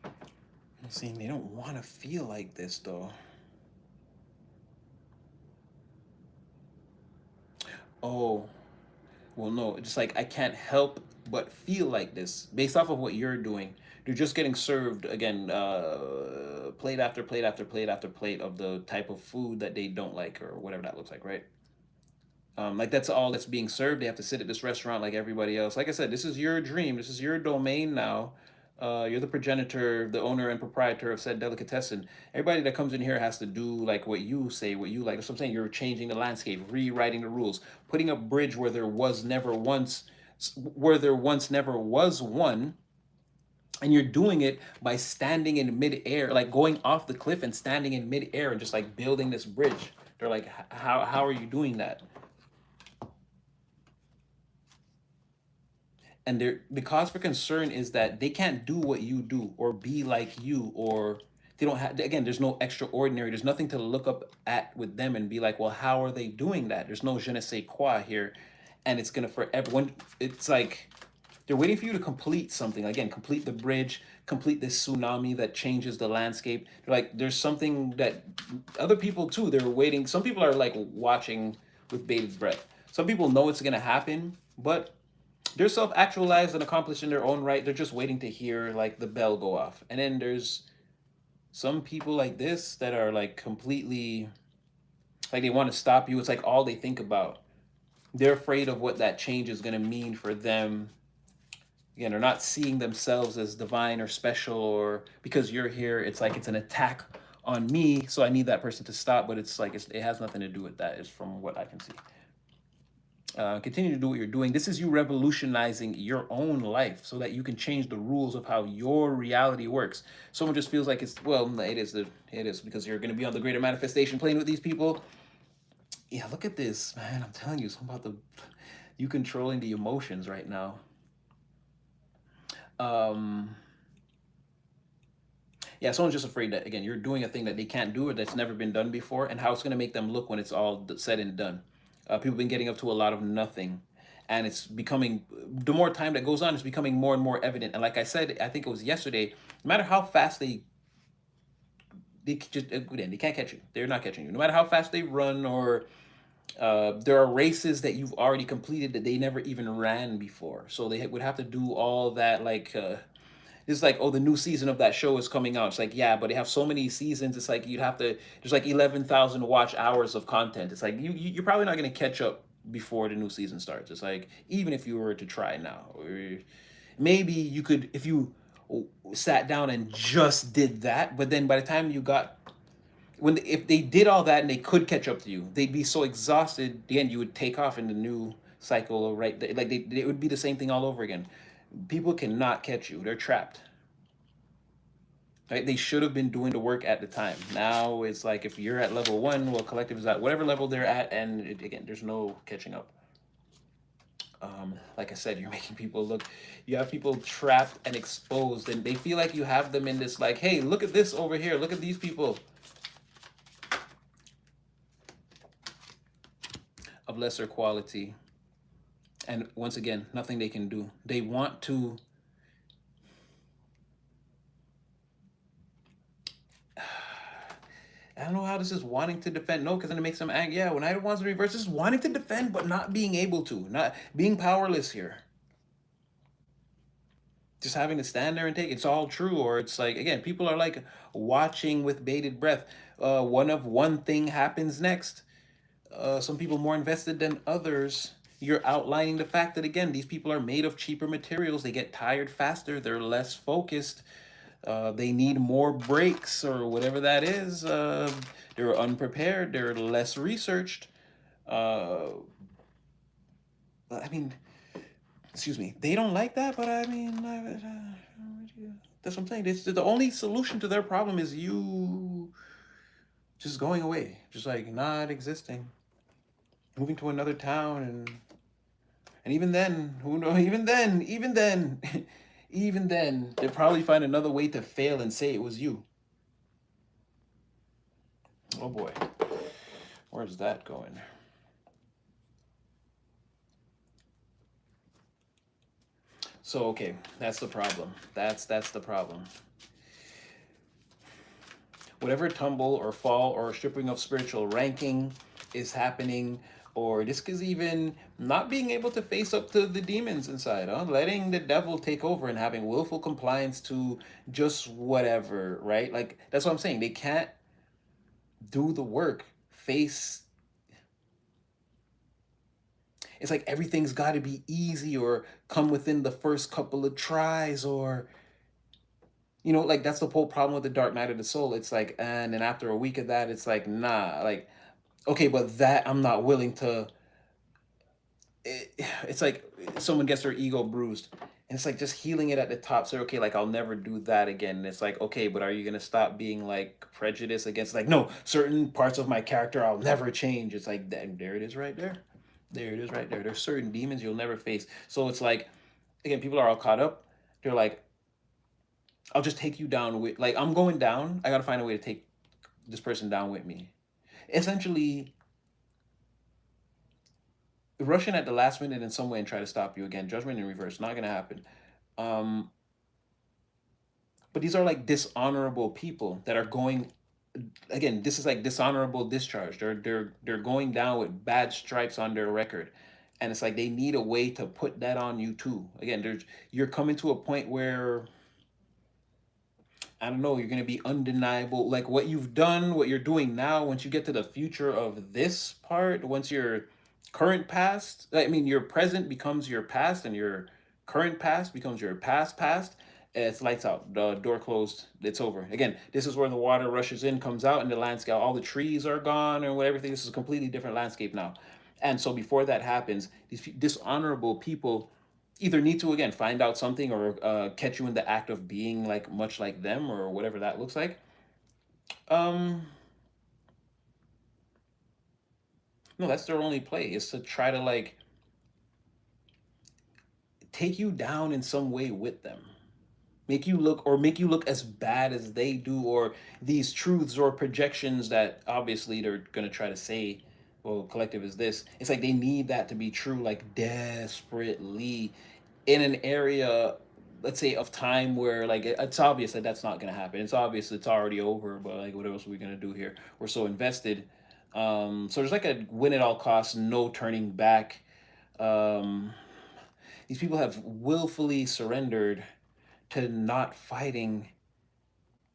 I'm seeing they don't want to feel like this though. Oh, well, no, just like I can't help but feel like this based off of what you're doing. You're just getting served again, plate after plate after plate after plate of the type of food that they don't like, or whatever that looks like, right? Like that's all that's being served. They have to sit at this restaurant like everybody else. Like I said, this is your dream. This is your domain now. You're the progenitor, the owner and proprietor of said delicatessen. Everybody that comes in here has to do like what you say, what you like. That's what I'm saying. You're changing the landscape, rewriting the rules, putting a bridge where there once never was one, and you're doing it by standing in midair, like going off the cliff and standing in midair and just like building this bridge. They're like, how are you doing that? And the cause for concern is that they can't do what you do or be like you, or they don't have, again there's no extraordinary, there's nothing to look up at with them and be like, well, how are they doing that? There's no je ne sais quoi here. And it's gonna forever, when it's like they're waiting for you to complete something, again complete the bridge, complete this tsunami that changes the landscape. They're like, there's something that other people too, they're waiting, some people are like watching with bated breath. Some people know it's gonna happen, but they're self-actualized and accomplished in their own right. They're just waiting to hear like the bell go off. And then there's some people like this that are like completely, like they want to stop you. It's like all they think about. They're afraid of what that change is going to mean for them. Again, they're not seeing themselves as divine or special, or because you're here, it's like it's an attack on me, so I need that person to stop. But it's like it has nothing to do with that, is from what I can see. Continue to do what you're doing. This is you revolutionizing your own life so that you can change the rules of how your reality works. Someone just feels like it's, well, it is because you're going to be on the greater manifestation plane with these people. Yeah, look at this, man. I'm telling you something about you controlling the emotions right now. Um, yeah, someone's just afraid that again you're doing a thing that they can't do or that's never been done before, and how it's going to make them look when it's all said and done. People have been getting up to a lot of nothing, and it's becoming, the more time that goes on, it's becoming more and more evident. And like I said, I think it was yesterday, no matter how fast they just again they can't catch you. They're not catching you. No matter how fast they run, or there are races that you've already completed that they never even ran before. So they would have to do all that, like it's like, oh, the new season of that show is coming out. It's like, yeah, but they have so many seasons. It's like you'd have to, there's like 11,000 watch hours of content. It's like you're probably not going to catch up before the new season starts. It's like, even if you were to try now, or maybe you could, if you sat down and just did that, but then by the time you got, if they did all that and they could catch up to you, they'd be so exhausted. Again, you would take off in the new cycle, right? Like it would be the same thing all over again. People cannot catch you. They're trapped. Right? They should have been doing the work at the time. Now it's like if you're at level 1, well, collective is at whatever level they're at, and again, there's no catching up. Like I said, you're making people look. You have people trapped and exposed, and they feel like you have them in this like, hey, look at this over here. Look at these people. of lesser quality. And once again, nothing they can do. They want to, I don't know how this is wanting to defend. No, because then it makes them angry. Yeah, when I wants to reverse, this is wanting to defend, but not being able to, not being powerless here. Just having to stand there and take it's all true, or it's like again, people are like watching with bated breath. One thing happens next. Some people more invested than others. You're outlining the fact that again, these people are made of cheaper materials. They get tired faster. They're less focused. They need more breaks or whatever that is. They're unprepared. They're less researched. Uh, I mean, excuse me. They don't like that, but I mean, that's what I'm saying. It's, the only solution to their problem is you just going away, just like not existing, moving to another town, and even then, who knows? Even then, even then, they'll probably find another way to fail and say it was you. Oh boy, where's that going? So okay, that's the problem. That's the problem. Whatever tumble or fall or stripping of spiritual ranking is happening, or this is even not being able to face up to the demons inside, huh? Letting the devil take over and having willful compliance to just whatever, right? Like that's what I'm saying. They can't do the work, face. It's like everything's got to be easy or come within the first couple of tries, or like that's the whole problem with the dark night of the soul. It's like, and then after a week of that, it's like, nah, like, okay, but that I'm not willing to. It's like someone gets their ego bruised, and it's like just healing it at the top. So okay, like I'll never do that again. And it's like, okay, but are you gonna stop being like prejudiced against like no certain parts of my character I'll never change? It's like there it is right there. There it is right there. There's certain demons you'll never face. So it's like, again, people are all caught up. They're like, I'll just take you down with like I'm going down. I gotta find a way to take this person down with me. Essentially, rushing at the last minute in some way and try to stop you again. Judgment in reverse, not gonna happen. Um, but these are like dishonorable people that are going. Again, this is like dishonorable discharge. They're going down with bad stripes on their record, and it's like they need a way to put that on you too. Again, you're coming to a point where I don't know, you're going to be undeniable. Like what you've done, what you're doing now, once you get to the future of this part, once your current past, I mean, your present becomes your past and your current past becomes your past, it's lights out. The door closed. It's over. Again, this is where the water rushes in, comes out, and the landscape, all the trees are gone and everything. This is a completely different landscape now. And so before that happens, these dishonorable people either need to again find out something or catch you in the act of being like much like them or whatever that looks like. um no, that's their only play is to try to like take you down in some way with them, make you look as bad as they do, or these truths or projections that obviously they're going to try to say, well, collective is this. It's like they need that to be true like desperately in an area, let's say, of time where like it's obvious that that's not going to happen. It's obvious it's already over, but like what else are we going to do here? We're so invested. So there's like a win at all costs, no turning back. um these people have willfully surrendered to not fighting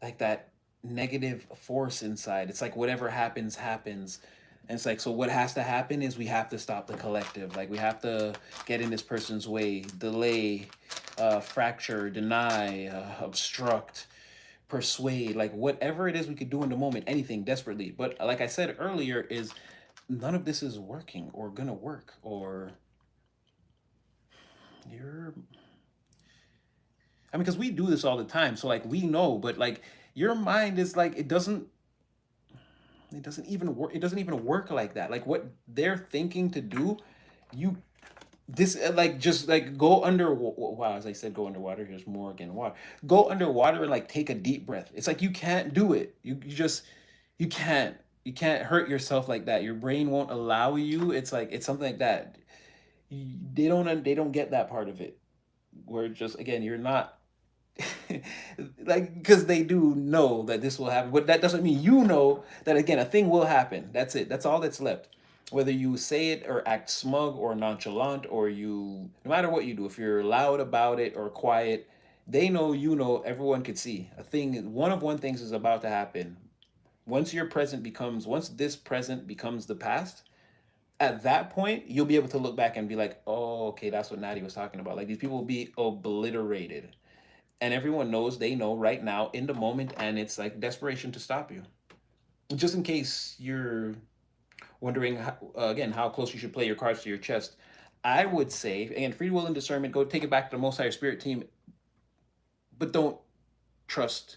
like that negative force inside. It's like whatever happens happens. And it's like, so what has to happen is we have to stop the collective. Like we have to get in this person's way, delay, fracture, deny, obstruct, persuade, like whatever it is we could do in the moment, anything desperately. But like I said earlier, is none of this is working or gonna work, or you're, I mean, because we do this all the time. So like we know, but like your mind is like, it doesn't even work. It doesn't even work like that. Like what they're thinking to do, you this like just like go under. Wow, as I said, go underwater. Here's more again. Water. Go underwater and like take a deep breath. It's like you can't do it. You just you can't. You can't hurt yourself like that. Your brain won't allow you. It's like it's something like that. They don't get that part of it. Where just again, you're not like because they do know that this will happen, but that doesn't mean you know that again a thing will happen. That's it. That's all that's left. Whether you say it or act smug or nonchalant or you, no matter what you do, if you're loud about it or quiet, they know you know. Everyone could see a thing. One things is about to happen. Once this present becomes the past, at that point you'll be able to look back and be like, oh, okay, that's what Natty was talking about. Like these people will be obliterated, and everyone knows they know right now in the moment, and it's like desperation to stop you. Just in case you're wondering again how close you should play your cards to your chest, I would say again, free will and discernment. Go take it back to the Most Higher Spirit team, but don't trust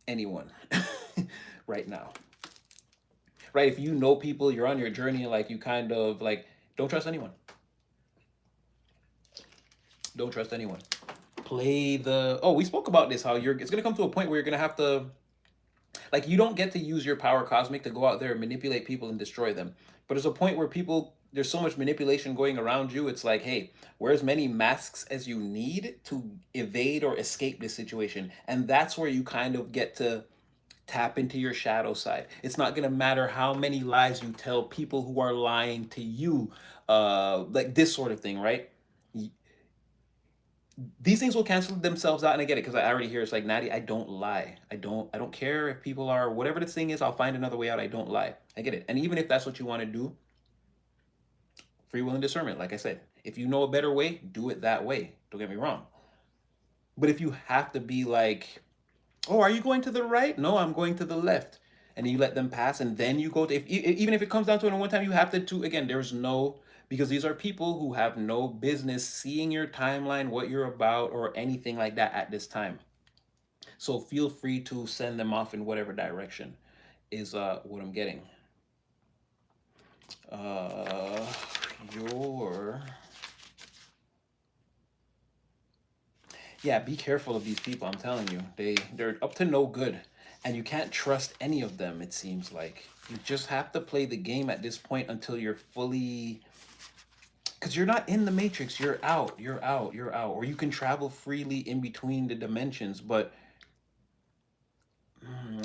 anyone right now. Right? If you know people, you're on your journey, like you kind of like don't trust anyone. Don't trust anyone. Play the we spoke about this how you're it's gonna come to a point where you're gonna have to like you don't get to use your power cosmic to go out there and manipulate people and destroy them. But there's a point where people there's so much manipulation going around you. It's like, hey, wear as many masks as you need to evade or escape this situation. And that's where you kind of get to tap into your shadow side. It's not going to matter how many lies you tell people who are lying to you, like this sort of thing, right? These things will cancel themselves out, and I get it because I already hear it's like, Natty, I don't lie. I don't care if people are whatever this thing is. I'll find another way out. I don't lie. I get it. And even if that's what you want to do, free will and discernment. Like I said, if you know a better way, do it that way. Don't get me wrong. But if you have to be like, oh, are you going to the right? No, I'm going to the left. And you let them pass, and then you go to, even if it comes down to it, and one time you have to, again, there's no, because these are people who have no business seeing your timeline, what you're about, or anything like that at this time. So feel free to send them off in whatever direction is what I'm getting. Uh, your Yeah, be careful of these people. I'm telling you, they're up to no good, and you can't trust any of them. It seems like you just have to play the game at this point until you're fully, because you're not in the matrix. You're out. You're out. You're out. Or you can travel freely in between the dimensions, but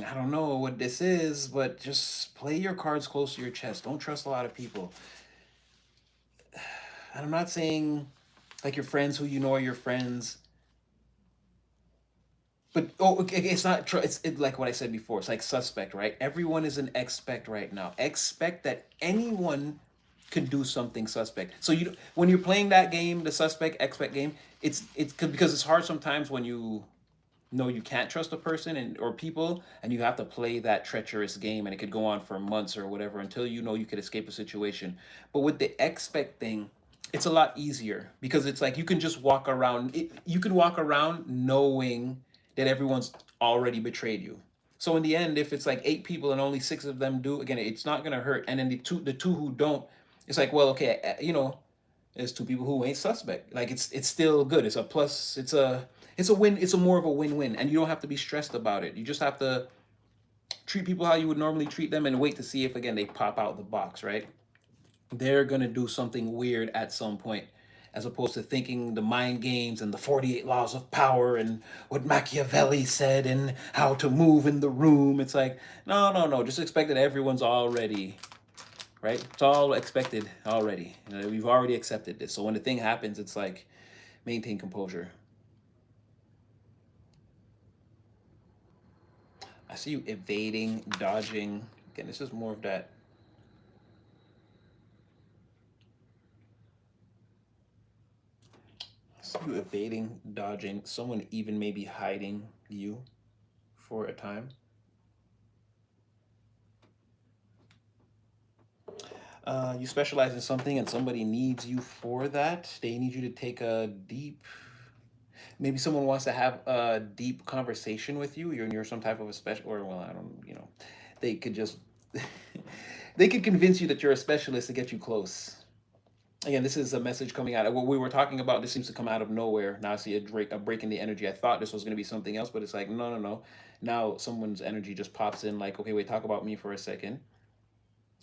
I don't know what this is. But just play your cards close to your chest. Don't trust a lot of people. And I'm not saying like your friends who you know are your friends. But okay, it's not true. It's like what I said before. It's like suspect, right? Everyone is an expect right now. Expect that anyone could do something suspect. So when you're playing that game, the suspect expect game, because it's hard sometimes when you know you can't trust a person and or people, and you have to play that treacherous game, and it could go on for months or whatever until you know you could escape a situation. But with the expect thing, it's a lot easier because it's like you can just walk around. You can walk around knowing that everyone's already betrayed you. So in the end, if it's like 8 people and only 6 of them do, again, it's not gonna hurt. And then the two who don't, it's like, well, okay, there's 2 people who ain't suspect. Like it's still good. It's a plus. It's a win. It's a more of a win-win, and you don't have to be stressed about it. You just have to treat people how you would normally treat them and wait to see if again they pop out the box, right? They're gonna do something weird at some point, as opposed to thinking the mind games and the 48 laws of power and what Machiavelli said and how to move in the room. It's like, no, no, no. Just expect that everyone's already right. It's all expected already. We've already accepted this. So when the thing happens, it's like maintain composure. I see you evading, dodging. Again, this is more of that. I see you evading, dodging. Someone even maybe hiding you for a time. You specialize in something and somebody needs you for that. They need you to take a deep, maybe someone wants to have a deep conversation with you. You're some type of a special, or well, I don't, they could just, they could convince you that you're a specialist to get you close. Again, this is a message coming out of what we were talking about. This seems to come out of nowhere. Now I see a break in the energy. I thought this was going to be something else, but it's like, no, no, no. Now someone's energy just pops in like, okay, wait, talk about me for a second.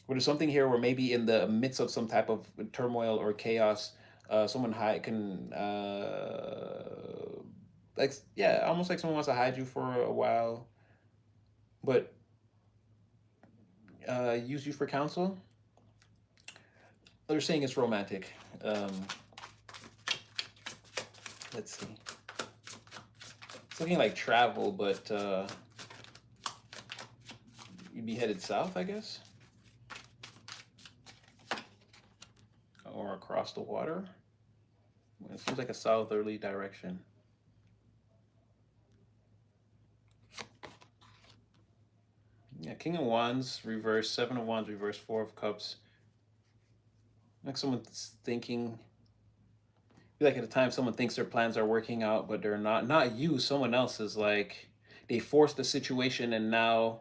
But there's something here where maybe in the midst of some type of turmoil or chaos, someone hide can like, yeah, almost like someone wants to hide you for a while, but use you for counsel. They're saying it's romantic. Um, let's see. It's looking like travel, but you'd be headed south, I guess, or across the water. It seems like a southerly direction. Yeah, King of Wands, reverse, Seven of Wands, reverse, Four of Cups. Like someone's thinking, like at a time someone thinks their plans are working out, but they're not. Not you, someone else is like, they forced the situation and now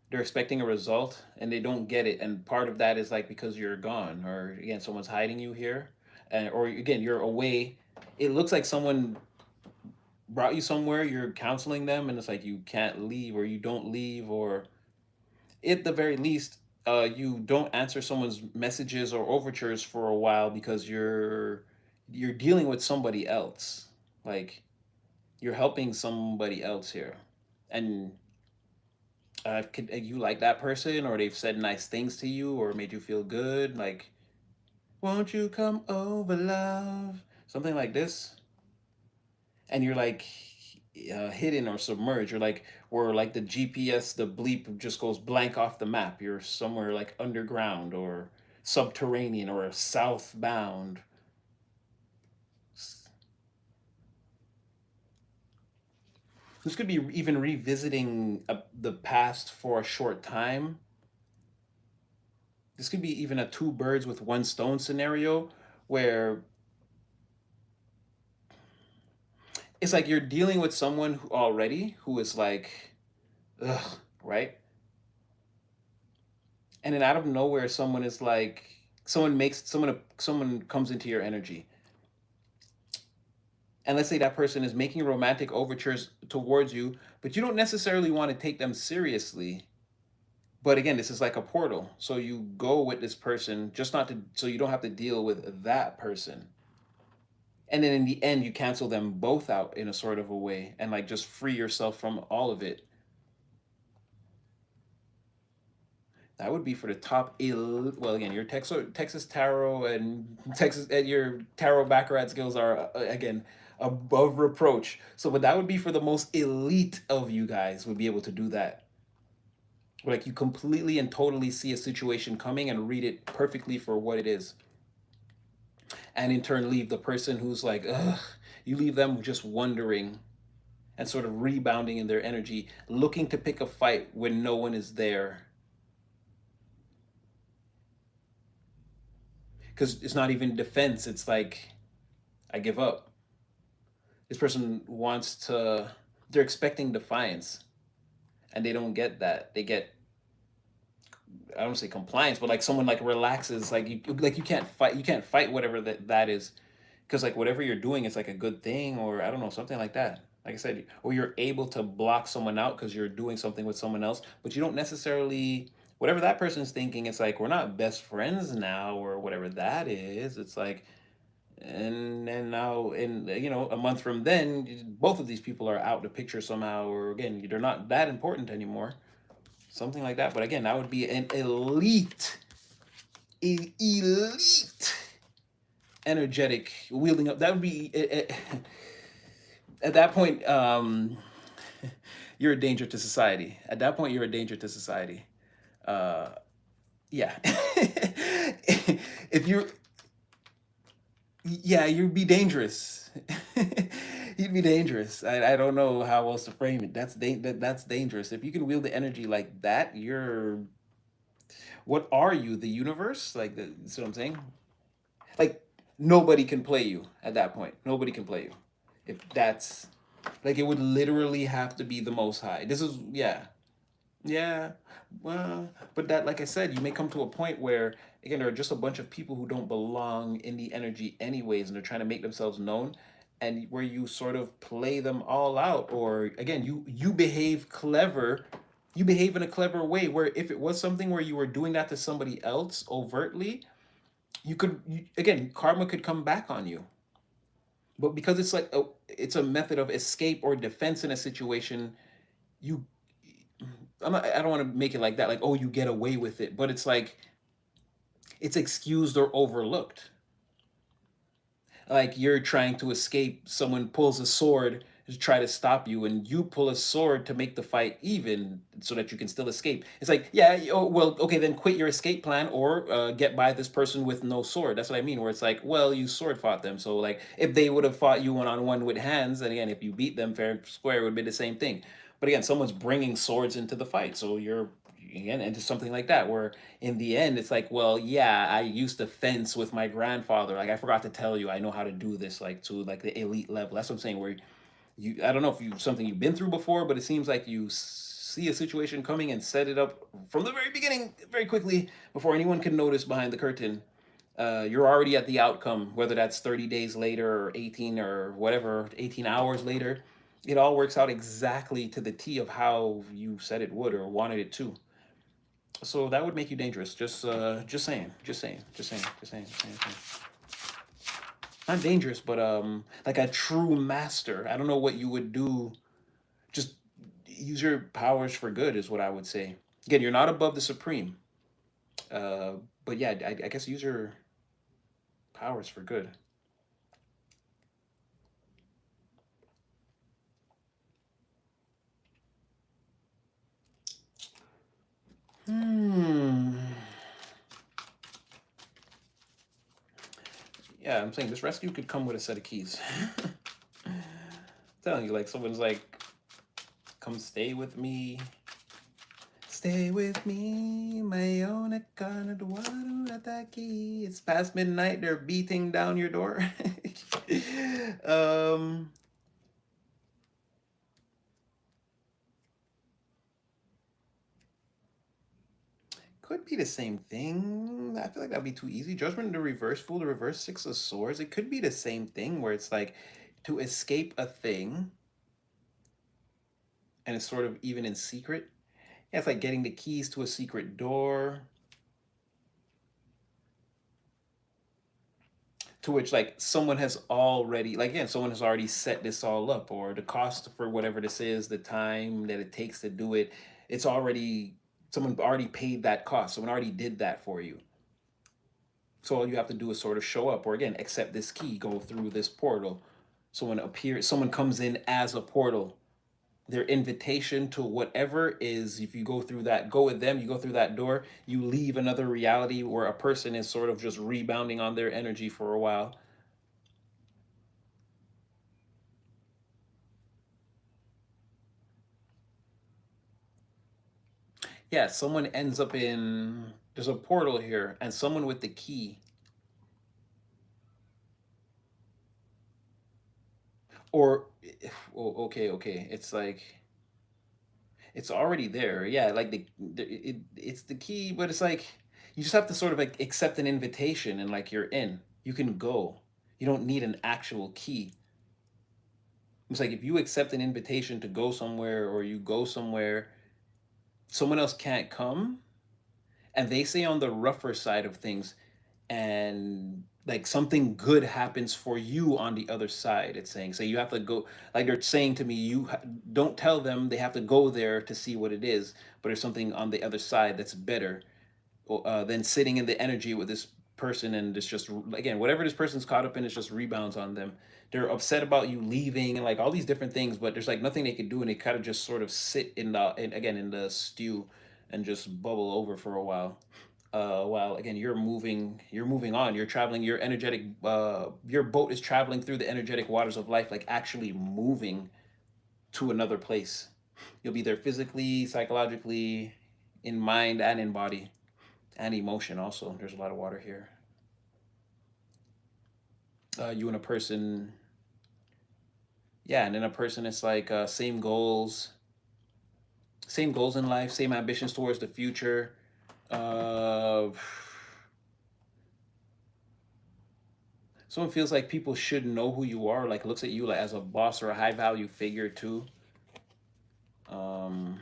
they're expecting a result and they don't get it. And part of that is like because you're gone, or again, someone's hiding you here, and or again, you're away. It looks like someone brought you somewhere, you're counseling them, and it's like you can't leave or you don't leave, or at the very least, you don't answer someone's messages or overtures for a while because you're dealing with somebody else. Like you're helping somebody else here, and could you like that person, or they've said nice things to you, or made you feel good, like "Won't you come over, love?" Something like this, and you're like hidden or submerged. You're like where like the GPS, the bleep just goes blank off the map. You're somewhere like underground or subterranean or southbound. This could be even revisiting the past for a short time. This could be even a two birds with one stone scenario where it's like you're dealing with someone who already who is like, ugh, right? And then out of nowhere, someone is like, someone comes into your energy, and let's say that person is making romantic overtures towards you, but you don't necessarily want to take them seriously. But again, this is like a portal, so you go with this person just not to, so you don't have to deal with that person. And then in the end, you cancel them both out in a sort of a way, and like just free yourself from all of it. That would be for the top. Well, again, your Texas Tarot and Texas and your Tarot Baccarat skills are again above reproach. So, but that would be for the most elite of you guys would be able to do that. Like you completely and totally see a situation coming and read it perfectly for what it is, and in turn leave the person who's like, ugh. You leave them just wondering and sort of rebounding in their energy, looking to pick a fight when no one is there, because it's not even defense. It's like, I give up. This person wants to, they're expecting defiance and they don't get that. They get, I don't say compliance, but like someone like relaxes, like you can't fight, you can't fight whatever that is, because like whatever you're doing is like a good thing, or I don't know, something like that. Like I said, or you're able to block someone out because you're doing something with someone else, but you don't necessarily, whatever that person's thinking, it's like we're not best friends now or whatever that is. It's like, and now in a month from then, both of these people are out of the picture somehow, or again, they're not that important anymore, something like that. But again, that would be an elite energetic wielding up. That would be at that point, you're a danger to society. At that point, you're a danger to society. uh yeah. If you're, yeah, you'd be dangerous. You'd be dangerous. I don't know how else to frame it. That's dangerous. If you can wield the energy like that, you're, what are you? The universe? Like that's what I'm saying. Like nobody can play you at that point. Nobody can play you. If that's, like, it would literally have to be the Most High. This is, yeah. Yeah, well, but that, like I said, you may come to a point where again, there are just a bunch of people who don't belong in the energy anyways, and they're trying to make themselves known. And where you sort of play them all out, or again, you behave clever, you behave in a clever way. Where if it was something where you were doing that to somebody else overtly, again, karma could come back on you. But because it's a method of escape or defense in a situation, you I don't want to make it like that, like, oh, you get away with it, but it's like it's excused or overlooked. Like you're trying to escape, someone pulls a sword to try to stop you, and you pull a sword to make the fight even so that you can still escape. It's like, yeah, oh, well, okay, then quit your escape plan, or get by this person with no sword. That's what I mean, where it's like, well, you sword fought them, so like if they would have fought you one-on-one with hands, and again, if you beat them fair and square, it would be the same thing. But again, someone's bringing swords into the fight, so you're again into something like that, where in the end it's like, well, yeah, I used to fence with my grandfather, like I forgot to tell you, I know how to do this, like to like the elite level. That's what I'm saying, where you, I don't know if you something you've been through before, but it seems like you see a situation coming and set it up from the very beginning very quickly before anyone can notice behind the curtain. You're already at the outcome, whether that's 30 days later or 18 or whatever, 18 hours later. It all works out exactly to the T of how you said it would or wanted it to. So that would make you dangerous. Just saying, just saying, just saying, just saying, just saying, just saying. Not dangerous, but like a true master. I don't know what you would do. Just use your powers for good is what I would say. Again, you're not above the supreme. Uh, but yeah, I guess use your powers for good. Hmm. Yeah, I'm saying this rescue could come with a set of keys. I'm telling you, like someone's like, come stay with me. Stay with me, my own key. It's past midnight, they're beating down your door. um could be the same thing. I feel like that'd be too easy. Judgment in the reverse, fool, the reverse, six of swords. It could be the same thing where it's like to escape a thing and it's sort of even in secret. Yeah, it's like getting the keys to a secret door, to which like someone has already, like, yeah, someone has already set this all up, or the cost for whatever this is, the time that it takes to do it, it's already, someone already paid that cost, someone already did that for you. So all you have to do is sort of show up, or again, accept this key, go through this portal. Someone comes in as a portal. Their invitation to whatever is, if you go through that, go with them, you go through that door, you leave another reality where a person is sort of just rebounding on their energy for a while. Yeah, someone ends up in, there's a portal here, and someone with the key, or okay, it's like it's already there. Yeah, like it's the key, but it's like you just have to sort of like accept an invitation and like you're in. You can go. You don't need an actual key. It's like if you accept an invitation to go somewhere, or you go somewhere, someone else can't come, and they say on the rougher side of things, and like something good happens for you on the other side. It's saying, so you have to go, like they're saying to me, don't tell them they have to go there to see what it is, but there's something on the other side that's better than sitting in the energy with this person, and it's just, again, whatever this person's caught up in, it just rebounds on them. They're upset about you leaving and like all these different things, but there's like nothing they can do, and they kind of just sort of sit again in the stew and just bubble over for a while. While again you're moving on, you're traveling, your energetic, your boat is traveling through the energetic waters of life, like actually moving to another place. You'll be there physically, psychologically, in mind and in body and emotion also. There's a lot of water here. You and a person, yeah, and then a person is like, same goals in life, same ambitions towards the future. uh Someone feels like people should know who you are, like looks at you like as a boss or a high value figure too. Um,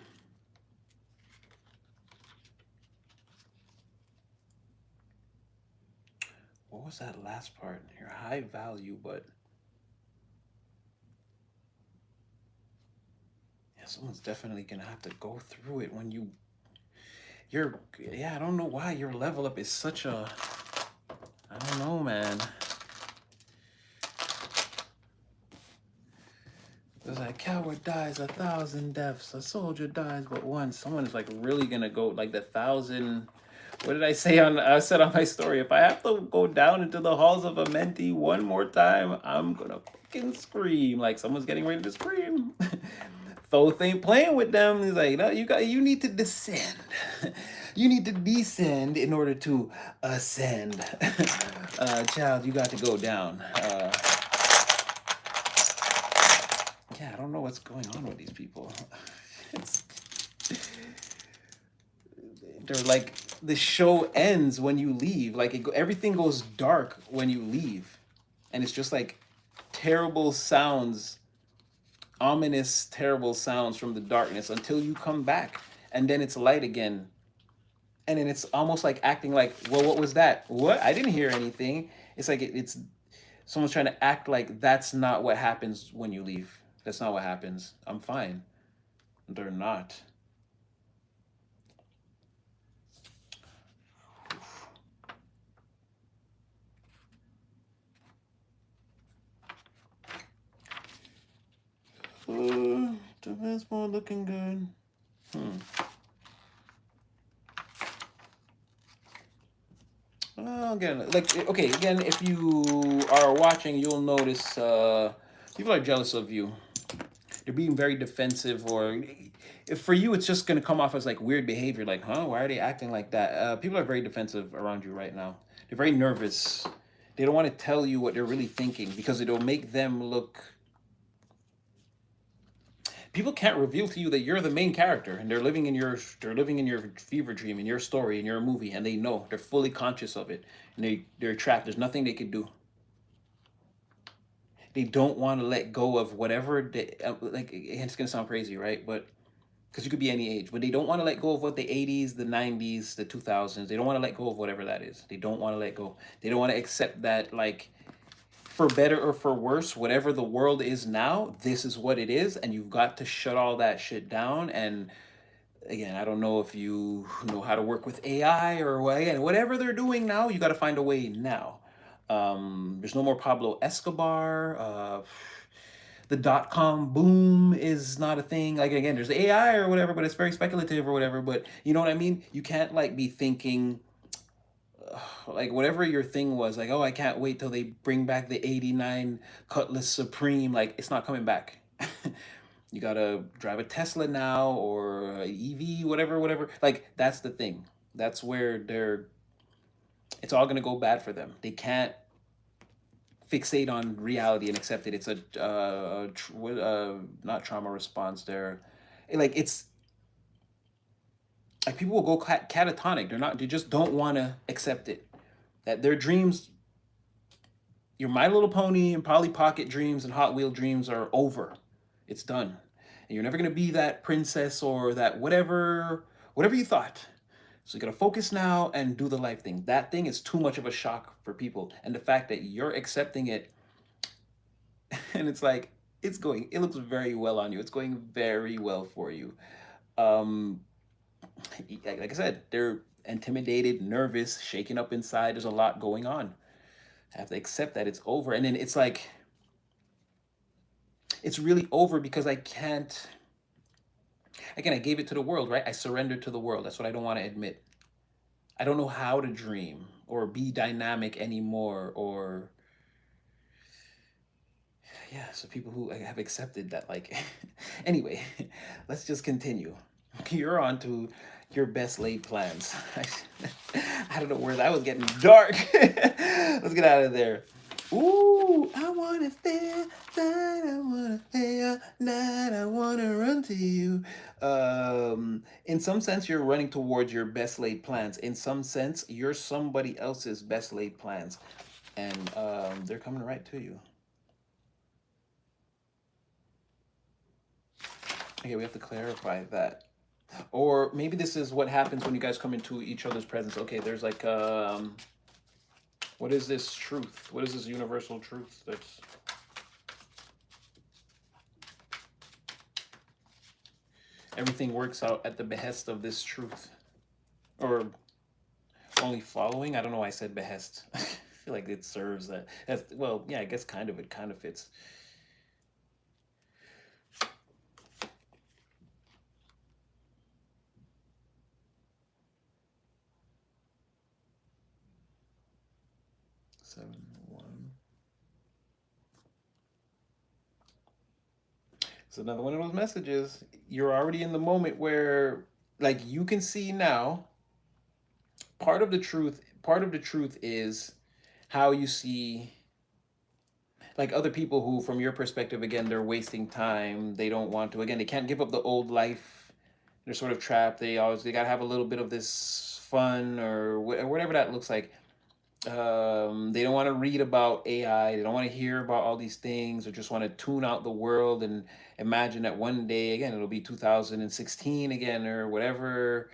what was that last part? You're high value, but yeah, someone's definitely gonna have to go through it when you're yeah, I don't know why your level up is such a I don't know, man. It's like coward dies 1,000 deaths, a soldier dies but once. Someone is like really gonna go like the thousand. What did I say on? I said on my story. If I have to go down into the halls of Amenti one more time, I'm gonna fucking scream. Like someone's getting ready to scream. Thoth ain't playing with them. He's like, no, you need to descend. You need to descend in order to ascend. Child, you got to go down. Yeah, I don't know what's going on with these people. It's, they're like the show ends when you leave. Like everything goes dark when you leave, and it's just like terrible sounds, ominous, terrible sounds from the darkness until you come back, and then it's light again, and then it's almost like acting like, well, what was that? What? I didn't hear anything. It's like it's someone's trying to act like that's not what happens when you leave. That's not what happens. I'm fine. They're not. Defense mode looking good. Again, like okay, again, if you are watching, you'll notice people are jealous of you. They're being very defensive, or if for you, it's just gonna come off as like weird behavior. Like, huh? Why are they acting like that? People are very defensive around you right now. They're very nervous. They don't want to tell you what they're really thinking because it'll make them look people can't reveal to you that you're the main character and they're living in your fever dream, in your story, in your movie, and they know they're fully conscious of it, and they're trapped. There's nothing they could do. They don't want to let go of whatever they like. It's gonna sound crazy, right? But because you could be any age, but they don't want to let go of what the 80s, the 90s, the 2000s. They don't want to let go of whatever that is. They don't want to let go. They don't want to accept that, like, for better or for worse, whatever the world is now, this is what it is, and you've got to shut all that shit down. And again, I don't know if you know how to work with AI or what, again, whatever they're doing now, you got to find a way now. There's no more Pablo Escobar. The dot com boom is not a thing. Like again, there's AI or whatever, but it's very speculative or whatever. But you know what I mean? You can't like be thinking like whatever your thing was, like, oh, I can't wait till they bring back the 89 Cutlass Supreme. Like, it's not coming back. You gotta drive a Tesla now or a EV, whatever, whatever. Like, that's the thing. That's where it's all gonna go bad for them. They can't fixate on reality and accept it. It's not trauma response there. Like, it's like people will go catatonic. They just don't wanna accept it. That their dreams, your My Little Pony and Polly Pocket dreams and Hot Wheel dreams are over. It's done. And you're never gonna be that princess or that whatever you thought. So you gotta focus now and do the life thing. That thing is too much of a shock for people. And the fact that you're accepting it and it's like, it looks very well on you. It's going very well for you. Um, like I said, they're intimidated, nervous, shaken up inside. There's a lot going on. I have to accept that it's over. And then it's like, it's really over because I can't. Again, I gave it to the world, right? I surrendered to the world. That's what I don't want to admit. I don't know how to dream or be dynamic anymore. Or, yeah, so people who have accepted that, like, anyway, let's just continue. You're on to your best laid plans. I don't know where that was getting dark. Let's get out of there. Ooh, I wanna stay outside, I wanna stay out night, I wanna run to you. In some sense, you're running towards your best laid plans. In some sense, you're somebody else's best laid plans. and they're coming right to you. Okay, we have to clarify that. Or maybe this is what happens when you guys come into each other's presence. Okay, there's like what is this truth? What is this universal truth? That's everything works out at the behest of this truth. Or only following. I don't know why I said behest. I feel like it serves that. That's, well, yeah, I guess kind of, it kind of fits. Seven, one. It's another one of those messages. You're already in the moment where, like, you can see now. Part of the truth is how you see, like, other people who, from your perspective, again, they're wasting time. They don't want to. Again, they can't give up the old life. They're sort of trapped. They gotta have a little bit of this fun or whatever that looks like. They don't want to read about AI. They don't want to hear about all these things, or just want to tune out the world and imagine that one day again it'll be 2016 again or whatever.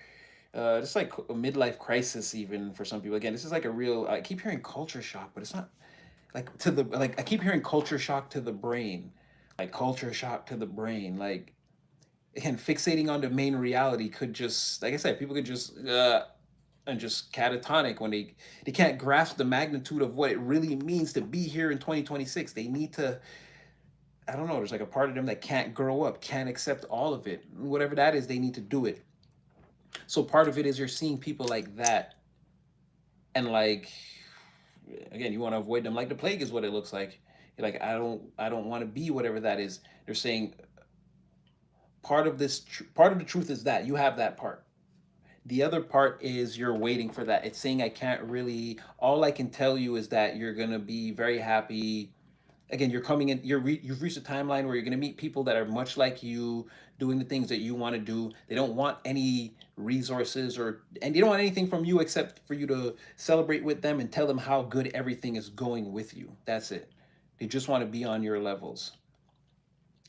It's like a midlife crisis even for some people. Again, this is like a real. I keep hearing culture shock, but it's not like to the like. I keep hearing culture shock to the brain, like culture shock to the brain. Like again, fixating on the main reality could just, like I said, people could just and just catatonic when they can't grasp the magnitude of what it really means to be here in 2026. They need to, I don't know, there's like a part of them that can't grow up, can't accept all of it. Whatever that is, they need to do it. So part of it is you're seeing people like that, and like again, you want to avoid them like the plague is what it looks like. You're like, I don't want to be whatever that is. They're saying part of the truth is that you have that part. The other part is you're waiting for that. It's saying I can't really. All I can tell you is that you're gonna be very happy. Again, you're coming in. You've reached a timeline where you're gonna meet people that are much like you, doing the things that you want to do. They don't want any resources and they don't want anything from you except for you to celebrate with them and tell them how good everything is going with you. That's it. They just want to be on your levels,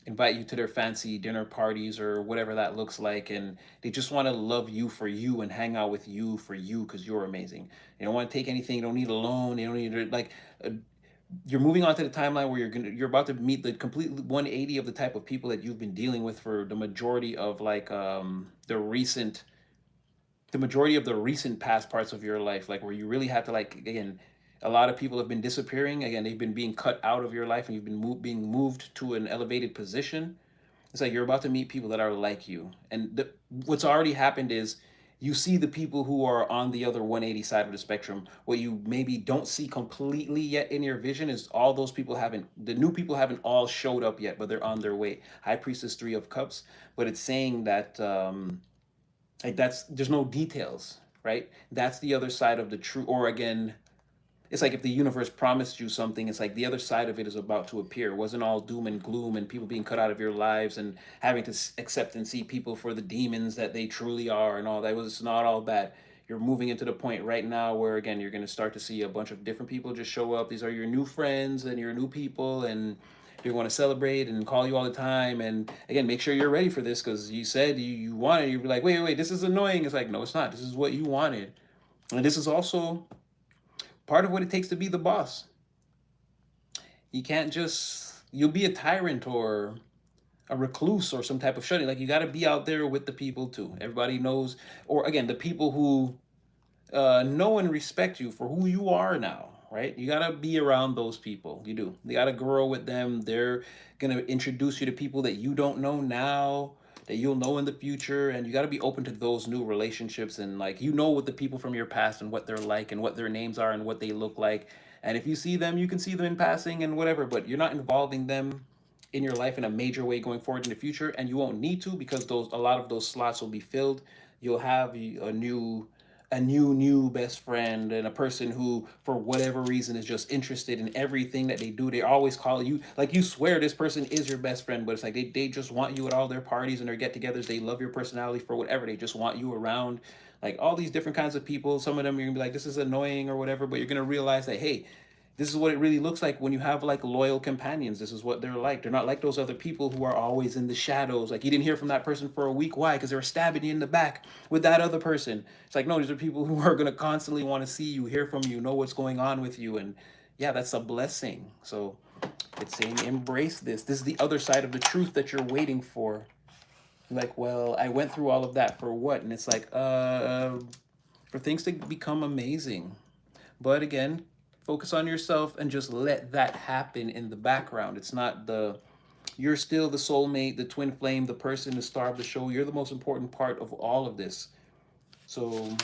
invite you to their fancy dinner parties or whatever that looks like, and they just want to love you for you and hang out with you for you because you're amazing. They don't want to take anything. They don't need a loan. They don't need to, like you're moving on to the timeline where you're about to meet the complete 180 of the type of people that you've been dealing with for the majority of like the majority of the recent past parts of your life, like where you really had to, like, again, a lot of people have been disappearing. Again, they've been being cut out of your life, and you've been being moved to an elevated position. It's like you're about to meet people that are like you, and what's already happened is you see the people who are on the other 180 side of the spectrum. What you maybe don't see completely yet in your vision is all those people haven't, the new people haven't all showed up yet, but they're on their way. High Priestess, Three of Cups, but it's saying that like that's, there's no details, right? That's the other side of the true. Or again, it's like if the universe promised you something, it's like the other side of it is about to appear. It wasn't all doom and gloom and people being cut out of your lives and having to accept and see people for the demons that they truly are and all that. It was not all bad. You're moving into the point right now where again you're going to start to see a bunch of different people just show up. These are your new friends and your new people, and they want to celebrate and call you all the time. And again, make sure you're ready for this because you said you wanted. You'd be like, wait, this is annoying. It's like, no, it's not. This is what you wanted, and this is also part of what it takes to be the boss. You can't just, you'll be a tyrant or a recluse or some type of shutting. Like you got to be out there with the people too. Everybody knows, or again, the people who know and respect you for who you are now, right? You got to be around those people. You do. You got to grow with them. They're going to introduce you to people that you don't know now, that you'll know in the future. And you got to be open to those new relationships. And like, you know, with the people from your past and what they're like and what their names are and what they look like. And if you see them, you can see them in passing and whatever, but you're not involving them in your life in a major way going forward in the future. And you won't need to, because a lot of those slots will be filled. You'll have a new best friend, and a person who for whatever reason is just interested in everything that they do. They always call you, like, you swear this person is your best friend, but it's like they just want you at all their parties and their get-togethers. They love your personality for whatever. They just want you around, like all these different kinds of people. Some of them you're gonna be like, this is annoying or whatever, but you're gonna realize that, hey, This is what it really looks like when you have like loyal companions. This is what they're like. They're not like those other people who are always in the shadows. Like you didn't hear from that person for a week. Why? Because they were stabbing you in the back with that other person. It's like, no, these are people who are going to constantly want to see you, hear from you, know what's going on with you. And yeah, that's a blessing. So it's saying embrace this. This is the other side of the truth that you're waiting for. Like, well, I went through all of that for what? And it's like, for things to become amazing. But again, focus on yourself and just let that happen in the background. It's not you're still the soulmate, the twin flame, the person, the star of the show. You're the most important part of all of this. So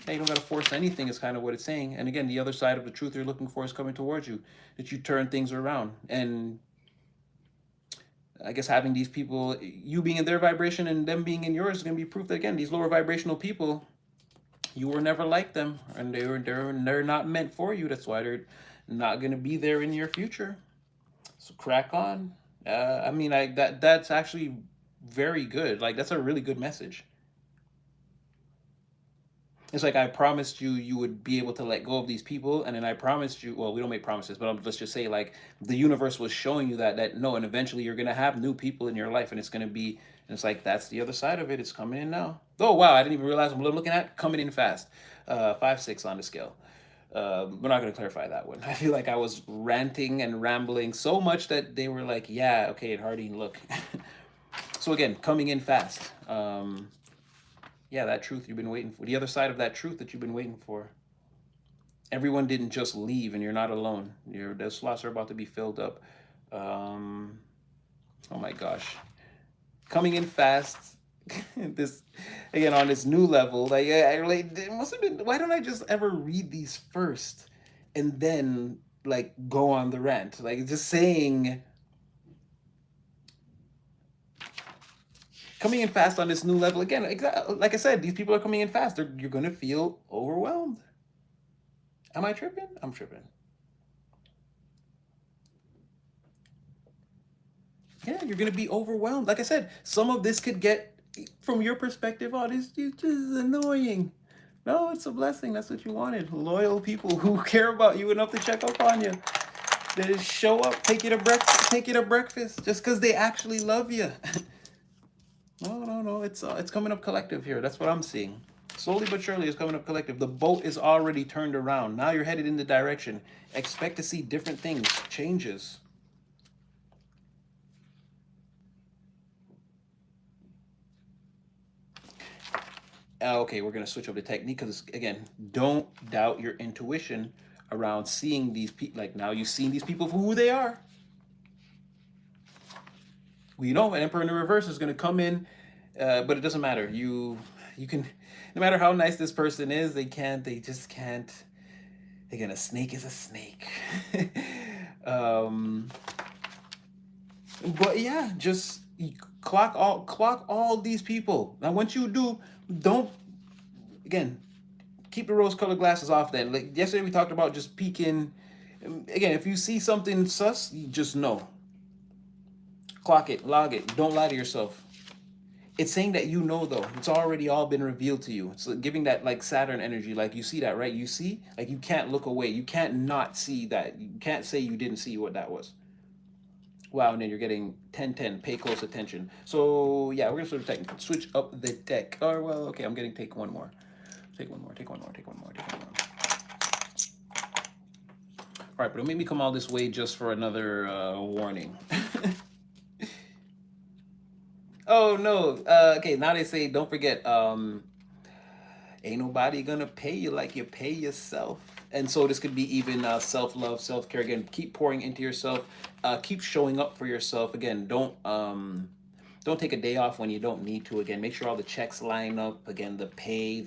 yeah, you don't got to force anything, is kind of what it's saying. And again, the other side of the truth you're looking for is coming towards you, that you turn things around. And I guess having these people, you being in their vibration and them being in yours, is going to be proof that, again, these lower vibrational people, you were never like them, and they're not meant for you. That's why they're not going to be there in your future. So crack on. I mean, that's actually very good. Like that's a really good message. It's like I promised you you would be able to let go of these people, and then I promised you. Well, we don't make promises, but let's just say like the universe was showing you that no, and eventually you're gonna have new people in your life, and it's gonna be. And it's like that's the other side of it. It's coming in now. Oh wow, I didn't even realize what I'm looking at. Coming in fast. 5-6 on the scale. We're not going to clarify that one. I feel like I was ranting and rambling so much that they were like, yeah, okay, Hardeen, look. So again, coming in fast. Yeah, that truth you've been waiting for. The other side of that truth that you've been waiting for. Everyone didn't just leave, and you're not alone. The slots are about to be filled up. Oh my gosh. Coming in fast. This again on this new level, like I relate. It must have been. Why don't I just ever read these first, and then like go on the rant? Like just saying, coming in fast on this new level again. Like I said, these people are coming in fast. You're gonna feel overwhelmed. Am I tripping? I'm tripping. Yeah, you're gonna be overwhelmed. Like I said, some of this could get from your perspective, oh, this is just annoying. No, it's a blessing. That's what you wanted. Loyal people who care about you enough to check up on you. They just show up, take you to breakfast, just because they actually love you. No, no, no. It's coming up collective here. That's what I'm seeing. Slowly but surely, it's coming up collective. The boat is already turned around. Now you're headed in the direction. Expect to see different things, changes. Okay, we're gonna switch up the technique because again, don't doubt your intuition around seeing these people. Like now, you've seen these people for who they are. Well, you know, an emperor in the reverse is gonna come in, but it doesn't matter. You can, no matter how nice this person is, they just can't. Again, a snake is a snake. um, but yeah, just clock all these people. Now, once you do, don't again keep the rose-colored glasses off. Then, like yesterday, we talked about just peeking. Again, if you see something sus, you just know. Clock it, log it. Don't lie to yourself. It's saying that you know though. It's already all been revealed to you. It's like giving that like Saturn energy. Like you see that, right? You see, like you can't look away. You can't not see that. You can't say you didn't see what that was. Wow, and then you're getting 10-10. Pay close attention. So yeah, we're gonna sort of switch up the deck. Or well, okay, I'm getting take one more. Take one more, take one more, take one more, take one more. All right, but it'll make me come all this way just for another warning. Oh no. Okay, now they say don't forget, ain't nobody gonna pay you like you pay yourself. And so this could be even self-love, self-care. Again, keep pouring into yourself. Keep showing up for yourself. Again, don't take a day off when you don't need to. Again, make sure all the checks line up. Again, the pay,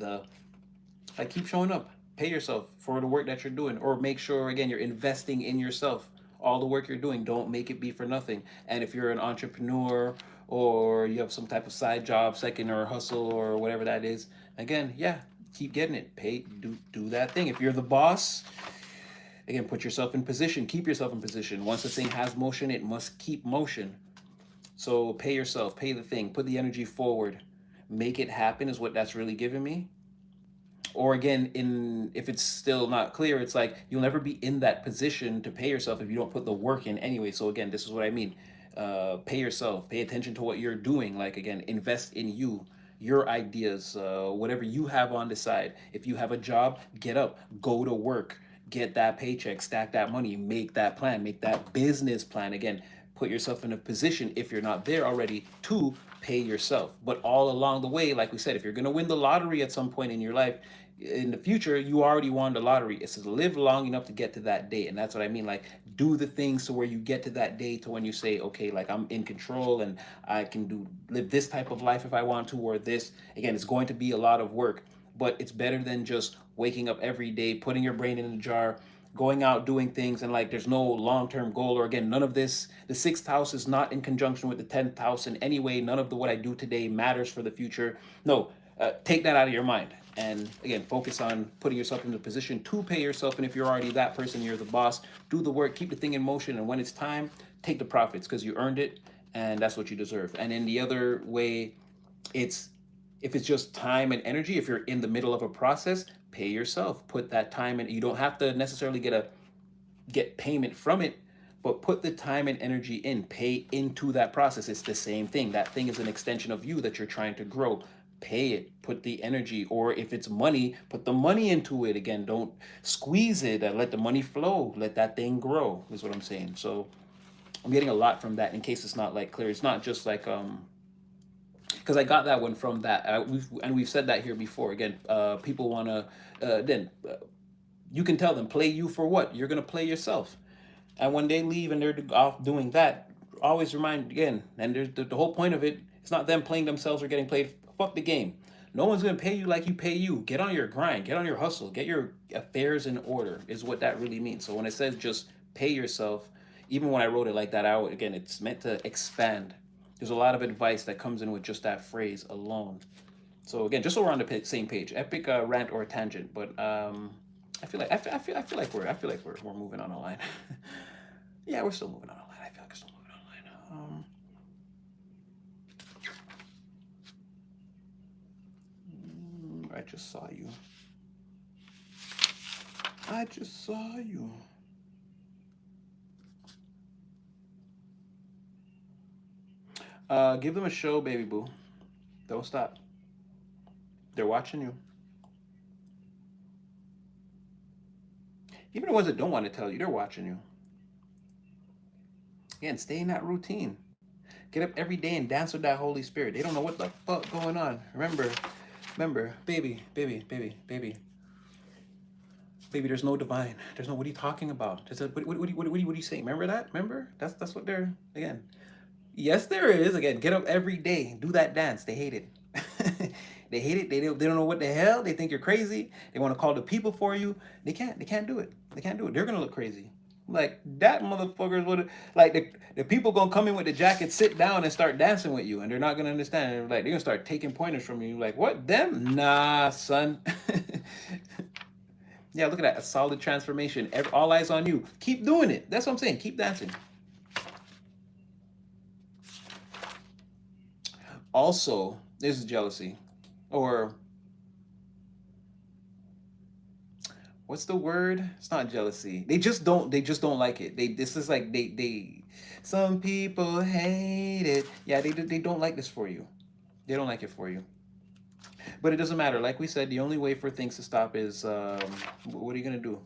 like keep showing up. Pay yourself for the work that you're doing, or make sure again you're investing in yourself. All the work you're doing, don't make it be for nothing. And if you're an entrepreneur or you have some type of side job, second or hustle or whatever that is, again, yeah, keep getting it. Pay, do that thing. If you're the boss, again, put yourself in position. Keep yourself in position. Once the thing has motion, it must keep motion. So pay yourself, pay the thing, put the energy forward, make it happen is what that's really giving me. Or again, in if it's still not clear, it's like you'll never be in that position to pay yourself if you don't put the work in anyway. So again, this is what I mean. Pay yourself, pay attention to what you're doing. Like again, invest in you, your ideas, whatever you have on the side. If you have a job, get up, go to work, get that paycheck, stack that money, make that plan, make that business plan. Again, put yourself in a position, if you're not there already, to pay yourself. But all along the way, like we said, if you're going to win the lottery at some point in your life, in the future, you already won the lottery. It's to live long enough to get to that day. And that's what I mean. Like, do the things to where you get to that day, to when you say, okay, like I'm in control and I can live this type of life if I want to, or this. Again, it's going to be a lot of work, but it's better than just waking up every day, putting your brain in a jar, going out doing things, and like there's no long-term goal. Or again, none of this, the sixth house is not in conjunction with the 10th house in any way. None of the what I do today matters for the future. No, take that out of your mind, and again, focus on putting yourself in the position to pay yourself. And if you're already that person, you're the boss, do the work, keep the thing in motion, and when it's time, take the profits, because you earned it and that's what you deserve. And in the other way, it's if it's just time and energy, if you're in the middle of a process, pay yourself, put that time in. You don't have to necessarily get payment from it, but put the time and energy in, pay into that process. It's the same thing. That thing is an extension of you that you're trying to grow. Pay it, put the energy, or if it's money, put the money into it. Again, don't squeeze it, let the money flow, let that thing grow, is what I'm saying. So I'm getting a lot from that, in case it's not like clear. It's not just like because I got that one from that. We've said that here before. Again, people want to then you can tell them, play you for what? You're gonna play yourself. And when they leave and they're off doing that, always remind again. And there's the whole point of it. It's not them playing themselves or getting played. Fuck the game. No one's gonna pay you like you pay you. Get on your grind. Get on your hustle. Get your affairs in order. Is what that really means. So when it says just pay yourself, even when I wrote it like that, again, it's meant to expand. There's a lot of advice that comes in with just that phrase alone. So again, just so we're on the same page, epic rant or tangent, but I feel like we're moving on a line. Yeah, we're still moving on a line. I feel like we're still moving on a line. I just saw you. I just saw you. Give them a show, baby boo. Don't stop. They're watching you. Even the ones that don't want to tell you, they're watching you. Again, stay in that routine. Get up every day and dance with that Holy Spirit. They don't know what the fuck going on. Remember, baby, baby, baby, baby. Baby, there's no divine. There's no, what are you talking about? What are you saying? Remember that? Remember? That's what they're, again. Yes, there is. Again, get up every day. Do that dance. They hate it. They hate it. They don't know what the hell. They think you're crazy. They want to call the people for you. They can't do it. They can't do it. They're going to look crazy. Like, that motherfuckers would, like, the people going to come in with the jacket, sit down and start dancing with you. And they're not going to understand. They're like, they're going to start taking pointers from you. Like, what? Them? Nah, son. Yeah, look at that. A solid transformation. All eyes on you. Keep doing it. That's what I'm saying. Keep dancing. Also, this is jealousy, or what's the word? It's not jealousy. They just don't like it. This is like some people hate it. Yeah, they don't like this for you. They don't like it for you. But it doesn't matter. Like we said, the only way for things to stop is what are you gonna do?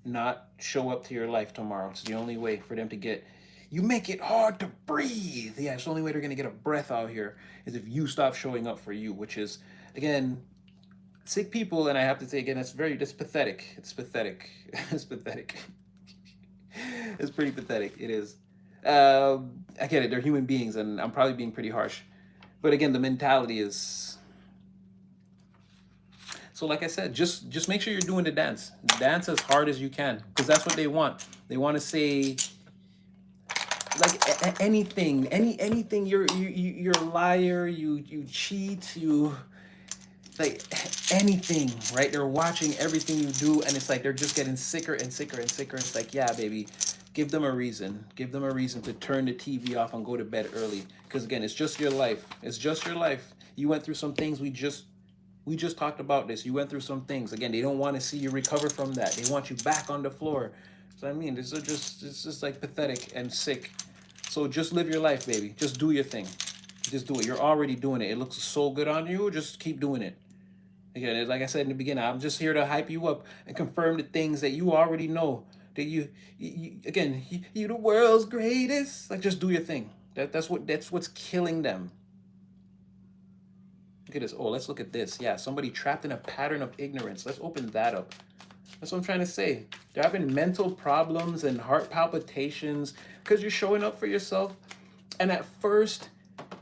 Not show up to your life tomorrow. It's the only way for them to get. You make it hard to breathe. Yeah, it's the only way they're gonna get a breath out here is if you stop showing up for you, which is, again, sick people. And I have to say again, that's pathetic. It's pathetic. It's pathetic. It's pretty pathetic. It is. I get it. They're human beings, and I'm probably being pretty harsh. But again, the mentality is. So like I said, just make sure you're doing the dance. Dance as hard as you can, because that's what they want. They want to say, like, anything, anything. You're a liar. You cheat. You, like, anything, right? They're watching everything you do, and it's like they're just getting sicker and sicker and sicker. It's like, yeah, baby, give them a reason. Give them a reason to turn the TV off and go to bed early. Because again, it's just your life. It's just your life. You went through some things. We We just talked about this. You went through some things. Again, they don't want to see you recover from that. They want you back on the floor. So I mean, this is just it's just like pathetic and sick. So just live your life, baby. Just do your thing. Just do it. You're already doing it. It looks so good on you. Just keep doing it. Again, like I said in the beginning, I'm just here to hype you up and confirm the things that you already know. That you the world's greatest. Like just do your thing. That's what's killing them. Look at this. Oh, let's look at this. Yeah, somebody trapped in a pattern of ignorance. Let's open that up. That's what I'm trying to say. They're having mental problems and heart palpitations because you're showing up for yourself. And at first,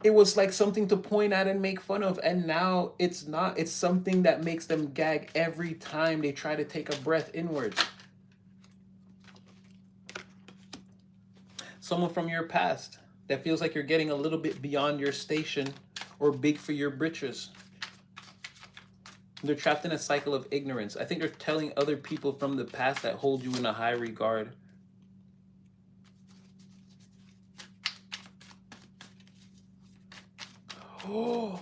it was like something to point at and make fun of. And now it's not. It's something that makes them gag every time they try to take a breath inwards. Someone from your past that feels like you're getting a little bit beyond your station or big for your britches. They're trapped in a cycle of ignorance. I think they're telling other people from the past that hold you in a high regard. Oh,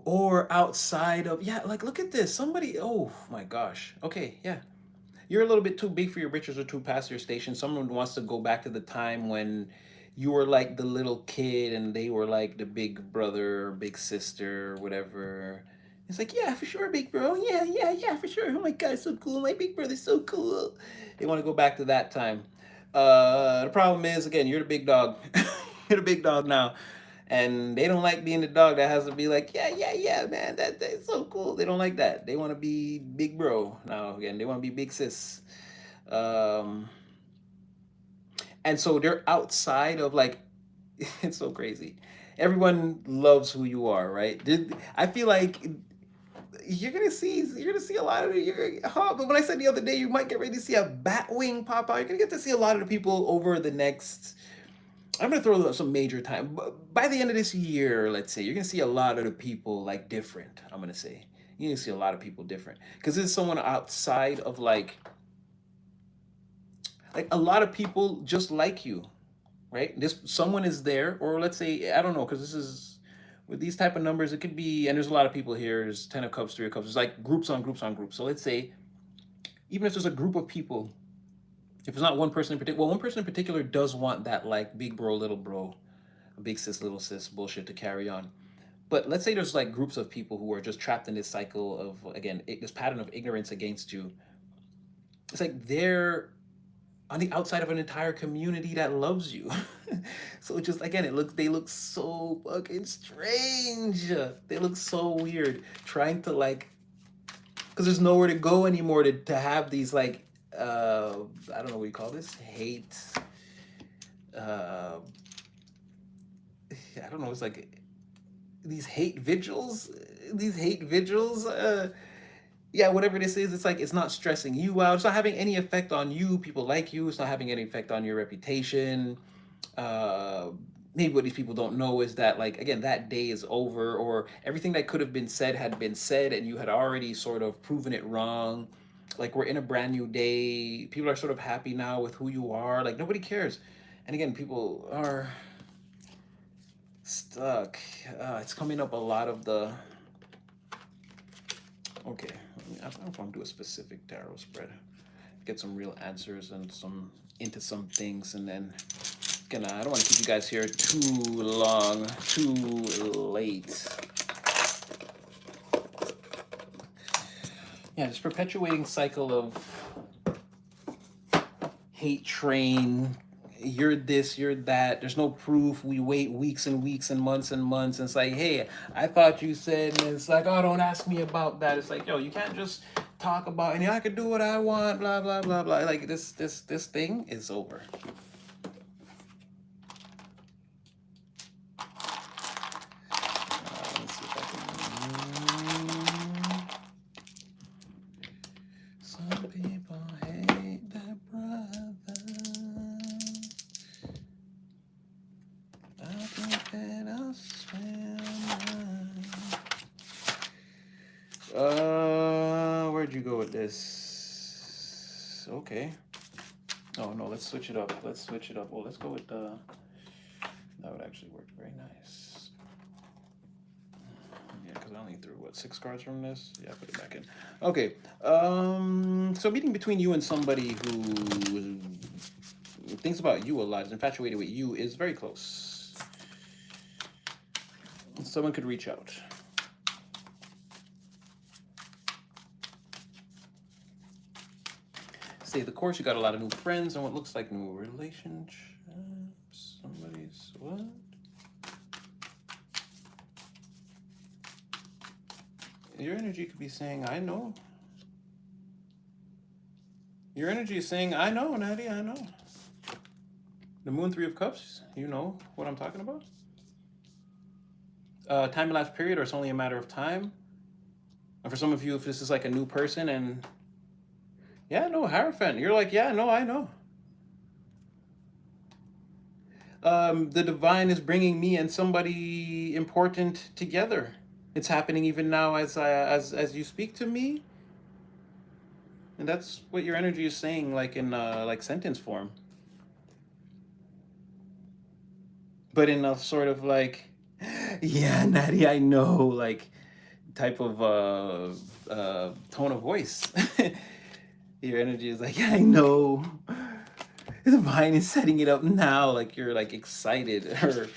or outside of, yeah, like look at this. Somebody, oh my gosh. Okay, yeah. You're a little bit too big for your britches or too past your station. Someone wants to go back to the time when you were like the little kid and they were like the big brother or big sister or whatever. It's like, yeah, for sure, big bro. Yeah, yeah, yeah, for sure. Oh my God, so cool. My big brother's so cool. They want to go back to that time. The problem is, again, you're the big dog. You're the big dog now. And they don't like being the dog that has to be like, yeah, yeah, yeah, man, that's so cool. They don't like that. They want to be big bro now. Again, they want to be big sis. Um, and so they're outside of like, it's so crazy. Everyone loves who you are, right? I feel like you're gonna see a lot of it. But when I said the other day, you might get ready to see a bat wing pop out. You're gonna get to see a lot of the people over the next. I'm gonna throw some major time. By the end of this year, let's say, you're gonna see a lot of the people like different. I'm gonna say you're gonna see a lot of people different because there's someone outside of like a lot of people just like you, right? This someone is there, or let's say I don't know, because this is with these type of numbers, it could be, and there's a lot of people here. There's 10 of cups, 3 of cups. It's like groups on groups on groups. So let's say even if there's a group of people, if it's not one person in particular, well, one person in particular does want that like big bro, little bro, big sis, little sis bullshit to carry on. But let's say there's like groups of people who are just trapped in this cycle of again this pattern of ignorance against you. It's like they're on the outside of an entire community that loves you. So it just again, they look so fucking strange. They look so weird trying to like because there's nowhere to go anymore to have these like I don't know what you call this hate. Uh, I don't know. It's like these hate vigils. These hate vigils. Yeah, whatever this is, it's like it's not stressing you out. It's not having any effect on you. People like you. It's not having any effect on your reputation. Uh, Maybe what these people don't know is that, like, again, that day is over, or everything that could have been said had been said, and you had already sort of proven it wrong. Like, we're in a brand new day. People are sort of happy now with who you are. Like, nobody cares. And again, people are stuck. It's coming up a lot of the. Okay, I don't know if I'm do a specific tarot spread. Get some real answers and some into some things, and then I don't want to keep you guys here too long, too late. Yeah, this perpetuating cycle of hate train. You're this, you're that. There's no proof. We wait weeks and weeks and months and months. And it's like, hey, I thought you said, and it's like, oh, don't ask me about that. It's like, yo, you can't just talk about, and I could do what I want, blah, blah, blah, blah. Like this thing is over. Let's see if I can. Some people hate their brother. I think that I'll swim. Where'd you go with this? Okay. Oh no, let's switch it up. Let's switch it up. Oh, let's go with the. That would actually work very nice. Yeah, because I only threw what, 6 cards from this? Yeah, put it back in. Okay. So meeting between you and somebody who thinks about you a lot, is infatuated with you, is very close. Someone could reach out. Stay the course. You got a lot of new friends and what looks like new relationships. Somebody's what? Your energy could be saying, I know. Your energy is saying, I know, Nadia, I know. The Moon, 3 of Cups, you know what I'm talking about. Time elapsed period, or it's only a matter of time. And for some of you, if this is like a new person and, yeah, no, Hierophant, you're like, yeah, no, I know. The divine is bringing me and somebody important together. It's happening even now as you speak to me. And that's what your energy is saying, like in like sentence form. But in a sort of like, yeah, Natty, I know, like type of tone of voice. Your energy is like, yeah, I know. The divine is setting it up now, like you're like excited or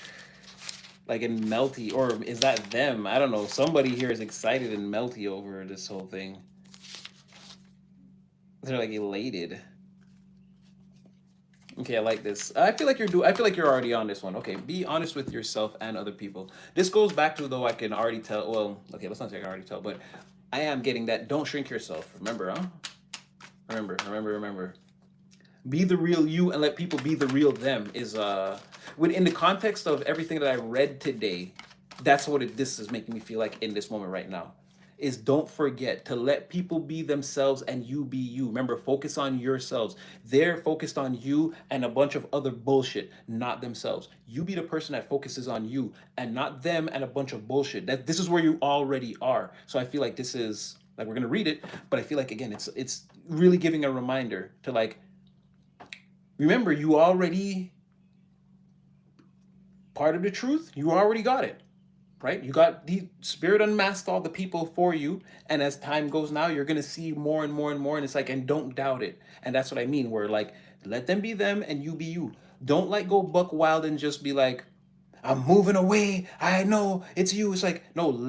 like in melty, or is that them? I don't know. Somebody here is excited and melty over this whole thing. They're like elated. Okay, I like this. I feel like you're already on this one. Okay, be honest with yourself and other people. This goes back to, though, I can already tell. Well, okay, let's not say I can already tell, but I am getting that. Don't shrink yourself. Remember, huh? Remember. Be the real you and let people be the real them is in the context of everything that I read today, that's what this is making me feel like in this moment right now. Is don't forget to let people be themselves and you be you. Remember, focus on yourselves. They're focused on you and a bunch of other bullshit, not themselves. You be the person that focuses on you and not them and a bunch of bullshit. This is where you already are. So I feel like this is like, we're gonna read it, but I feel like, again, it's really giving a reminder to like, remember, you already part of the truth. You already got it. Right? You got the spirit unmasked all the people for you. And as time goes now, you're going to see more and more and more. And it's like, and don't doubt it. And that's what I mean. Where like, let them be them and you be you. Don't like go buck wild and just be like, I'm moving away. I know it's you. It's like, no,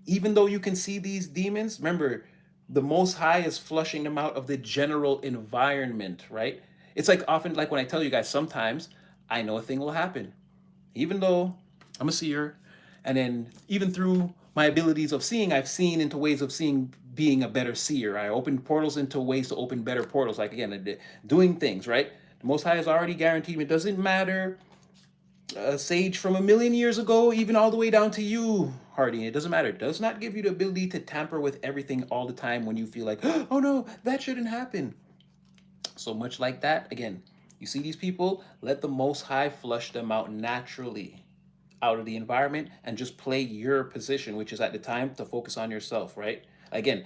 even though you can see these demons, remember, the Most High is flushing them out of the general environment, right? It's like often, like when I tell you guys, sometimes I know a thing will happen. Even though I'm a seer, and then even through my abilities of seeing, I've seen into ways of seeing, being a better seer. I open portals into ways to open better portals. Like, again, doing things, right? The Most High has already guaranteed me. It doesn't matter, a sage from 1,000,000 years ago, even all the way down to you, Hardy. It doesn't matter. It does not give you the ability to tamper with everything all the time when you feel like, oh no, that shouldn't happen. So much like that, again, you see these people, let the Most High flush them out naturally out of the environment and just play your position, which is at the time to focus on yourself, right? Again,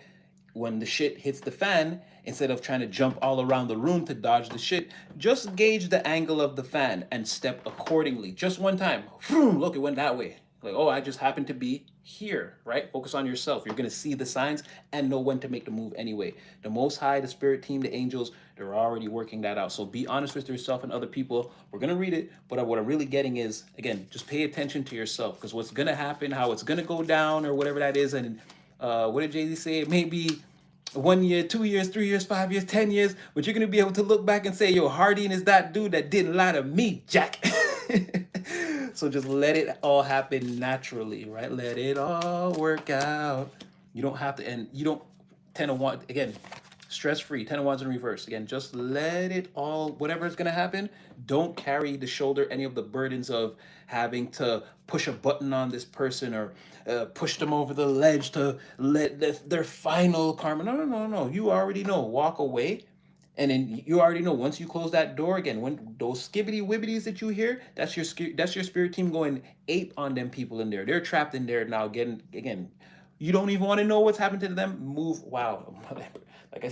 when the shit hits the fan, instead of trying to jump all around the room to dodge the shit, just gauge the angle of the fan and step accordingly. Just one time. Look, it went that way. Like, oh, I just happened to be here, right? Focus on yourself. You're going to see the signs and know when to make the move anyway. The Most High, the Spirit Team, the angels, they're already working that out. So be honest with yourself and other people. We're going to read it, but what I'm really getting is, again, just pay attention to yourself, because what's going to happen, how it's going to go down or whatever that is, and what did Jay-Z say? It may be 1 year, 2 years, 3 years, 5 years, 10 years, but you're going to be able to look back and say, yo, Hardin is that dude that didn't lie to me, Jack. So just let it all happen naturally, right? Let it all work out. You don't have to, and you don't tend to want, again, stress-free, 10 of Wands in reverse. Again, just let it all, whatever is going to happen, don't carry the shoulder any of the burdens of having to push a button on this person or push them over the ledge to let their final karma. No. You already know. Walk away. And then you already know, once you close that door, again, when those skibbity wibbities that you hear, that's your spirit team going ape on them people in there. They're trapped in there now. Again, you don't even want to know what's happened to them. Move. Wow. Like I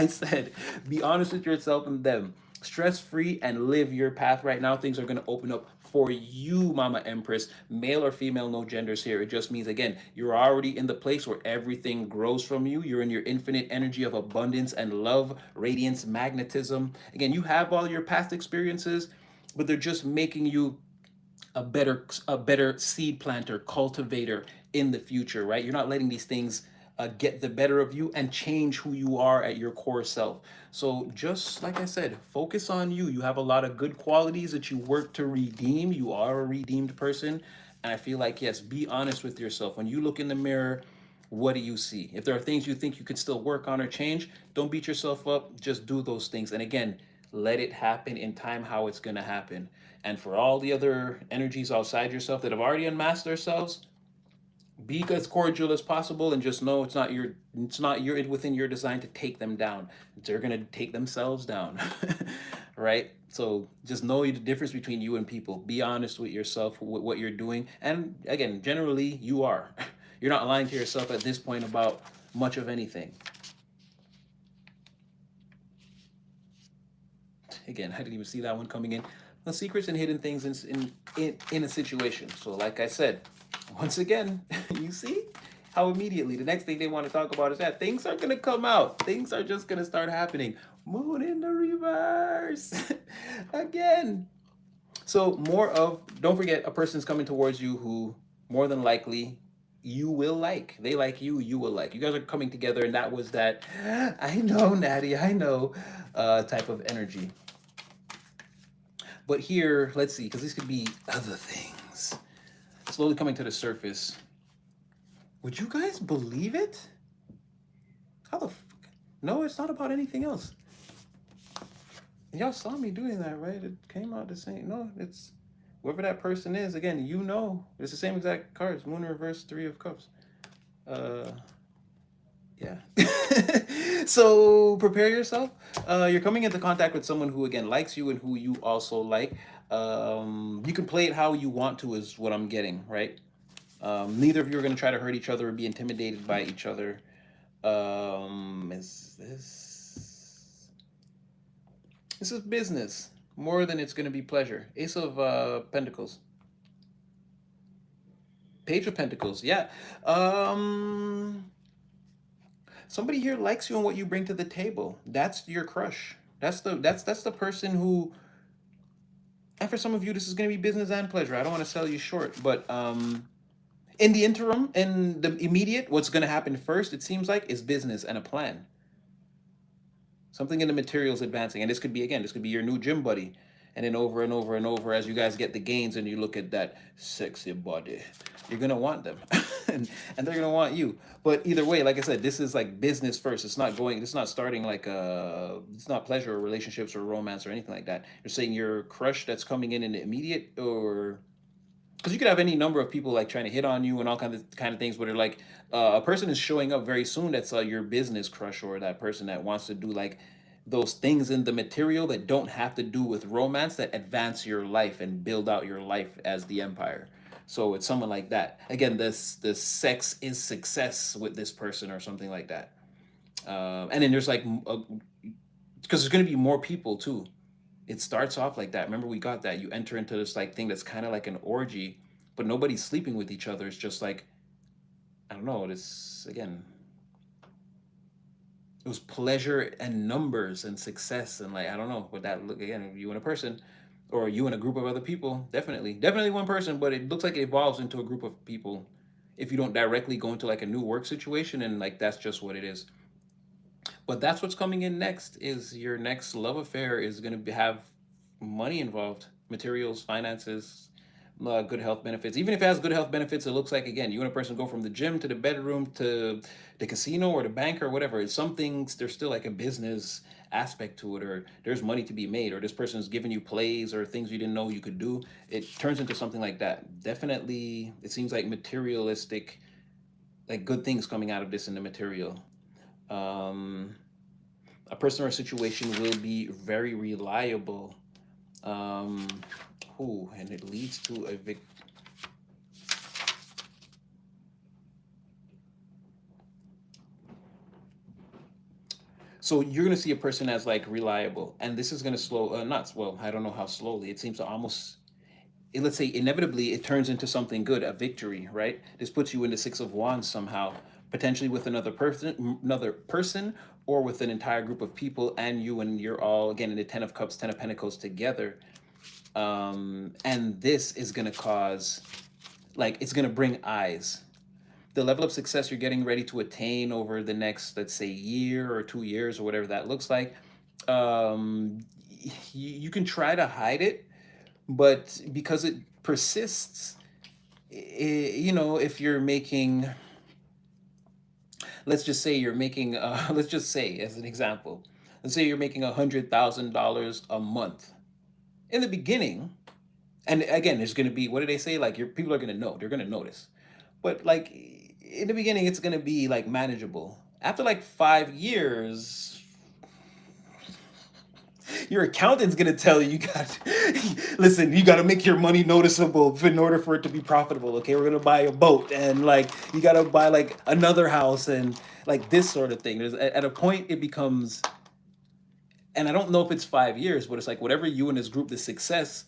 said, be honest with yourself and them. Stress-free and live your path right now. Things are going to open up for you, Mama Empress, male or female, no genders here. It just means, again, you're already in the place where everything grows from you. You're in your infinite energy of abundance and love, radiance, magnetism. Again, you have all your past experiences, but they're just making you a better seed planter, cultivator in the future, right? You're not letting these things get the better of you and change who you are at your core self. So just like I said, focus on you. You have a lot of good qualities that you work to redeem. You are a redeemed person. And I feel like, yes, be honest with yourself. When you look in the mirror, what do you see? If there are things you think you could still work on or change, don't beat yourself up. Just do those things. And again, let it happen in time how it's going to happen. And for all the other energies outside yourself that have already unmasked themselves, be as cordial as possible and just know it's not your within your design to take them down. They're going to take themselves down. Right? So just know the difference between you and people. Be honest with yourself with what you're doing. And again, generally you are. You're not lying to yourself at this point about much of anything. Again, I didn't even see that one coming in. The secrets and hidden things in a situation. So, like I said, once again, you see how immediately the next thing they want to talk about is that things are gonna come out. Things are just gonna start happening. Moon in the reverse again. So more of, don't forget, a person's coming towards you who more than likely you will like. They like you, you will like. You guys are coming together, and that was that. I know, Natty, I know, type of energy. But here, let's see, because this could be other things. Slowly coming to the surface. Would you guys believe it? How the fuck? No, it's not about anything else. Y'all saw me doing that, right? It came out the same. No, it's whoever that person is. Again, you know, it's the same exact cards. Moon reverse, 3 of Cups. Uh, yeah. So prepare yourself. You're coming into contact with someone who again likes you and who you also like. You can play it how you want to, is what I'm getting, right? Neither of you are going to try to hurt each other or be intimidated by each other. Is this is business more than it's going to be pleasure. Ace of Pentacles. Page of Pentacles. Yeah. Somebody here likes you and what you bring to the table. That's your crush. That's the person who. And for some of you, this is going to be business and pleasure. I don't want to sell you short, but in the interim, in the immediate, what's going to happen first, it seems like, is business and a plan. Something in the materials advancing, and this could be, again, this could be your new gym buddy, and then over and over and over, as you guys get the gains and you look at that sexy body, you're gonna want them, and they're gonna want you. But either way, like I said, this is like business first. It's not starting like it's not pleasure or relationships or romance or anything like that. You're saying your crush that's coming in the immediate, or because you could have any number of people like trying to hit on you and all kind of things, but they're like a person is showing up very soon that's your business crush, or that person that wants to do like those things in the material that don't have to do with romance, that advance your life and build out your life as the empire. So it's someone like that. Again, this sex is success with this person or something like that. And then there's like because there's going to be more people too. It starts off like that. Remember, we got that. You enter into this like thing that's kind of like an orgy, but nobody's sleeping with each other. It's just like, I don't know. This again, it was pleasure and numbers and success and like I don't know what that look again. You and a person, or you and a group of other people. Definitely one person, but it looks like it evolves into a group of people. If you don't directly go into like a new work situation, and like that's just what it is. But that's what's coming in next. Is your next love affair is going to have money involved, materials, finances, good health benefits. Even if it has good health benefits, it looks like, again, you and a person go from the gym to the bedroom to the casino or the bank or whatever. It's something, there's still like a business aspect to it, or there's money to be made, or this person's giving you plays or things you didn't know you could do. It turns into something like that. Definitely, it seems like materialistic, like good things coming out of this in the material. Um, a person or a situation will be very reliable. Um, and it leads to a so you're gonna see a person as like reliable, and this is gonna slow, not well. I don't know how slowly. It seems to almost let's say inevitably it turns into something good, a victory, right? This puts you in the Six of Wands somehow, potentially with another person, or with an entire group of people, and you're all again in the Ten of Cups, Ten of Pentacles together. And this is gonna cause, like, it's gonna bring eyes. The level of success you're getting ready to attain over the next, let's say, year or 2 years or whatever that looks like, you can try to hide it, but because it persists, if you're making, let's just say you're making, let's just say as an example, let's say you're making $100,000 a month in the beginning, and again, there's going to be, what do they say? Like, your people are going to know, they're going to notice, but like in the beginning, it's going to be like manageable. After like 5 years, your accountant's gonna tell you, you got listen, you gotta make your money noticeable in order for it to be profitable. Okay, we're gonna buy a boat, and like you gotta buy like another house, and like this sort of thing. There's at a point it becomes, and I don't know if it's 5 years, but it's like whatever you and this group, the success,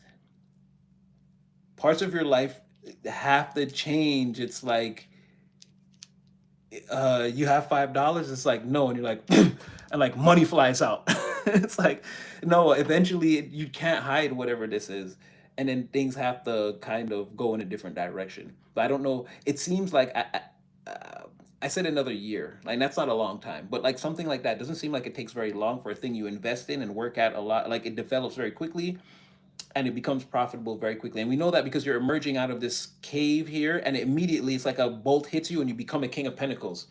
parts of your life have to change. It's like you have $5, it's like no, and you're like and like money flies out. It's like no, eventually you can't hide whatever this is, and then things have to kind of go in a different direction. But I don't know, it seems like I said another year, like that's not a long time, but like something like that doesn't seem like it takes very long for a thing you invest in and work at a lot. Like it develops very quickly, and it becomes profitable very quickly. And we know that because you're emerging out of this cave here, and immediately it's like a bolt hits you and you become a King of Pentacles.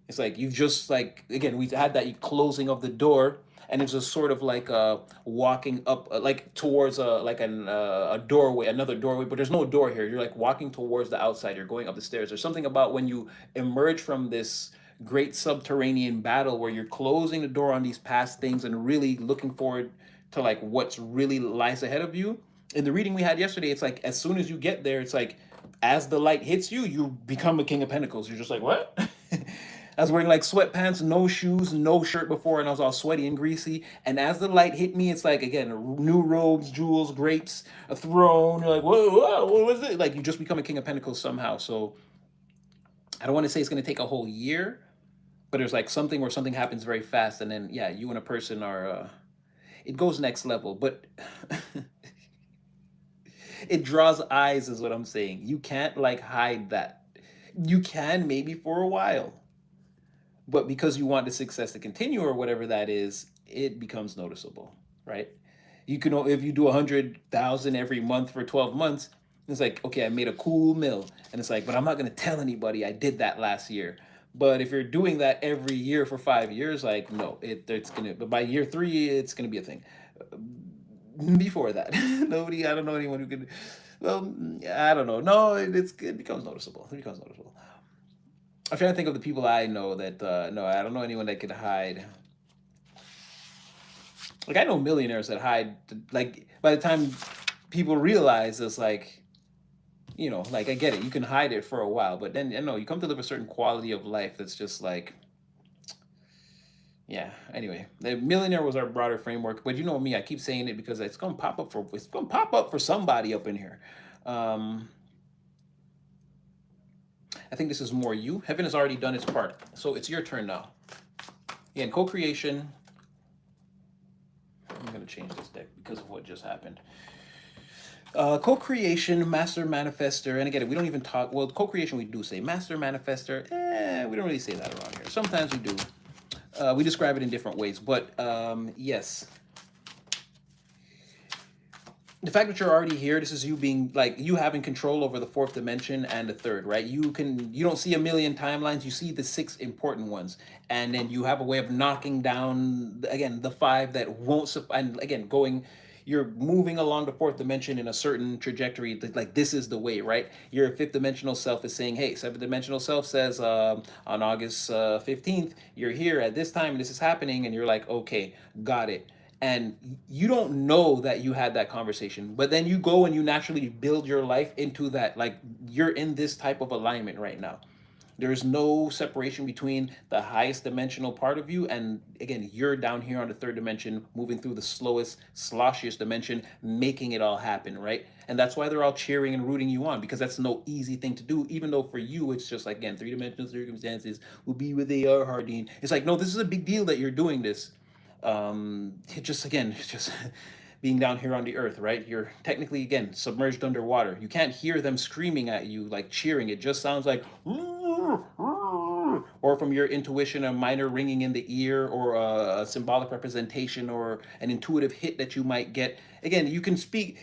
It's like you've just, like, again, we've had that closing of the door, and it's just sort of like walking up, like towards a doorway, another doorway, but there's no door here. You're like walking towards the outside. You're going up the stairs. There's something about when you emerge from this great subterranean battle where you're closing the door on these past things and really looking forward to like what's really lies ahead of you. In the reading we had yesterday, it's like as soon as you get there, it's like as the light hits you, you become a King of Pentacles. You're just like, what? I was wearing like sweatpants, no shoes, no shirt before, and I was all sweaty and greasy. And as the light hit me, it's like, again, new robes, jewels, grapes, a throne. You're like, whoa, whoa, what was it? Like, you just become a King of Pentacles somehow. So I don't want to say it's going to take a whole year, but there's like something where something happens very fast. And then, yeah, you and a person are, it goes next level. But it draws eyes, is what I'm saying. You can't like hide that. You can maybe for a while, but because you want the success to continue or whatever that is, it becomes noticeable, right? You can, if you do 100,000 every month for 12 months, it's like, okay, I made a cool mill, and it's like, but I'm not gonna tell anybody I did that last year. But if you're doing that every year for 5 years, like no, it's gonna. But by year 3, it's gonna be a thing. Before that, nobody. I don't know anyone who could. Well, I don't know. No, it becomes noticeable. It becomes noticeable. I'm trying to think of the people I know that no, I don't know anyone that could hide. Like I know millionaires that hide. Like by the time people realize, it's like, like I get it, you can hide it for a while, but then you come to live a certain quality of life that's just like, yeah. Anyway, the millionaire was our broader framework, but you know me, I keep saying it because it's gonna pop up for somebody up in here. I think this is more you. Heaven has already done its part, so it's your turn now. Yeah, in co-creation, I'm gonna change this deck because of what just happened. Co-creation, master manifester, and again, we don't even talk. Well, co-creation we do say master manifester. We don't really say that around here. Sometimes we do. We describe it in different ways, but yes. The fact that you're already here, this is you being like you having control over the fourth dimension and the third, right? You don't see a million timelines, you see the 6 important ones, and then you have a way of knocking down again the 5 that won't, and again you're moving along the fourth dimension in a certain trajectory. Like this is the way, right? Your fifth dimensional self is saying, hey, seventh dimensional self says on August 15th, you're here at this time and this is happening, and you're like, okay, got it. And you don't know that you had that conversation, but then you go and you naturally build your life into that, like you're in this type of alignment right now. There's no separation between the highest dimensional part of you and, again, you're down here on the third dimension, moving through the slowest, sloshiest dimension, making it all happen, right? And that's why they're all cheering and rooting you on, because that's no easy thing to do. Even though for you it's just like, again, three-dimensional circumstances will be what they are, Hardin. It's like, no, this is a big deal that you're doing this. It just, again, it's just being down here on the earth, right? You're technically, again, submerged underwater. You can't hear them screaming at you, like cheering. It just sounds like, or from your intuition, a minor ringing in the ear, or a symbolic representation, or an intuitive hit that you might get. Again, you can speak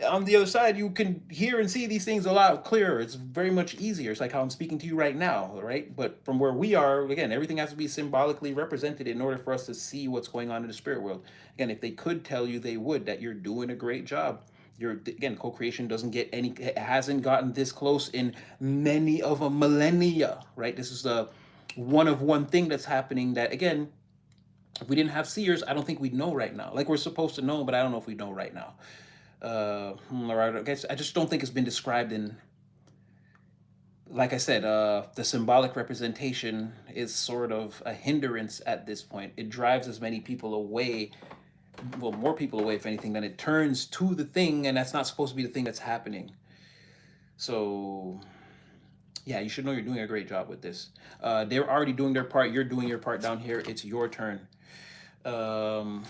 on the other side, you can hear and see these things a lot clearer. It's very much easier. It's like how I'm speaking to you right now, right? But from where we are, again, everything has to be symbolically represented in order for us to see what's going on in the spirit world. Again, if they could tell you, they would, that you're doing a great job. You're, again, co-creation doesn't get any, it hasn't gotten this close in many of a millennia, right? This is a one of one thing that's happening that, again, if we didn't have seers, I don't think we'd know right now. Like, we're supposed to know, but I don't know if we know right now. Or I guess I just don't think it's been described in, like I said, the symbolic representation is sort of a hindrance at this point. It drives as many people away, well, more people away, if anything, than it turns to the thing, and that's not supposed to be the thing that's happening. So, yeah, you should know you're doing a great job with this. They're already doing their part. You're doing your part down here. It's your turn. Um,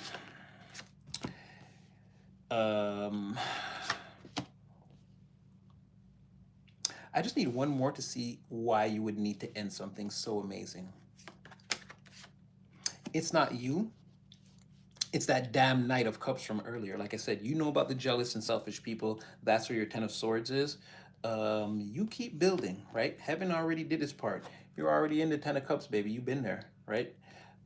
um, I just need one more to see why you would need to end something so amazing. It's not you. It's that damn Knight of Cups from earlier. Like I said, you know about the jealous and selfish people. That's where your Ten of Swords is. You keep building, right? Heaven already did its part. You're already in the Ten of Cups, baby. You've been there, right?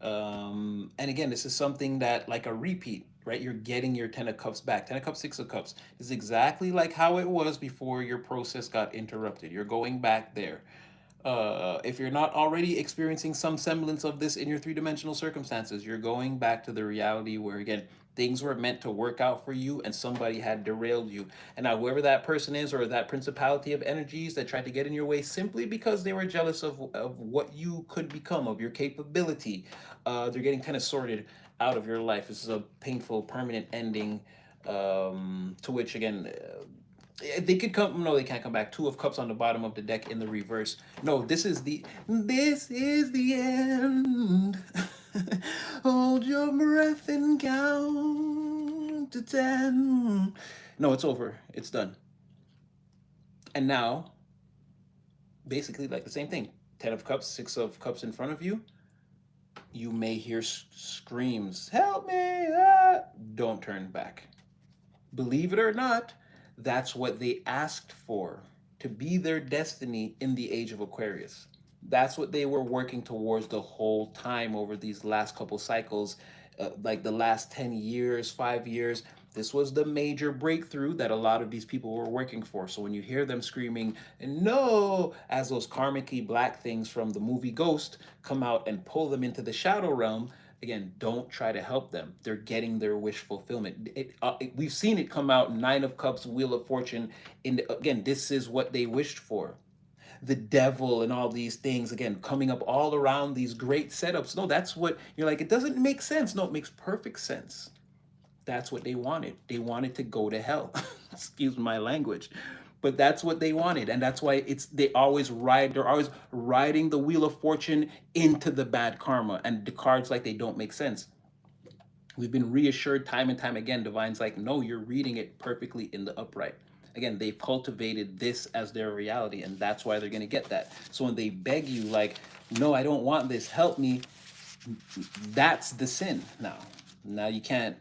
And again, this is something that, like a repeat, right? You're getting your Ten of Cups back. Ten of Cups, Six of Cups. This is exactly like how it was before your process got interrupted. You're going back there. If you're not already experiencing some semblance of this in your three-dimensional circumstances, you're going back to the reality where, again, things were meant to work out for you and somebody had derailed you. And now whoever that person is, or that principality of energies that tried to get in your way simply because they were jealous of what you could become, of your capability, they're getting kind of sorted out of your life. This is a painful, permanent ending, to which, again, they could come. No, they can't come back. Two of Cups on the bottom of the deck in the reverse. No, this is the end. Hold your breath and count to 10. No, it's over. It's done. And now, basically, like the same thing. 10 of Cups, 6 of Cups in front of you. You may hear screams. Help me! Ah! Don't turn back. Believe it or not, that's what they asked for, to be their destiny in the age of Aquarius. That's what they were working towards the whole time over these last couple cycles, like the last 10 years, 5 years. This was the major breakthrough that a lot of these people were working for. So when you hear them screaming, no, as those karmically black things from the movie Ghost come out and pull them into the shadow realm, again, don't try to help them. They're getting their wish fulfillment. We've seen it come out, 9 of Cups, Wheel of Fortune. Again, this is what they wished for. The devil and all these things, again, coming up all around these great setups. No, that's what you're like, it doesn't make sense. No, it makes perfect sense. That's what they wanted. They wanted to go to hell. Excuse my language. But that's what they wanted. And that's why they're always riding the Wheel of Fortune into the bad karma. And the cards, like, they don't make sense. We've been reassured time and time again. Divine's like, no, you're reading it perfectly in the upright. Again, they've cultivated this as their reality, and that's why they're going to get that. So when they beg you, like, no, I don't want this, help me, that's the sin now. Now you can't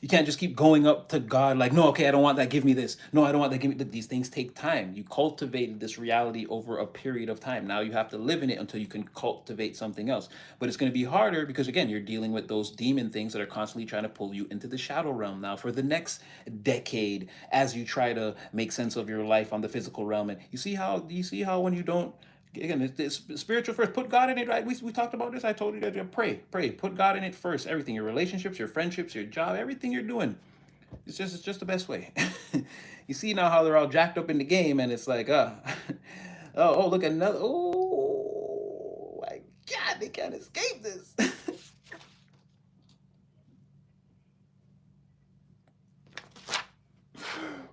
just keep going up to God like, no, okay, I don't want that, give me this. No, I don't want that, give me that. These things take time. You cultivated this reality over a period of time. Now you have to live in it until you can cultivate something else. But it's going to be harder because, again, you're dealing with those demon things that are constantly trying to pull you into the shadow realm now for the next decade as you try to make sense of your life on the physical realm. And you see how when you don't, again, it's spiritual first. Put God in it, right? We talked about this. I told you guys, pray. Put God in it first. Everything, your relationships, your friendships, your job, everything you're doing. It's just the best way. You see now how they're all jacked up in the game, and it's like, oh, look, another. Oh, They can't escape this.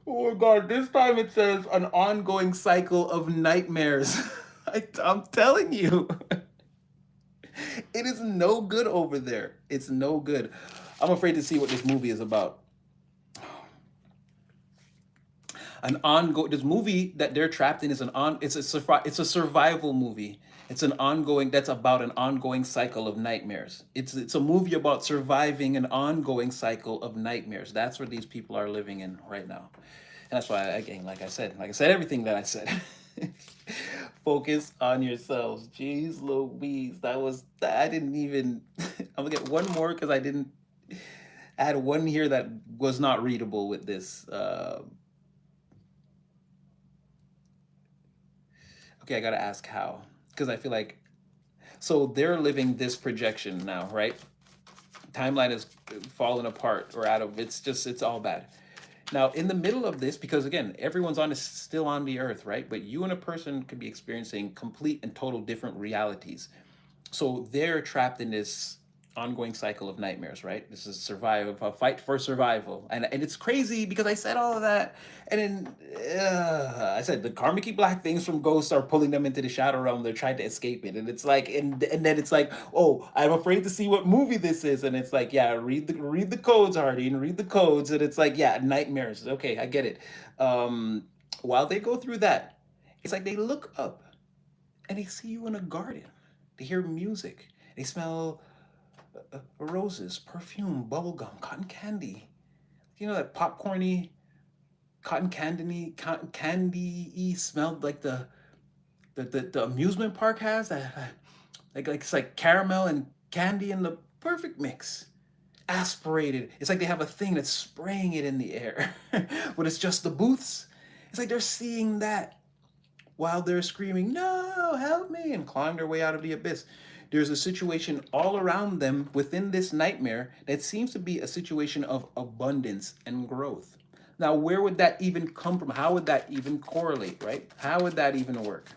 Oh my God, this time it says an ongoing cycle of nightmares. I'm telling you, it is no good over there. It's no good. I'm afraid to see what this movie is about. An ongoing this movie that they're trapped in is it's a survival movie. It's an ongoing that's about an ongoing cycle of nightmares. It's a movie about surviving an ongoing cycle of nightmares. That's what these people are living in right now. And that's why again, like I said everything that I said. Focus on yourselves. Jeez Louise. I didn't even I'm gonna get one more because I didn't add one here that was not readable with this. Okay, I gotta ask how. Because I feel like so they're living this projection now, right? Timeline is falling apart or out of it's all bad. Now in the middle of this, because again, everyone's on is still on the earth, right? But you and a person could be experiencing complete and total different realities. So they're trapped in this ongoing cycle of nightmares, right? This is survival, a fight for survival, and it's crazy because I said all of that, and then I said the karmic black things from ghosts are pulling them into the shadow realm. They're trying to escape it, and it's like, and then it's like, oh, I'm afraid to see what movie this is, and it's like, yeah, read the codes, Hardy, and read the codes, and it's like, yeah, nightmares. Okay, I get it. Um, while they go through that, it's like they look up and they see you in a garden. They hear music. They smell roses, perfume, bubblegum, cotton candy. You know that popcorny, cotton candy smelled like the amusement park has that like it's like caramel and candy in the perfect mix. Aspirated. It's like they have a thing that's spraying it in the air, but it's just the booths. It's like they're seeing that while they're screaming, "No, help me!" and clawing their way out of the abyss. There's a situation all around them within this nightmare that seems to be a situation of abundance and growth. Now, where would that even come from? How would that even correlate, right? How would that even work?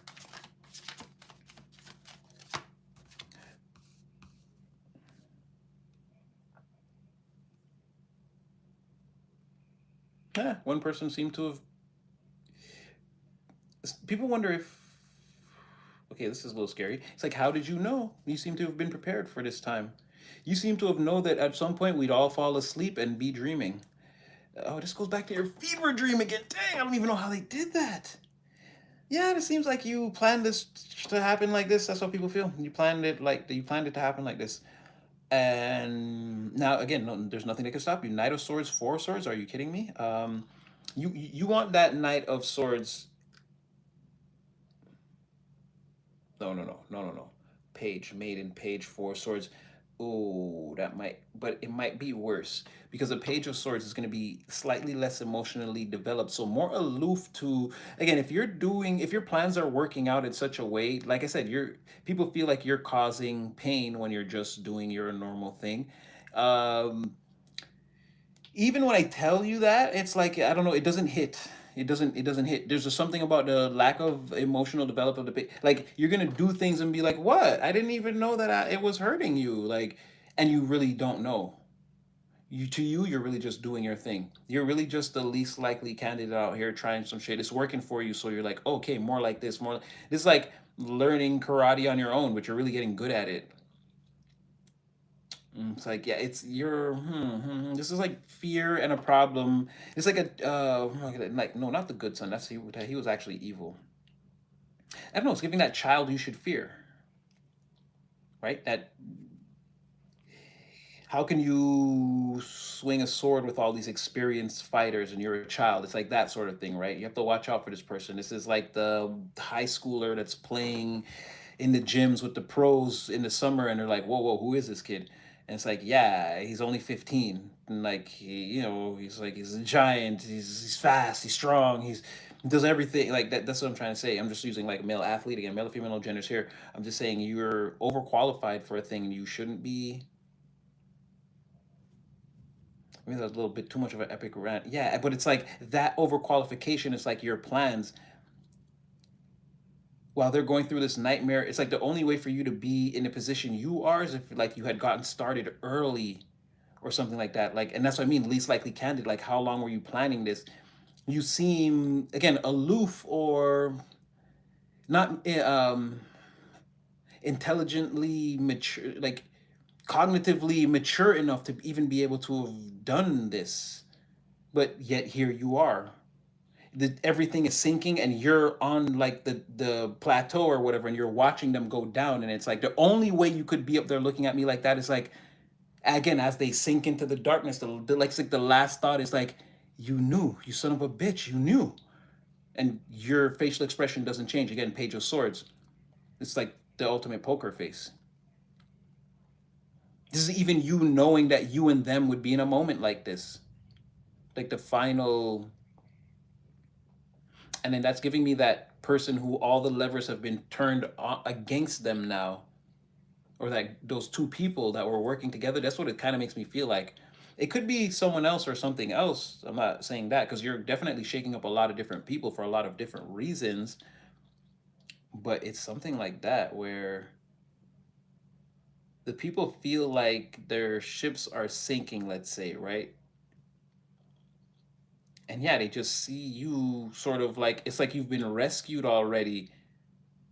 One person seemed to have. People wonder if. Okay, this is a little scary. It's like, how did you know? You seem to have been prepared for this time. You seem to have known that at some point we'd all fall asleep and be dreaming. Oh, this goes back to your fever dream again. Dang, I don't even know how they did that. Yeah, it seems like you planned this to happen like this. That's what people feel. You planned it to happen like this. And now again, no, there's nothing that can stop you. Knight of Swords, Four of Swords. Are you kidding me? You want that Knight of Swords? No. Page, Maiden, Page, Four of Swords. Oh, that might, but it might be worse because a Page of Swords is going to be slightly less emotionally developed, so more aloof to. Again, if your plans are working out in such a way, like I said, people feel like you're causing pain when you're just doing your normal thing. Um, Even when I tell you that, it's like I don't know, it doesn't hit. It doesn't hit. There's just something about the lack of emotional development of the like you're gonna do things and be like, what? I didn't even know that it was hurting you. Like, and you really don't know. You're really just doing your thing. You're really just the least likely candidate out here trying some shit. It's working for you, so you're like, okay, more like this, more. It's like learning karate on your own, but you're really getting good at it. It's like, yeah, it's your this is like fear and a problem. It's like like no, not the good son. He was actually evil. I don't know. It's giving that child you should fear, right? That how can you swing a sword with all these experienced fighters and you're a child? It's like that sort of thing, right? You have to watch out for this person. This is like the high schooler that's playing in the gyms with the pros in the summer, and they're like, whoa, who is this kid? And it's like, yeah, he's only 15. And like, he's a giant. He's fast. He's strong. He does everything like that. That's what I'm trying to say. I'm just using like male athlete again, male or female, no genders here. I'm just saying you're overqualified for a thing you shouldn't be. I mean, that's a little bit too much of an epic rant. Yeah, but it's like that overqualification is like your plans. while they're going through this nightmare. It's like the only way for you to be in the position you are is if like you had gotten started early or something like that. Like, and that's what I mean, least likely candidate. Like, how long were you planning this? You seem again aloof or not intelligently mature, like cognitively mature enough to even be able to have done this. But yet here you are. Everything is sinking and you're on like the plateau or whatever, and you're watching them go down, and it's like the only way you could be up there looking at me like that is like, again, as they sink into the darkness, like it's like the last thought is like, you knew, you son of a bitch, you knew. And your facial expression doesn't change. Again, Page of Swords, it's like the ultimate poker face. This is even you knowing that you and them would be in a moment like this, like the final. And then that's giving me that person who all the levers have been turned against them now, or like those two people that were working together. That's what it kind of makes me feel like. It could be someone else or something else. I'm not saying that, because you're definitely shaking up a lot of different people for a lot of different reasons. But it's something like that where the people feel like their ships are sinking, let's say, right? And yeah, they just see you sort of like, it's like you've been rescued already,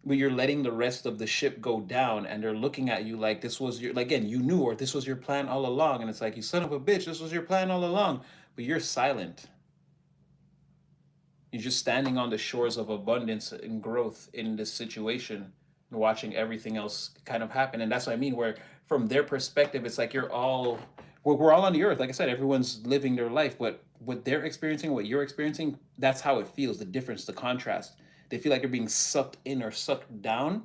but you're letting the rest of the ship go down, and they're looking at you like this was your, like, again, you knew, or this was your plan all along. And it's like, you son of a bitch, this was your plan all along. But you're silent. You're just standing on the shores of abundance and growth in this situation and watching everything else kind of happen. And that's what I mean, where from their perspective, it's like we're all on the earth. Like I said, everyone's living their life, but what they're experiencing, what you're experiencing, that's how it feels, the difference, the contrast. They feel like they're being sucked in or sucked down,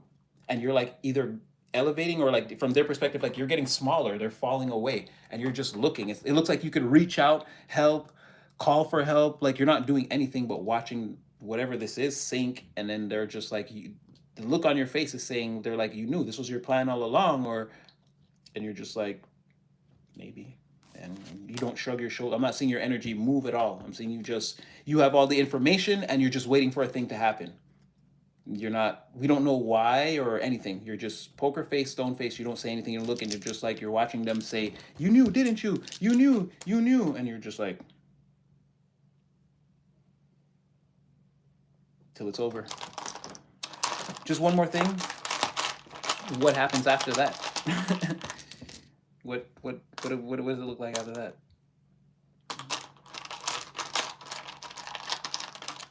and you're like either elevating, or like from their perspective, like you're getting smaller, they're falling away, and you're just looking. It looks like you could reach out, help, call for help, like you're not doing anything but watching whatever this is sink. And then they're just like, you, the look on your face is saying, they're like, you knew this was your plan all along. Or, and you're just like, maybe. And you don't shrug your shoulder. I'm not seeing your energy move at all. I'm seeing you have all the information, and you're just waiting for a thing to happen. You're not, we don't know why or anything. You're just poker face, stone face. You don't say anything. You're looking, you're just like, you're watching them say, you knew, didn't you? You knew, you knew. And you're just like, till it's over. Just one more thing. What happens after that? What does it look like after that?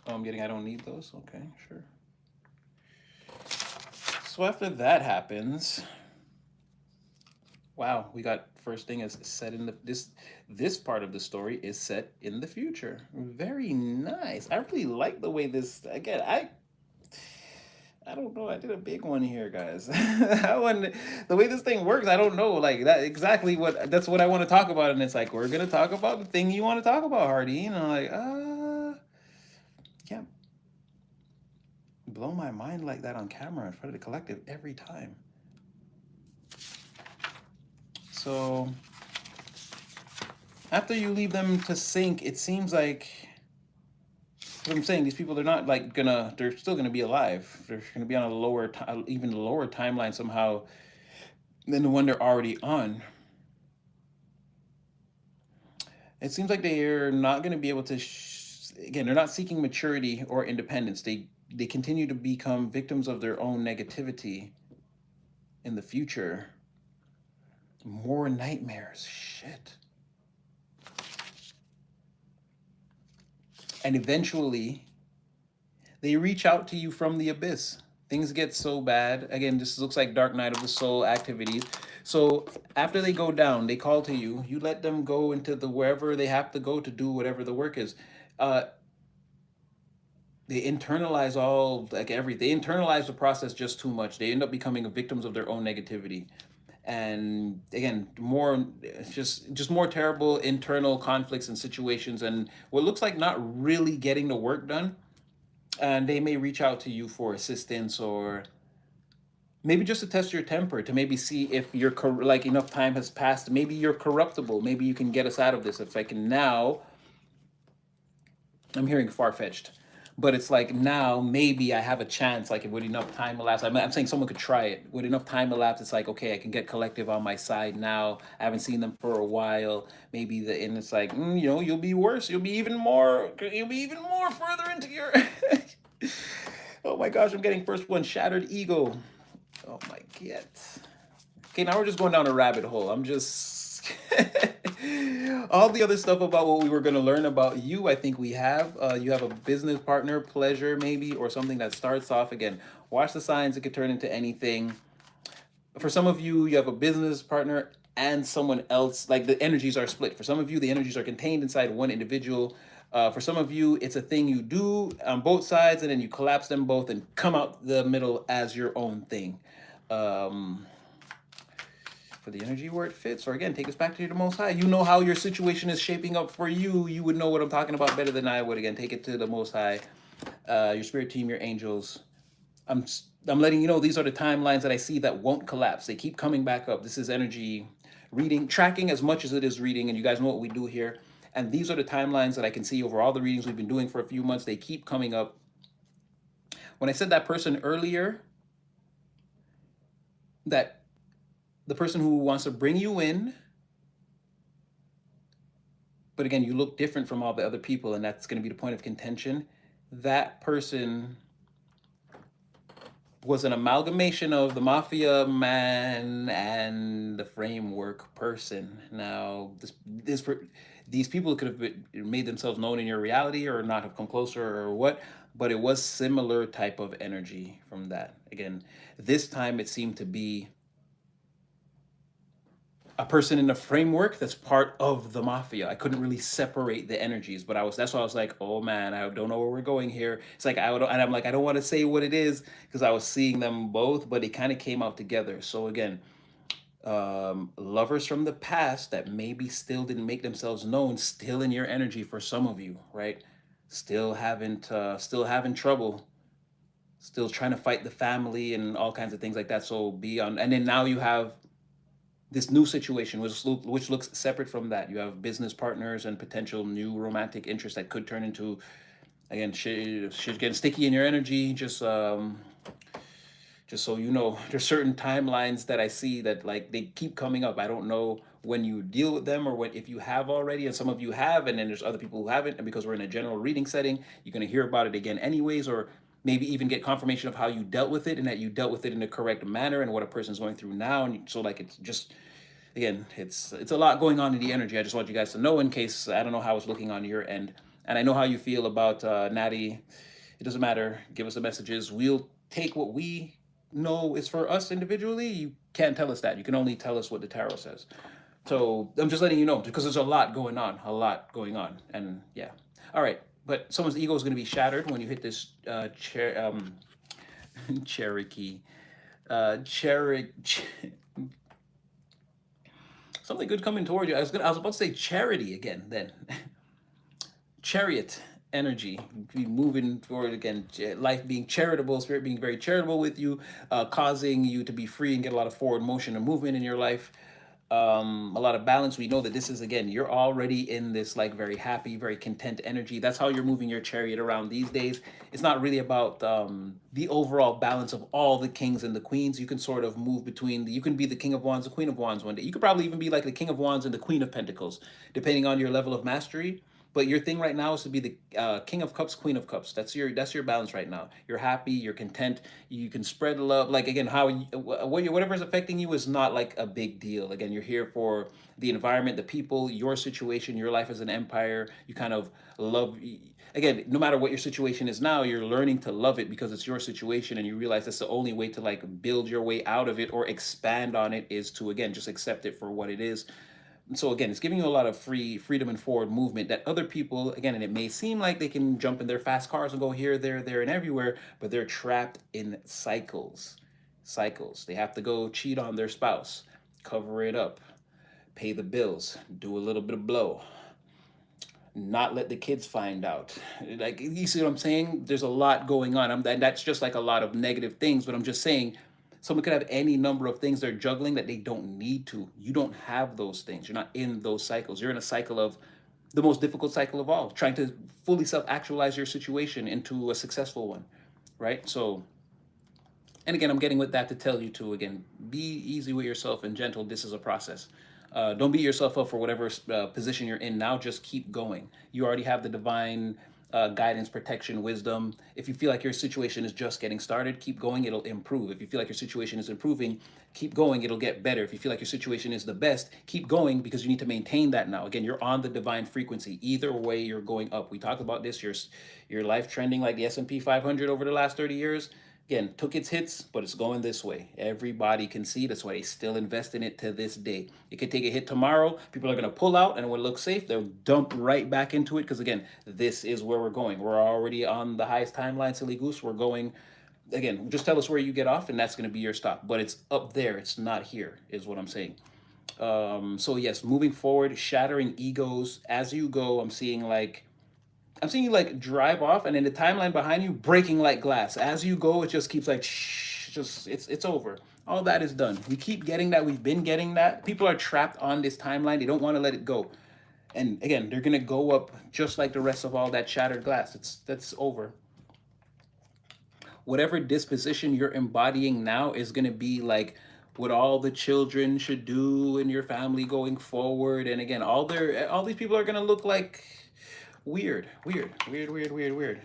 Oh, I'm getting, I don't need those. Okay, sure. So after that happens, wow, we got, first thing is set in the, this part of the story is set in the future. Very nice. I really like the way this, again, I don't know. I did a big one here, guys. That one, the way this thing works, I don't know. Like that exactly what, that's what I want to talk about. And it's like, we're gonna talk about the thing you want to talk about, Hardy. You know, like, can't blow my mind like that on camera in front of the collective every time. So after you leave them to sink, it seems like, what I'm saying, these people, they're not like gonna, they're still gonna be alive. They're gonna be on a lower, even lower timeline somehow than the one they're already on. It seems like they're not gonna be able to, again, they're not seeking maturity or independence. They continue to become victims of their own negativity in the future. More nightmares, shit. And eventually, they reach out to you from the abyss. Things get so bad. Again, this looks like Dark Night of the Soul activities. So after they go down, they call to you. You let them go into the wherever they have to go to do whatever the work is. They internalize all, like they internalize the process just too much. They end up becoming victims of their own negativity. And again, more, just more terrible internal conflicts and situations, and what looks like not really getting the work done. And they may reach out to you for assistance, or maybe just to test your temper, to maybe see if you're like enough time has passed. Maybe you're corruptible. Maybe you can get us out of this. If I can now, I'm hearing far-fetched, But it's like now maybe I have a chance, like with enough time elapsed. I'm saying someone could try it. With enough time elapsed, it's like, okay, I can get collective on my side now. I haven't seen them for a while. Maybe and it's like, you'll be worse. You'll be even more further into your. Oh my gosh, I'm getting first one, shattered ego. Oh my god. Okay, now we're just going down a rabbit hole. I'm just all the other stuff about what we were going to learn about you. I think we have. You have a business partner, pleasure maybe, or something that starts off again. Watch the signs. It could turn into anything. For some of you, you have a business partner and someone else. Like the energies are split. For some of you, the energies are contained inside one individual. For some of you, it's a thing you do on both sides, and then you collapse them both and come out the middle as your own thing. For the energy where it fits, or again, take us back to the Most High. You know how your situation is shaping up for you. You would know what I'm talking about better than I would. Again, take it to the Most High, your spirit team, your angels. I'm I'm letting you know these are the timelines that I see that won't collapse. They keep coming back up. This is energy reading, tracking as much as it is reading, and you guys know what we do here. And these are the timelines that I can see over all the readings we've been doing for a few months. They keep coming up. When I said that person earlier, that the person who wants to bring you in, but again, you look different from all the other people, and that's going to be the point of contention. That person was an amalgamation of the mafia man and the framework person. Now, these people could have made themselves known in your reality or not have come closer or what, but it was similar type of energy from that. Again, this time it seemed to be a person in a framework that's part of the mafia. I couldn't really separate the energies, but that's why I was like, oh man, I don't know where we're going here. It's like and I'm like, I don't want to say what it is because I was seeing them both, but it kind of came out together. So again, lovers from the past that maybe still didn't make themselves known, still in your energy for some of you, right? Still having trouble, still trying to fight the family and all kinds of things like that. So be on, and then now you have this new situation, which looks separate from that. You have business partners and potential new romantic interest that could turn into, again, shit getting sticky in your energy. Just so you know, there's certain timelines that I see that like they keep coming up. I don't know when you deal with them or when if you have already, and some of you have, and then there's other people who haven't. And because we're in a general reading setting, you're gonna hear about it again anyways, or maybe even get confirmation of how you dealt with it and that you dealt with it in the correct manner and what a person's going through now. And so like it's just again, it's a lot going on in the energy. I just want you guys to know in case I don't know how it's looking on your end, and I know how you feel about Natty. It doesn't matter. Give us the messages. We'll take what we know is for us individually. You can't tell us that. You can only tell us what the tarot says. So I'm just letting you know because there's a lot going on, and yeah. All right, but someone's ego is going to be shattered when you hit this Cherokee, Cherokee. Something good coming toward you. I was about to say charity again. Then, chariot energy, be moving forward again. Life being charitable, spirit being very charitable with you, causing you to be free and get a lot of forward motion and movement in your life. A lot of balance. We know that this is again, you're already in this like very happy, very content energy. That's how you're moving your chariot around these days. It's not really about the overall balance of all the kings and the queens. You can sort of move between you can be the king of wands, the queen of wands one day. You could probably even be like the king of wands and the queen of pentacles, depending on your level of mastery. But your thing right now is to be the king of cups, queen of cups. That's your balance right now. You're happy, you're content. You can spread love. Like again, whatever is affecting you is not like a big deal. Again, you're here for the environment, the people, your situation, your life as an empire. You kind of love. Again, no matter what your situation is now, you're learning to love it because it's your situation, and you realize that's the only way to like build your way out of it or expand on it is to again just accept it for what it is. So again, it's giving you a lot of freedom and forward movement that other people, again, and it may seem like they can jump in their fast cars and go here, there, and everywhere, but they're trapped in cycles. They have to go cheat on their spouse, cover it up, pay the bills, do a little bit of blow, not let the kids find out. Like, you see what I'm saying? There's a lot going on. And that's just like a lot of negative things, but I'm just saying someone could have any number of things they're juggling that they don't need to. You don't have those things. You're not in those cycles. You're in a cycle of the most difficult cycle of all, trying to fully self-actualize your situation into a successful one, right? So, and again, I'm getting with that to tell you to, again, be easy with yourself and gentle. This is a process. Don't beat yourself up for whatever position you're in now. Just keep going. You already have the divine guidance, protection, wisdom. If you feel like your situation is just getting started, keep going. It'll improve. If you feel like your situation is improving, keep going. It'll get better. If you feel like your situation is the best, keep going, because you need to maintain that now. Again, you're on the divine frequency. Either way, you're going up. We talked about this. Your life trending like the S&P 500 over the last 30 years. Again, took its hits, but it's going this way. Everybody can see. That's why they still invest in it to this day. It could take a hit tomorrow. People are going to pull out, and when it looks safe, they'll dump right back into it. Because again, this is where we're going. We're already on the highest timeline, silly goose. We're going, again, just tell us where you get off, and that's going to be your stop. But it's up there. It's not here, is what I'm saying. So yes, moving forward, shattering egos as you go. I'm seeing you like drive off, and in the timeline behind you, breaking like glass. As you go, it just keeps like shh, just it's over. All that is done. We keep getting that. We've been getting that. People are trapped on this timeline. They don't want to let it go. And again, they're gonna go up just like the rest of all that shattered glass. That's over. Whatever disposition you're embodying now is gonna be like what all the children should do in your family going forward. And again, all these people are gonna look like weird, weird, weird, weird, weird, weird.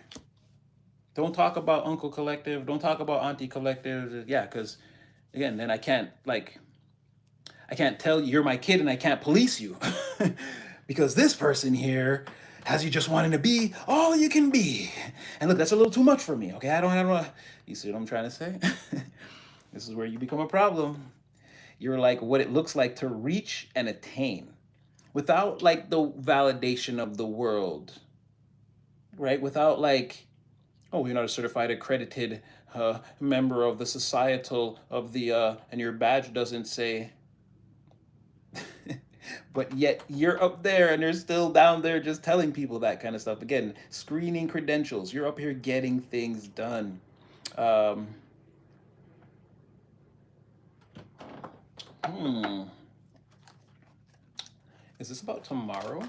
Don't talk about Uncle Collective. Don't talk about Auntie Collective. Yeah, because again, then I can't tell you you're my kid, and I can't police you because this person here has you just wanting to be all you can be. And look, that's a little too much for me. Okay, I don't have. You see what I'm trying to say? This is where you become a problem. You're like what it looks like to reach and attain without like the validation of the world, right? Without like, oh, you're not a certified accredited member of the societal of the and your badge doesn't say. But yet you're up there and you're still down there just telling people that kind of stuff. Again, screening credentials. You're up here getting things done. um hmm is this about tomorrow?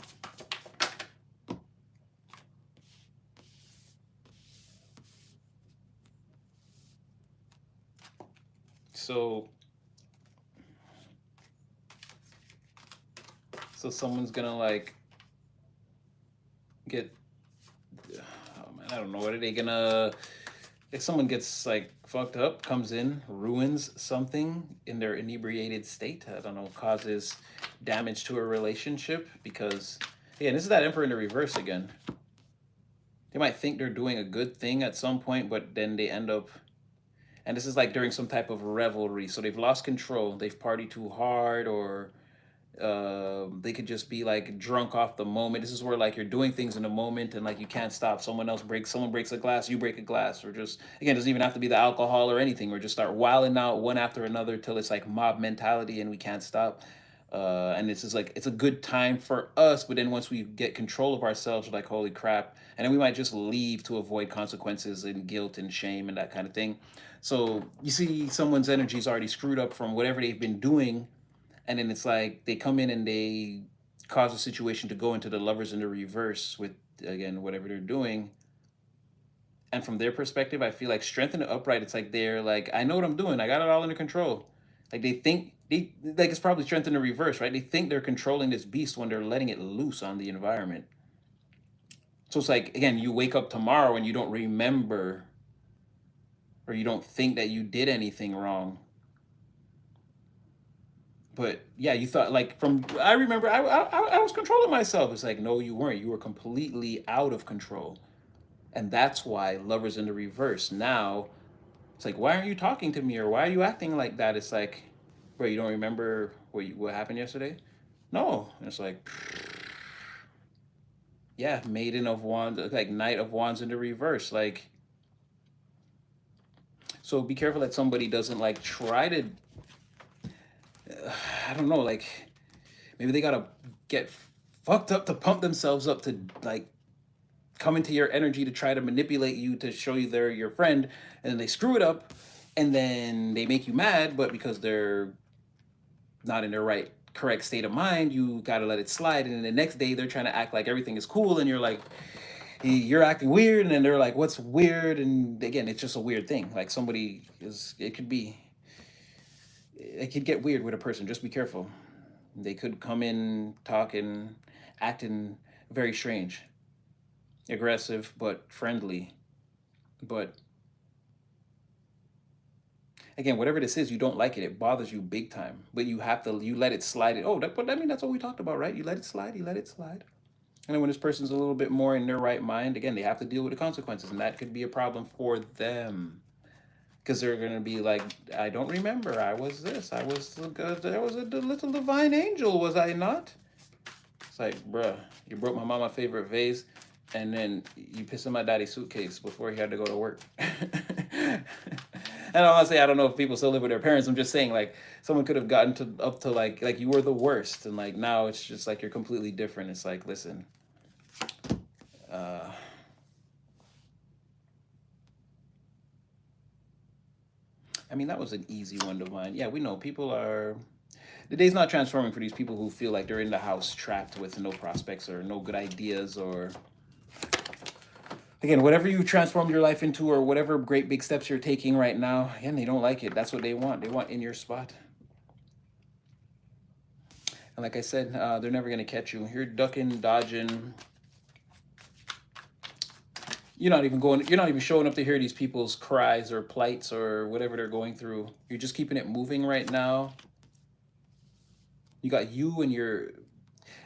So someone's gonna like get, oh man, I don't know, what are they gonna, if someone gets like fucked up, comes in, ruins something in their inebriated state, I don't know, causes damage to a relationship, because again, this is that Emperor in the reverse again. They might think they're doing a good thing at some point, but then they end up, and this is like during some type of revelry, so they've lost control, they've partied too hard, or they could just be like drunk off the moment. This is where like you're doing things in the moment and like you can't stop. Someone breaks a glass, you break a glass, or just, again, it doesn't even have to be the alcohol or anything, or just start wilding out one after another till it's like mob mentality and we can't stop. And this is like, it's a good time for us, but then once we get control of ourselves, we're like, holy crap, and then we might just leave to avoid consequences and guilt and shame and that kind of thing. So you see someone's energy is already screwed up from whatever they've been doing, and then it's like they come in and they cause a situation to go into the lovers in the reverse with, again, whatever they're doing. And from their perspective, I feel like strength and upright, it's like they're like, I know what I'm doing, I got it all under control. Like they think they, like, it's probably strength in the reverse, right? They think they're controlling this beast when they're letting it loose on the environment. So it's like, again, you wake up tomorrow and you don't remember, or you don't think that you did anything wrong, but yeah, you thought like, from, I remember I was controlling myself. It's like, no, you weren't. You were completely out of control, and that's why lovers in the reverse. Now it's like, why aren't you talking to me, or why are you acting like that? It's like, bro, you don't remember what happened yesterday? No, and it's like, yeah, Maiden of Wands, like Knight of Wands in the reverse, like. So be careful that somebody doesn't like try to, I don't know, like maybe they gotta get fucked up to pump themselves up to like come into your energy to try to manipulate you to show you they're your friend, and then they screw it up, and then they make you mad, but because they're not in their right correct state of mind, you got to let it slide. And then the next day, they're trying to act like everything is cool. And you're like, you're acting weird. And then they're like, what's weird? And again, it's just a weird thing. Like somebody is, it could get weird with a person. Just be careful. They could come in talking, acting very strange, aggressive, but friendly. But again, whatever this is, you don't like it. It bothers you big time. But you let it slide. But I mean, that's what we talked about, right? You let it slide. You let it slide. And then when this person's a little bit more in their right mind, again, they have to deal with the consequences, and that could be a problem for them because they're gonna be like, I don't remember. I was this. I was good. There was a little divine angel, was I not? It's like, bruh, you broke my mama's favorite vase, and then you pissed in my daddy's suitcase before he had to go to work. And I want to say, I don't know if people still live with their parents. I'm just saying, like, someone could have gotten to up to like you were the worst, and like now it's just like you're completely different. It's like, listen, uh, I mean, that was an easy one to find. Yeah, we know people are. The day's not transforming for these people who feel like they're in the house trapped with no prospects or no good ideas or again, whatever you transformed your life into or whatever great big steps you're taking right now, again, they don't like it. That's what they want. They want in your spot. And like I said, they're never going to catch you. You're ducking, dodging. You're not even showing up to hear these people's cries or plights or whatever they're going through. You're just keeping it moving right now. You got you and your,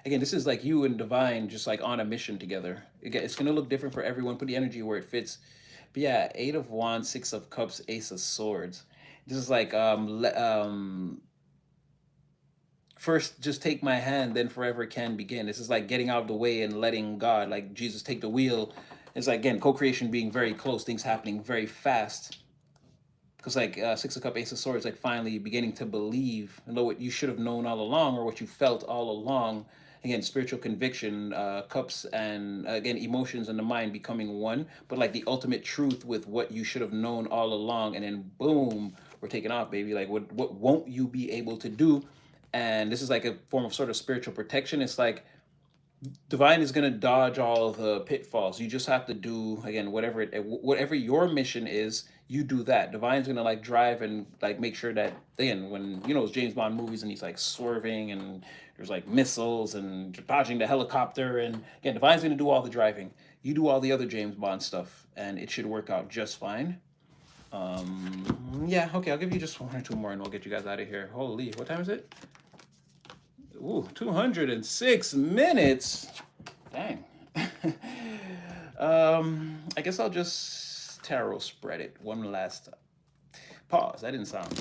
again, this is like you and divine just like on a mission together. Again, it's going to look different for everyone. Put the energy where it fits. But yeah, 8 of Wands, 6 of Cups, Ace of Swords. This is like first just take my hand, then forever can begin. This is like getting out of the way and letting God, like Jesus, take the wheel. It's like, again, co-creation being very close, things happening very fast. Because like 6 of Cups, Ace of Swords, like finally beginning to believe, know what you should have known all along or what you felt all along. Again, spiritual conviction, cups, and again, emotions and the mind becoming one. But like the ultimate truth with what you should have known all along, and then boom, we're taking off, baby. Like what won't you be able to do? And this is like a form of sort of spiritual protection. It's like divine is going to dodge all the pitfalls. You just have to do again whatever your mission is. You do that. Divine's going to like drive and like make sure that again when those James Bond movies and he's like swerving and there's like missiles and dodging the helicopter and again Divine's going to do all the driving. You do all the other James Bond stuff and it should work out just fine. Yeah, okay, I'll give you just one or two more and we'll get you guys out of here. Holy, what time is it? Ooh, 206 minutes. Dang. I guess I'll just tarot spread it one last time. Pause. That didn't sound.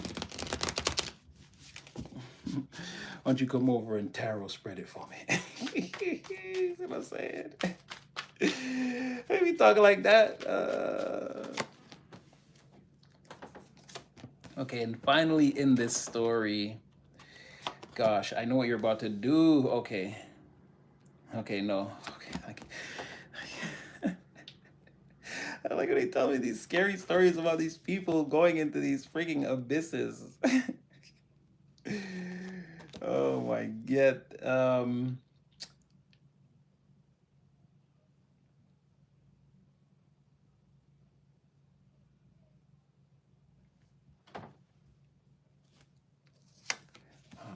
Why don't you come over and tarot spread it for me? See what I'm saying? Maybe talking like that. Okay, and finally in this story, gosh, I know what you're about to do. Okay. Okay, no. Okay. I like when they tell me these scary stories about these people going into these freaking abysses. Oh my god. Oh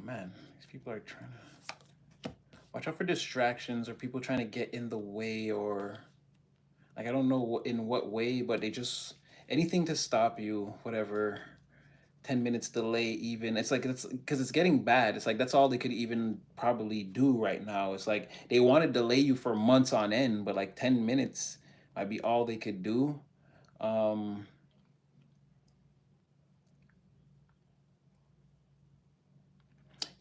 man, these people are trying to watch out for distractions or people trying to get in the way or like I don't know in what way, but they just anything to stop you, whatever. 10 minutes delay even it's like it's because it's getting bad. It's like that's all they could even probably do right now. It's like they want to delay you for months on end, but like 10 minutes might be all they could do. um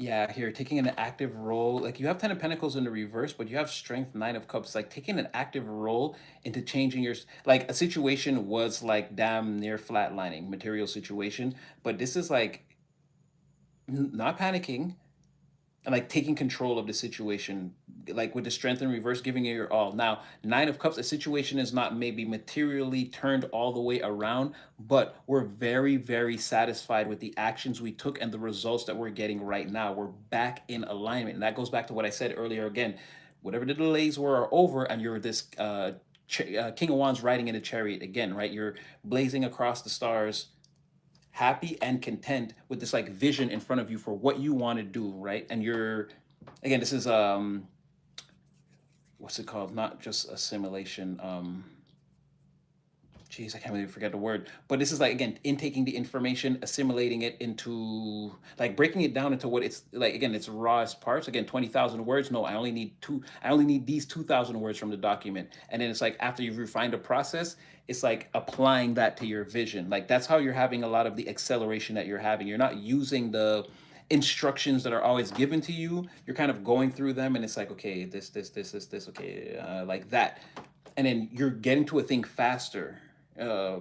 yeah, here taking an active role, like you have 10 of Pentacles in the reverse, but you have Strength, 9 of Cups, like taking an active role into changing your like a situation was like damn near flatlining material situation, but this is like not panicking and like taking control of the situation. like with the strength in reverse, giving it your all. Now, Nine of Cups, a situation is not maybe materially turned all the way around, but we're very, very satisfied with the actions we took and the results that we're getting right now. We're back in alignment. And that goes back to what I said earlier again. Whatever the delays were are over, and you're this King of Wands riding in a chariot again, right? You're blazing across the stars, happy and content with this like vision in front of you for what you want to do, right? And you're, again, this is what's it called? Not just assimilation. Geez, I can't really forget the word. But this is like, again, intaking the information, assimilating it into, like, breaking it down into what it's like. Again, it's rawest parts. Again, 20,000 words. No, I only need two. I only need these 2,000 words from the document. And then it's like after you've refined the process, it's like applying that to your vision. Like that's how you're having a lot of the acceleration that you're having. You're not using the instructions that are always given to you. You're kind of going through them, and it's like, okay, this, okay, like that, and then you're getting to a thing faster. Uh,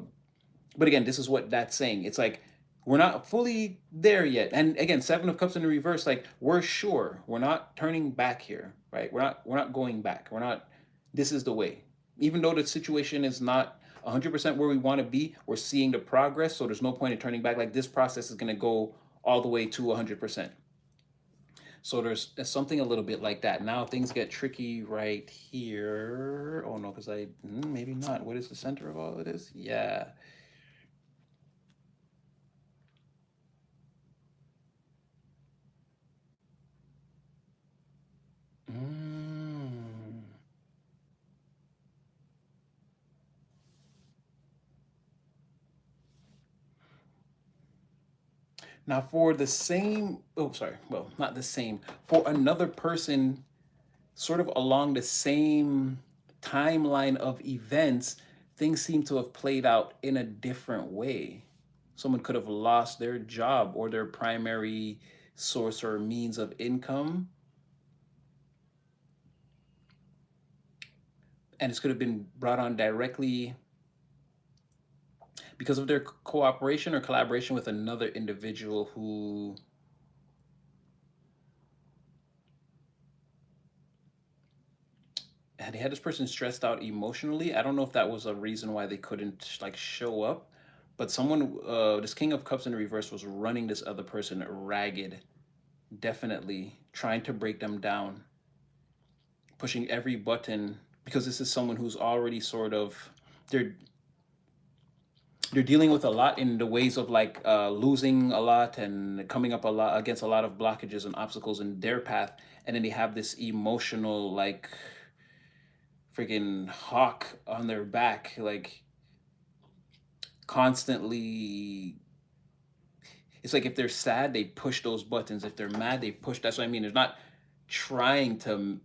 but again, this is what that's saying. It's like we're not fully there yet. And again, Seven of Cups in the reverse, like we're sure we're not turning back here, right? We're not going back. We're not. This is the way. Even though the situation is not 100% where we want to be, we're seeing the progress. So there's no point in turning back. Like this process is going to go all the way to 100%. So there's something a little bit like that. Now things get tricky right here. Oh no, because maybe not. What is the center of all of this? Yeah. Mm. Now for the same, oh sorry, well not the same, for another person sort of along the same timeline of events, things seem to have played out in a different way. Someone could have lost their job or their primary source or means of income, and this could have been brought on directly because of their cooperation or collaboration with another individual who and they had this person stressed out emotionally. I don't know if that was a reason why they couldn't like show up, but someone, this King of Cups in the reverse was running this other person ragged, definitely trying to break them down, pushing every button because this is someone who's already sort of they're they're dealing with a lot in the ways of like losing a lot and coming up a lot against a lot of blockages and obstacles in their path, and then they have this emotional like freaking hawk on their back, like constantly. It's like if they're sad, they push those buttons. If they're mad, they push. That's what I mean. They're not trying to.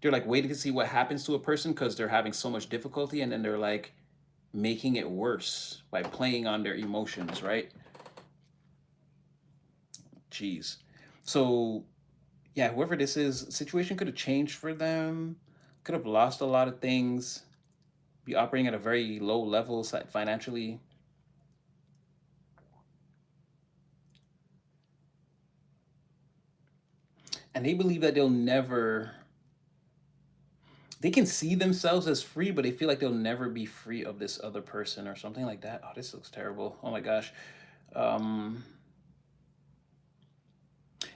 They're like waiting to see what happens to a person because they're having so much difficulty, and then they're like making it worse by playing on their emotions, right? Jeez. So yeah, whoever this is, situation could have changed for them. Could have lost a lot of things. Be operating at a very low level financially. And they believe that they'll never, they can see themselves as free, but they feel like they'll never be free of this other person or something like that. Oh, this looks terrible. Oh my gosh. Um,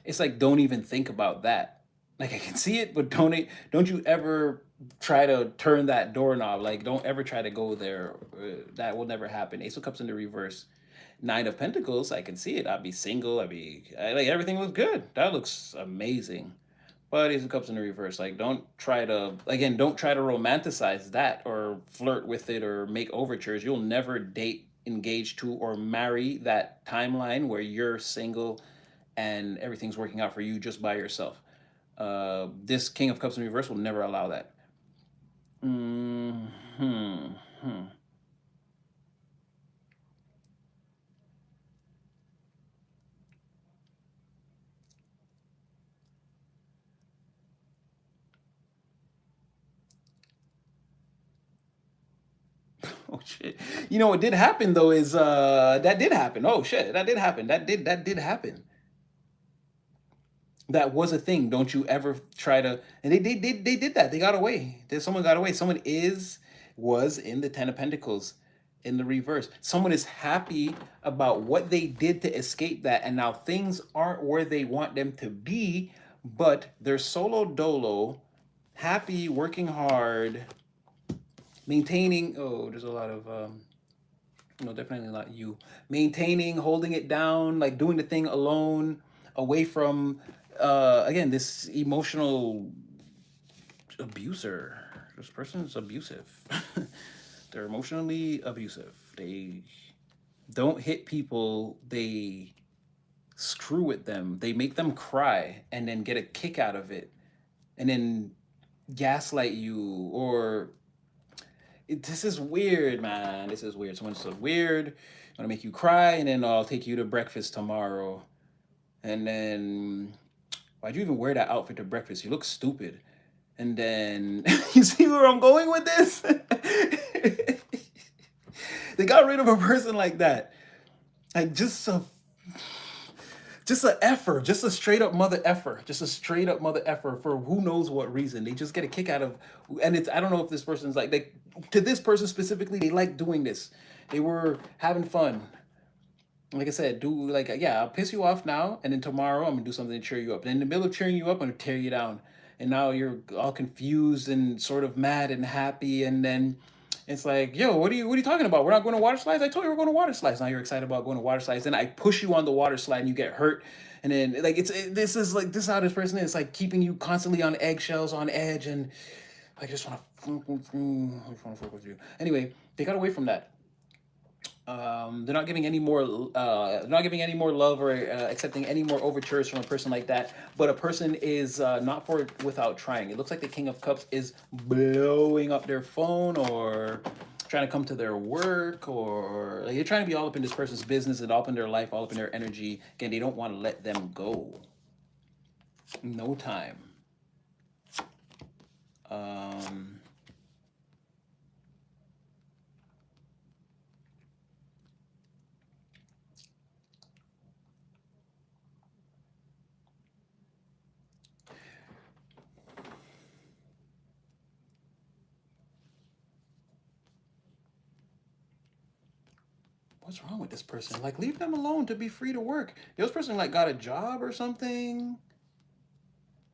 it's like, don't even think about that. Like I can see it, but don't you ever try to turn that doorknob. Like don't ever try to go there. That will never happen. Ace of Cups in the reverse. Nine of Pentacles, I can see it. I'd be single. Like everything looks good. That looks amazing. But Ace of Cups in the reverse. Like don't try to romanticize that or flirt with it or make overtures. You'll never date, engage to, or marry that timeline where you're single and everything's working out for you just by yourself. This King of Cups in reverse will never allow that. Hmm. Hmm. Oh shit. You know what did happen though is that did happen. Oh shit, that did happen. That did happen. That was a thing. Don't you ever try to, and they did that. They got away. Someone got away. Someone was in the Ten of Pentacles in the reverse. Someone is happy about what they did to escape that, and now things aren't where they want them to be, but they're solo dolo, happy, working hard, maintaining. Oh, there's a lot of no, definitely not you. Maintaining, holding it down, like doing the thing alone, away from again, this emotional abuser. This person's abusive. They're emotionally abusive. They don't hit people, they screw with them. They make them cry and then get a kick out of it. And then gaslight you or this is weird, man. This is weird. Someone's so weird. I'm gonna make you cry, and then I'll take you to breakfast tomorrow. And then, why'd you even wear that outfit to breakfast? You look stupid. And then, you see where I'm going with this? They got rid of a person like that. Like just a effort, just a straight up mother effer, just a straight up mother effer for who knows what reason. They just get a kick out of, and it's I don't know if this person's like they to this person specifically, they like doing this. They were having fun. Like I said, do like yeah, I'll piss you off now, and then tomorrow I'm gonna do something to cheer you up. And in the middle of cheering you up, I'm gonna tear you down. And now you're all confused and sort of mad and happy, and then it's like, yo, what are you talking about? We're not going to water slides. I told you we're going to water slides. Now you're excited about going to water slides. Then I push you on the water slide and you get hurt. And then like this is like this is how this person is like keeping you constantly on eggshells, on edge, and I just want to fuck with you. Anyway, they got away from that. They're not giving any more. They're not giving any more love or accepting any more overtures from a person like that. But a person is not for it without trying. It looks like the King of Cups is blowing up their phone or trying to come to their work or like, you're trying to be all up in this person's business and all up in their life, all up in their energy. Again, they don't want to let them go. No time. Um, what's wrong with this person? Like, leave them alone to be free to work. This person like got a job or something.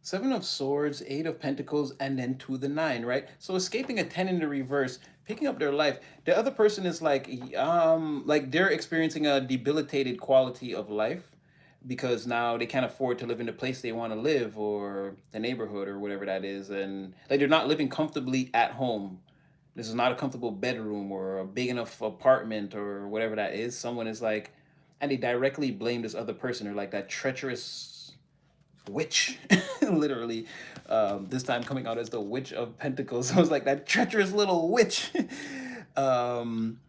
Seven of Swords, Eight of Pentacles, and then to the Nine, right? So escaping a 10 in the reverse, picking up their life. The other person is like they're experiencing a debilitated quality of life because now they can't afford to live in the place they want to live or the neighborhood or whatever that is. And like they're not living comfortably at home. This is not a comfortable bedroom or a big enough apartment or whatever that is. Someone is like, and they directly blame this other person or like that treacherous witch, literally. This time coming out as the Witch of Pentacles. So I was like that treacherous little witch. um,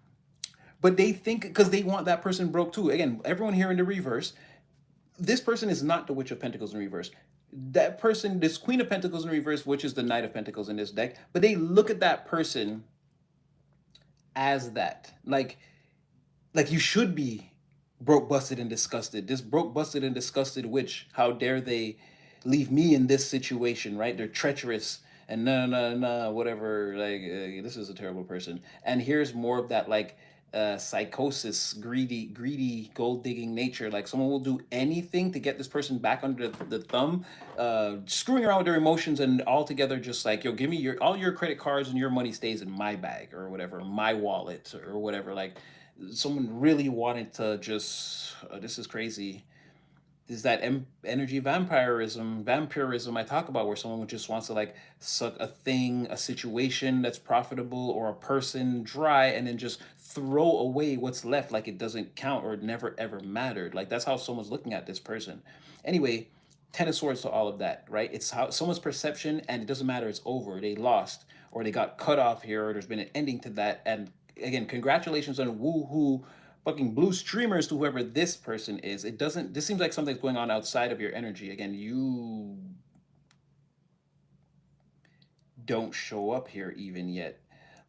but they think because they want that person broke too. Again, everyone here in the reverse. This person is not the Witch of Pentacles in reverse. That person, this Queen of Pentacles in reverse, which is the Knight of Pentacles in this deck, but they look at that person as that. Like you should be broke, busted, and disgusted. This broke, busted, and disgusted witch. How dare they leave me in this situation, right? They're treacherous and no, whatever. Like this is a terrible person. And here's more of that like psychosis, greedy, gold digging nature. Like someone will do anything to get this person back under the thumb, screwing around with their emotions and altogether just like, yo, give me all your credit cards and your money stays in my bag or whatever, my wallet or whatever. Like someone really wanted to just this is crazy is that energy vampirism I talk about where someone just wants to like suck a thing, a situation that's profitable or a person dry and then just throw away what's left like it doesn't count or it never ever mattered. Like that's how someone's looking at this person. Anyway, Ten of Swords to all of that, right? It's how someone's perception and it doesn't matter, it's over. They lost or they got cut off here or there's been an ending to that. And again, congratulations on woohoo fucking blue streamers to whoever this person is. It doesn't, this seems like something's going on outside of your energy. Again, you don't show up here even yet.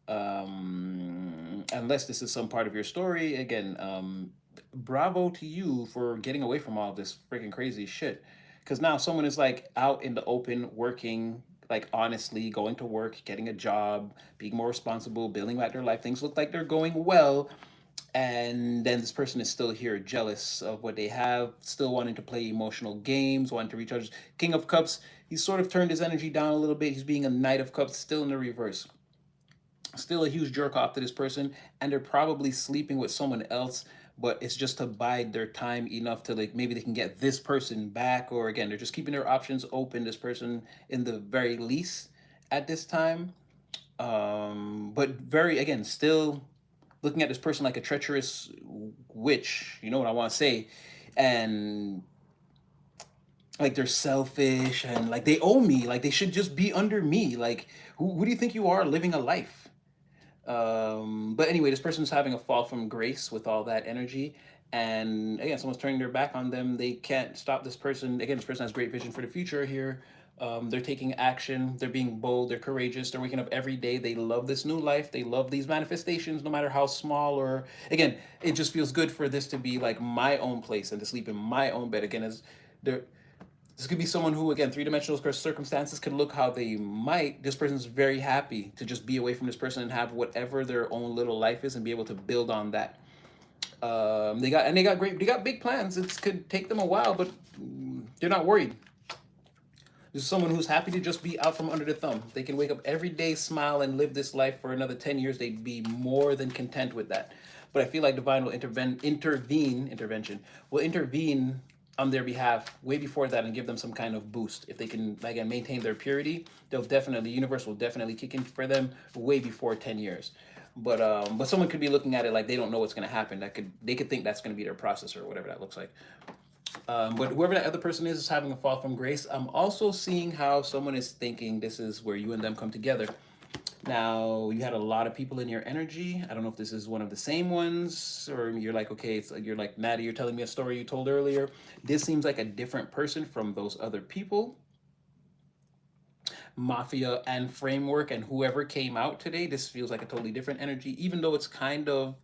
Unless this is some part of your story. Again, bravo to you for getting away from all this freaking crazy shit. because now someone is like out in the open working, like honestly going to work, getting a job, being more responsible, building back their life. Things look like they're going well, and then this person is still here jealous of what they have, still wanting to play emotional games, wanting to recharge. King of Cups, he's sort of turned his energy down a little bit. He's being a Knight of Cups, still in the reverse, still a huge jerk off to this person, and they're probably sleeping with someone else, but it's just to bide their time enough to, like, maybe they can get this person back, or again they're just keeping their options open, this person in the very least at this time. But very, again, still looking at this person like a treacherous witch, you know what I want to say, and like they're selfish and like they owe me, like they should just be under me, like who do you think you are living a life? But anyway, this person's having a fall from grace with all that energy. And again, someone's turning their back on them. They can't stop this person. Again, this person has great vision for the future here. They're taking action. They're being bold. They're courageous. They're waking up every day. They love this new life. They love these manifestations, no matter how small, or again, it just feels good for this to be like my own place and to sleep in my own bed. Again, as they're this could be someone who, again, three-dimensional circumstances could look how they might. This person's very happy to just be away from this person and have whatever their own little life is and be able to build on that. They got big plans. It could take them a while, but they're not worried. This is someone who's happy to just be out from under the thumb. They can wake up every day, smile, and live this life for another 10 years. They'd be more than content with that. But I feel like divine will intervene on their behalf way before that and give them some kind of boost. If they can, again, maintain their purity, the universe will definitely kick in for them way before 10 years. But someone could be looking at it like they don't know what's going to happen. They could think that's going to be their process or whatever that looks like. But whoever that other person is having a fall from grace. I'm also seeing how someone is thinking this is where you and them come together. Now, you had a lot of people in your energy. I don't know if this is one of the same ones, or you're like, okay, it's like you're like, Maddie, you're telling me a story you told earlier. This seems like a different person from those other people. Mafia and Framework and whoever came out today, this feels like a totally different energy, even though it's kind of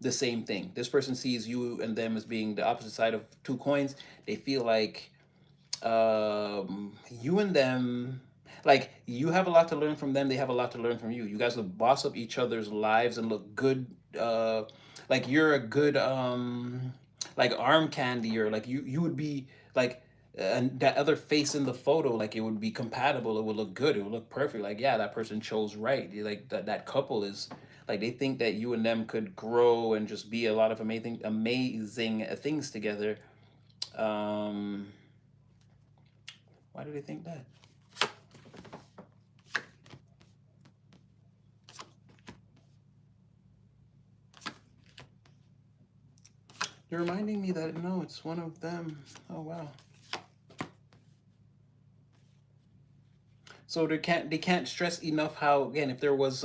the same thing. This person sees you and them as being the opposite side of two coins. They feel like you and them, like you have a lot to learn from them, they have a lot to learn from you. You guys will boss up each other's lives and look good, like you're a good like arm candy, or like you would be like, and that other face in the photo, like it would be compatible, it would look good, it would look perfect, like yeah, that person chose right. Like that couple is like, they think that you and them could grow and just be a lot of amazing things together. um why do they think that? They're reminding me that no, it's one of them. Oh wow. So they can't stress enough how, again, if there was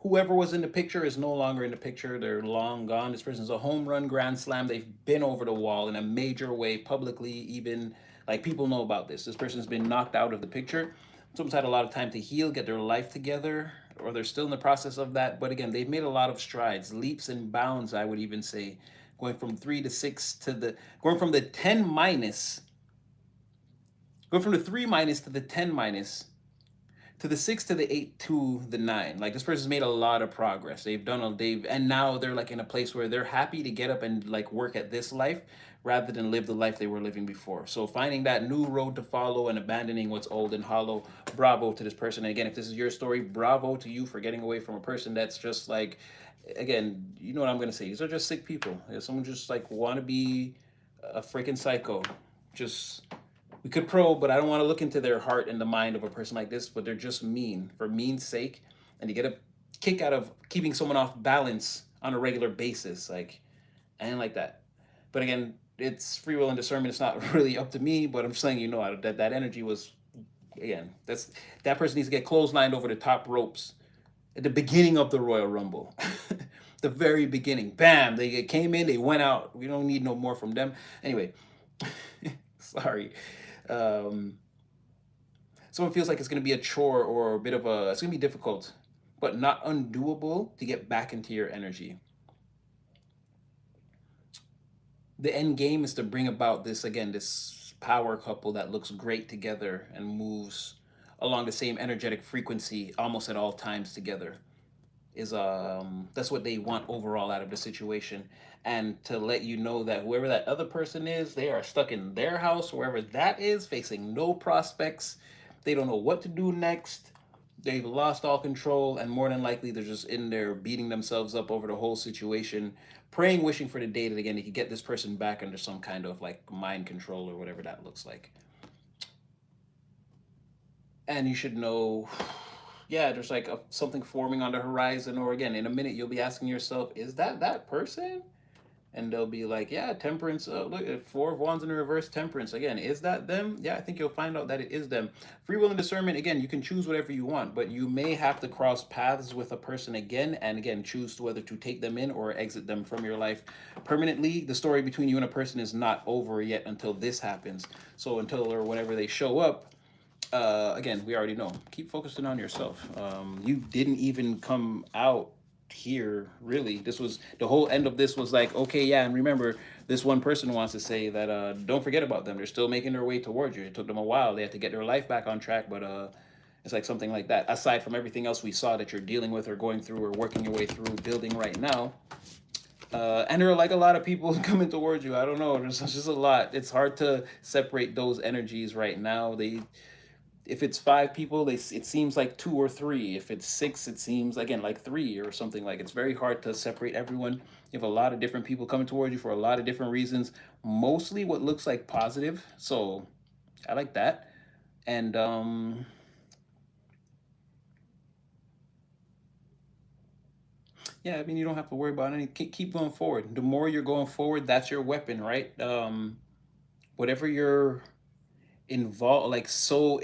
whoever was in the picture is no longer in the picture. They're long gone. This person's a home run grand slam. They've been over the wall in a major way publicly, even like people know about this. This person's been knocked out of the picture. Someone's had a lot of time to heal, get their life together, or they're still in the process of that. But again, they've made a lot of strides, leaps and bounds, I would even say, going from 3 to 6 to going from the 10 minus, going from the 3 minus to the 10 minus to the 6 to the 8 to the 9. Like this person's made a lot of progress. And now they're like in a place where they're happy to get up and like work at this life rather than live the life they were living before. So finding that new road to follow and abandoning what's old and hollow. Bravo to this person. And again, if this is your story, bravo to you for getting away from a person that's just like, again, you know what I'm gonna say. These are just sick people. If someone just like want to be a freaking psycho, just, we could probe, but I don't want to look into their heart and the mind of a person like this. But they're just mean for mean's sake, and you get a kick out of keeping someone off balance on a regular basis. Like, I ain't like that. But again, it's free will and discernment. It's not really up to me, but I'm just letting you know that energy was, again, that person needs to get clotheslined over the top ropes at the beginning of the Royal Rumble. The very beginning, bam, they came in, they went out. We don't need no more from them. Anyway, sorry. um, Someone feels like it's going to be a chore or a bit of it's going to be difficult, but not undoable to get back into your energy. The end game is to bring about this, again, this power couple that looks great together and moves along the same energetic frequency almost at all times together is that's what they want overall out of the situation. And to let you know that whoever that other person is, they are stuck in their house, wherever that is, facing no prospects. They don't know what to do next. They've lost all control, and more than likely they're just in there beating themselves up over the whole situation, praying, wishing for the day that again they could get this person back under some kind of like mind control or whatever that looks like. And you should know, yeah, there's like something forming on the horizon, or again in a minute you'll be asking yourself, is that that person? And they'll be like, yeah, temperance, look at four of wands in reverse, temperance again, is that them? Yeah, I think you'll find out that it is them. Free will and discernment, again, you can choose whatever you want, but you may have to cross paths with a person again and again choose whether to take them in or exit them from your life permanently. The story between you and a person is not over yet until this happens. So until or whenever they show up, again, we already know. Keep focusing on yourself. You didn't even come out here, really. This was the whole end of this was like, okay, yeah, and remember, this one person wants to say that don't forget about them. They're still making their way towards you. It took them a while. They had to get their life back on track, but it's like something like that. Aside from everything else we saw that you're dealing with or going through or working your way through building right now. And there are like a lot of people coming towards you. I don't know. There's just a lot. It's hard to separate those energies right now. If it's five people, it seems like two or three. If it's six, it seems again like three or something. Like it's very hard to separate everyone. You have a lot of different people coming towards you for a lot of different reasons. Mostly what looks like positive. So I like that. And yeah, I mean you don't have to worry about any. Keep going forward. The more you're going forward, that's your weapon, right? Whatever you're involved like so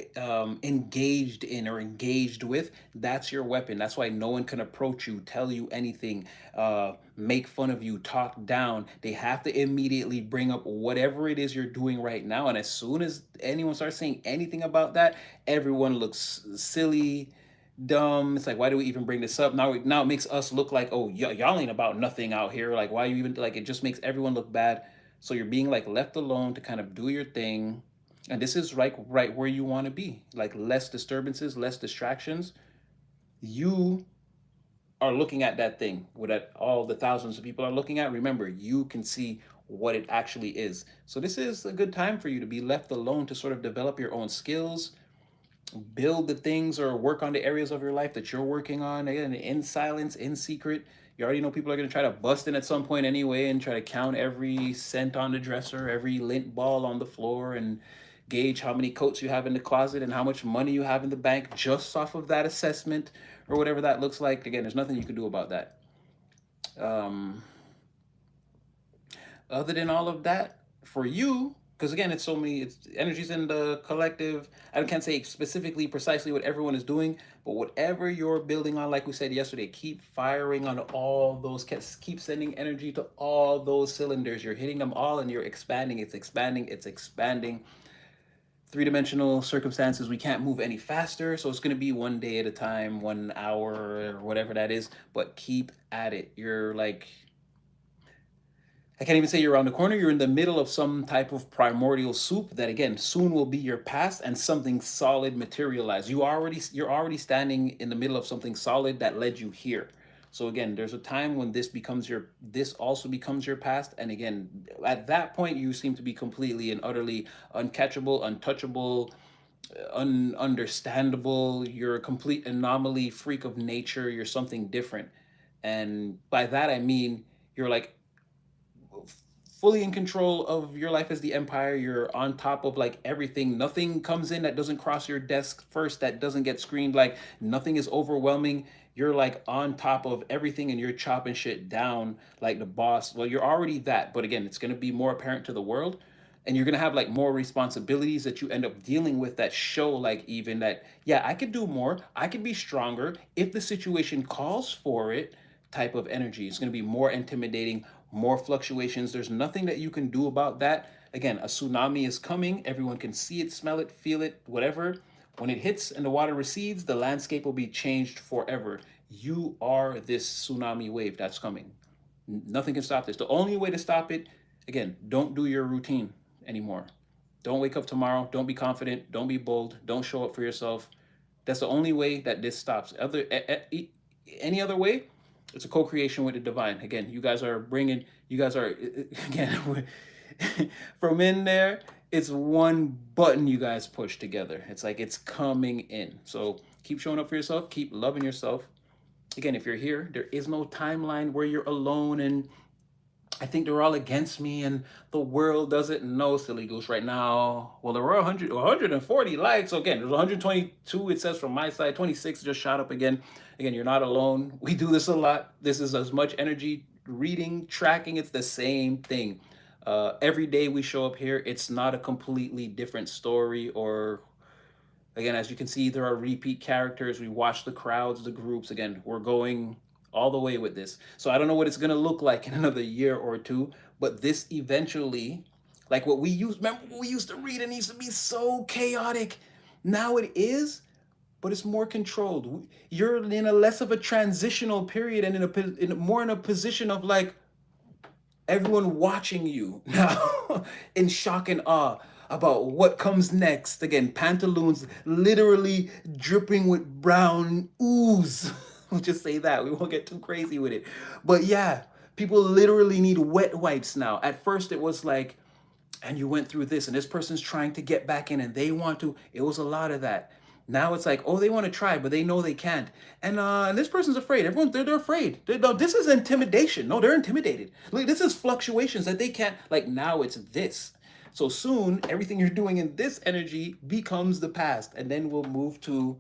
engaged in or engaged with, that's your weapon. That's why no one can approach you, tell you anything, make fun of you, talk down. They have to immediately bring up whatever it is you're doing right now, and as soon as anyone starts saying anything about that, everyone looks silly, dumb. It's like, why do we even bring this up now? It makes us look like, oh, y'all ain't about nothing out here. Like, why you even like, it just makes everyone look bad. So you're being like left alone to kind of do your thing, and this is right where you want to be, like less disturbances, less distractions. You are looking at that thing with that all the thousands of people are looking at. Remember, you can see what it actually is. So this is a good time for you to be left alone to sort of develop your own skills, build the things or work on the areas of your life that you're working on, again, in silence, in secret. You already know people are going to try to bust in at some point anyway and try to count every cent on the dresser, every lint ball on the floor, and gauge how many coats you have in the closet and how much money you have in the bank just off of that assessment or whatever that looks like. Again, there's nothing you can do about that. Um, Other than all of that, for you, because again, it's so many, it's energies in the collective. I can't say specifically precisely what everyone is doing, but whatever you're building on, like we said yesterday, keep firing on all those, keep sending energy to all those cylinders. You're hitting them all and you're expanding. It's expanding. It's expanding. Three-dimensional circumstances, we can't move any faster, so it's going to be one day at a time, 1 hour or whatever that is, but keep at it. You're like, I can't even say you're around the corner. You're in the middle of some type of primordial soup that again soon will be your past, and something solid materialize. You're already standing in the middle of something solid that led you here. So again, there's a time when this also becomes your past, and again, at that point you seem to be completely and utterly uncatchable, untouchable, ununderstandable. You're a complete anomaly, freak of nature. You're something different, and by that I mean you're like fully in control of your life as the empire. You're on top of like everything. Nothing comes in that doesn't cross your desk first, that doesn't get screened. Like nothing is overwhelming. You're like on top of everything and you're chopping shit down like the boss. Well, you're already that, but again, it's going to be more apparent to the world, and you're going to have like more responsibilities that you end up dealing with that show like even that, yeah, I could do more. I could be stronger if the situation calls for it type of energy. It's going to be more intimidating, more fluctuations. There's nothing that you can do about that. Again, a tsunami is coming. Everyone can see it, smell it, feel it, whatever. When it hits and the water recedes, the landscape will be changed forever. You are this tsunami wave that's coming. Nothing can stop this. The only way to stop it, again, don't do your routine anymore. Don't wake up tomorrow. Don't be confident. Don't be bold. Don't show up for yourself. That's the only way that this stops. Any other way, it's a co-creation with the divine. Again, you guys are bringing. You guys are again from in there. It's one button you guys push together. It's like it's coming in. So keep showing up for yourself. Keep loving yourself. Again, if you're here, there is no timeline where you're alone and I think they're all against me and the world doesn't know, silly goose, right now. Well, there were 140 likes. So again, there's 122, it says from my side. 26 just shot up again. Again, you're not alone. We do this a lot. This is as much energy reading, tracking. It's the same thing. Every day we show up here, it's not a completely different story or again, as you can see, there are repeat characters. We watch the crowds, the groups. Again, we're going all the way with this. So I don't know what it's gonna look like in another year or two, but this eventually, like what we used, remember what we used to read, it used to be so chaotic. Now it is, but it's more controlled. You're in a less of a transitional period and more in a position of like everyone watching you now in shock and awe about what comes next. Again, pantaloons literally dripping with brown ooze. We'll just say that. We won't get too crazy with it. But yeah, people literally need wet wipes now. At first, it was like, and you went through this, and this person's trying to get back in, and they want to. It was a lot of that. Now it's like, oh, they want to try, but they know they can't. And this person's afraid. Everyone, they're afraid. No, this is intimidation. No, they're intimidated. Like, this is fluctuations that they can't, like, now it's this. So soon, everything you're doing in this energy becomes the past. And then we'll move to,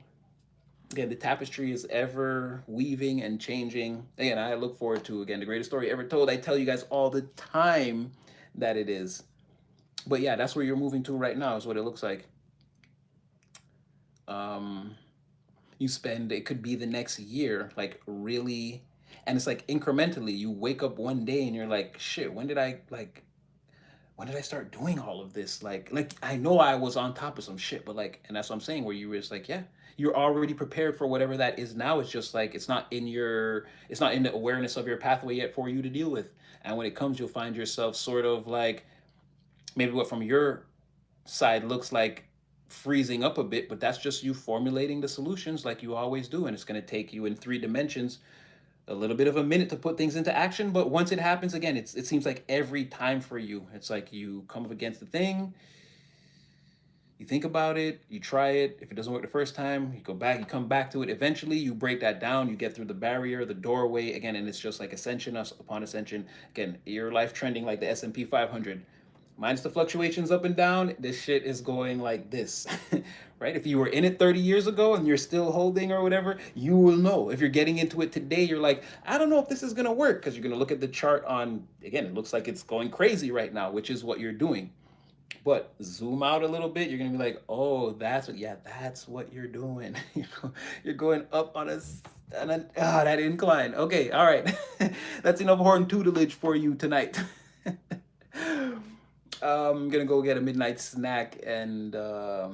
again, the tapestry is ever weaving and changing. Again, I look forward to, again, the greatest story ever told. I tell you guys all the time that it is. But yeah, that's where you're moving to right now is what it looks like. You spend, it could be the next year, like really, and it's like incrementally, you wake up one day and you're like, shit, when did I start doing all of this? Like I know I was on top of some shit, but like, and that's what I'm saying, where you were just like, yeah, you're already prepared for whatever that is now. It's just like, it's not in the awareness of your pathway yet for you to deal with. And when it comes, you'll find yourself sort of like, maybe what from your side looks like freezing up a bit, but that's just you formulating the solutions like you always do. And it's going to take you in 3 dimensions a little bit of a minute to put things into action. But once it happens, again, it seems like every time for you, it's like you come up against the thing, you think about it, you try it. If it doesn't work the first time, you go back, you come back to it. Eventually, you break that down, you get through the barrier, the doorway again, and it's just like ascension upon ascension. Again, your life trending like the S&P 500. Minus the fluctuations up and down, this shit is going like this, right? If you were in it 30 years ago and you're still holding or whatever, you will know. If you're getting into it today, you're like, I don't know if this is going to work because you're going to look at the chart on, again, it looks like it's going crazy right now, which is what you're doing. But zoom out a little bit, you're gonna be like, oh, that's what you're doing. You're going up on that incline. Okay, all right. That's enough horn tutelage for you tonight. I'm gonna go get a midnight snack and yeah,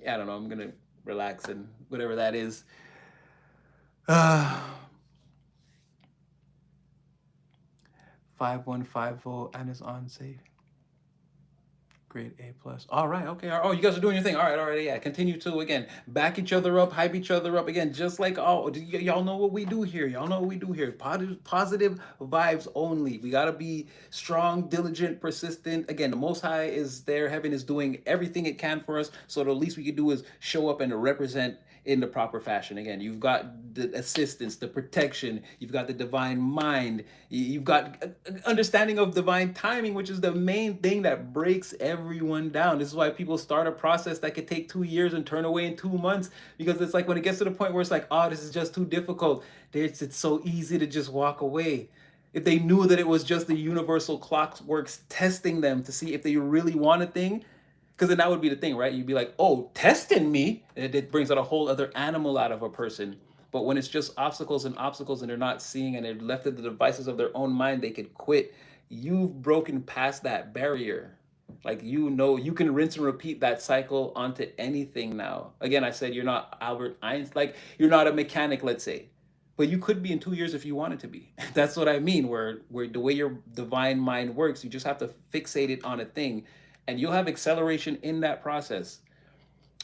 I don't know, I'm gonna relax and whatever that is. 5150 and it's on safe. Grade A plus. All right. Okay. Oh, you guys are doing your thing. All right. All right. Yeah. Continue to again back each other up, hype each other up again. Just like y'all know what we do here. Y'all know what we do here. Positive vibes only. We gotta be strong, diligent, persistent. Again, the Most High is there. Heaven is doing everything it can for us. So the least we can do is show up and represent in the proper fashion. Again, you've got the assistance, the protection, you've got the divine mind, you've got understanding of divine timing, which is the main thing that breaks everyone down. This is why people start a process that could take 2 years and turn away in 2 months, because it's like when it gets to the point where it's like, oh, this is just too difficult, it's so easy to just walk away. If they knew that it was just the universal clockworks testing them to see if they really want a thing, because then that would be the thing, right? You'd be like, oh, testing me. It brings out a whole other animal out of a person. But when it's just obstacles and they're not seeing and they're left to the devices of their own mind, they could quit. You've broken past that barrier. Like, you can rinse and repeat that cycle onto anything now. Again, I said you're not Albert Einstein. Like, you're not a mechanic, let's say. But you could be in 2 years if you wanted to be. That's what I mean, where the way your divine mind works, you just have to fixate it on a thing. and you'll have acceleration in that process.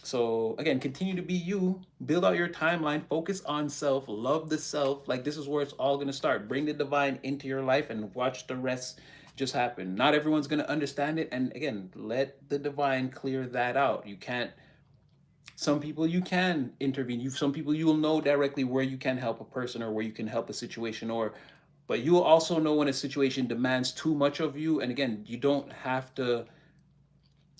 So again, continue to be you, build out your timeline, focus on self, love the self. Like this is where it's all going to start. Bring the divine into your life and watch the rest just happen. Not everyone's going to understand it. And again, let the divine clear that out. You can't, some people you can intervene. You, some people you will know directly where you can help a person or where you can help a situation, or but you will also know when a situation demands too much of you. And again, you don't have to,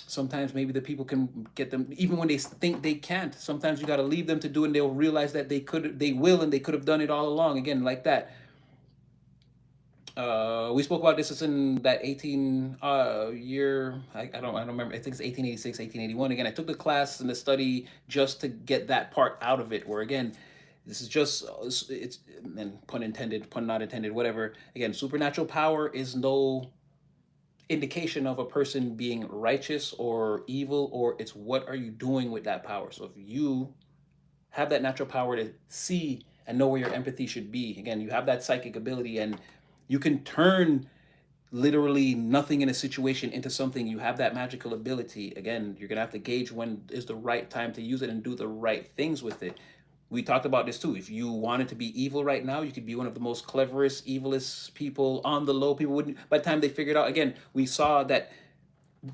sometimes maybe the people can get them even when they think they can't. Sometimes you got to leave them to do it, and they'll realize that they could, they will, and they could have done it all along. Again, like that. We spoke about this. It's in that 18 year. I don't remember. I think it's 1886, 1881. Again, I took the class and the study just to get that part out of it. Where again, this is just it's, and pun intended, pun not intended, whatever. Again, supernatural power is no indication of a person being righteous or evil, or it's what are you doing with that power. So if you have that natural power to see and know where your empathy should be, again, you have that psychic ability, and you can turn literally nothing in a situation into something. You have that magical ability. Again, you're gonna have to gauge when is the right time to use it and do the right things with it. We talked about this too. If you wanted to be evil right now, you could be one of the most cleverest, evilest people on the low. People wouldn't, by the time they figured out, again, we saw that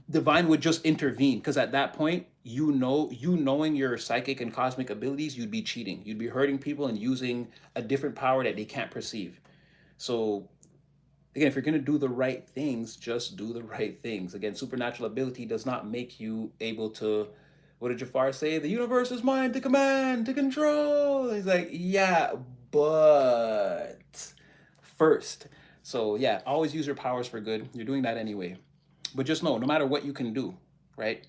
divine would just intervene, because at that point, you know, you knowing your psychic and cosmic abilities, you'd be cheating. You'd be hurting people and using a different power that they can't perceive. So again, if you're going to do the right things, just do the right things. Again, supernatural ability does not make you able to, what did Jafar say? The universe is mine to command, to control. He's like, yeah, but first. So yeah, always use your powers for good. You're doing that anyway. But just know, no matter what you can do, right?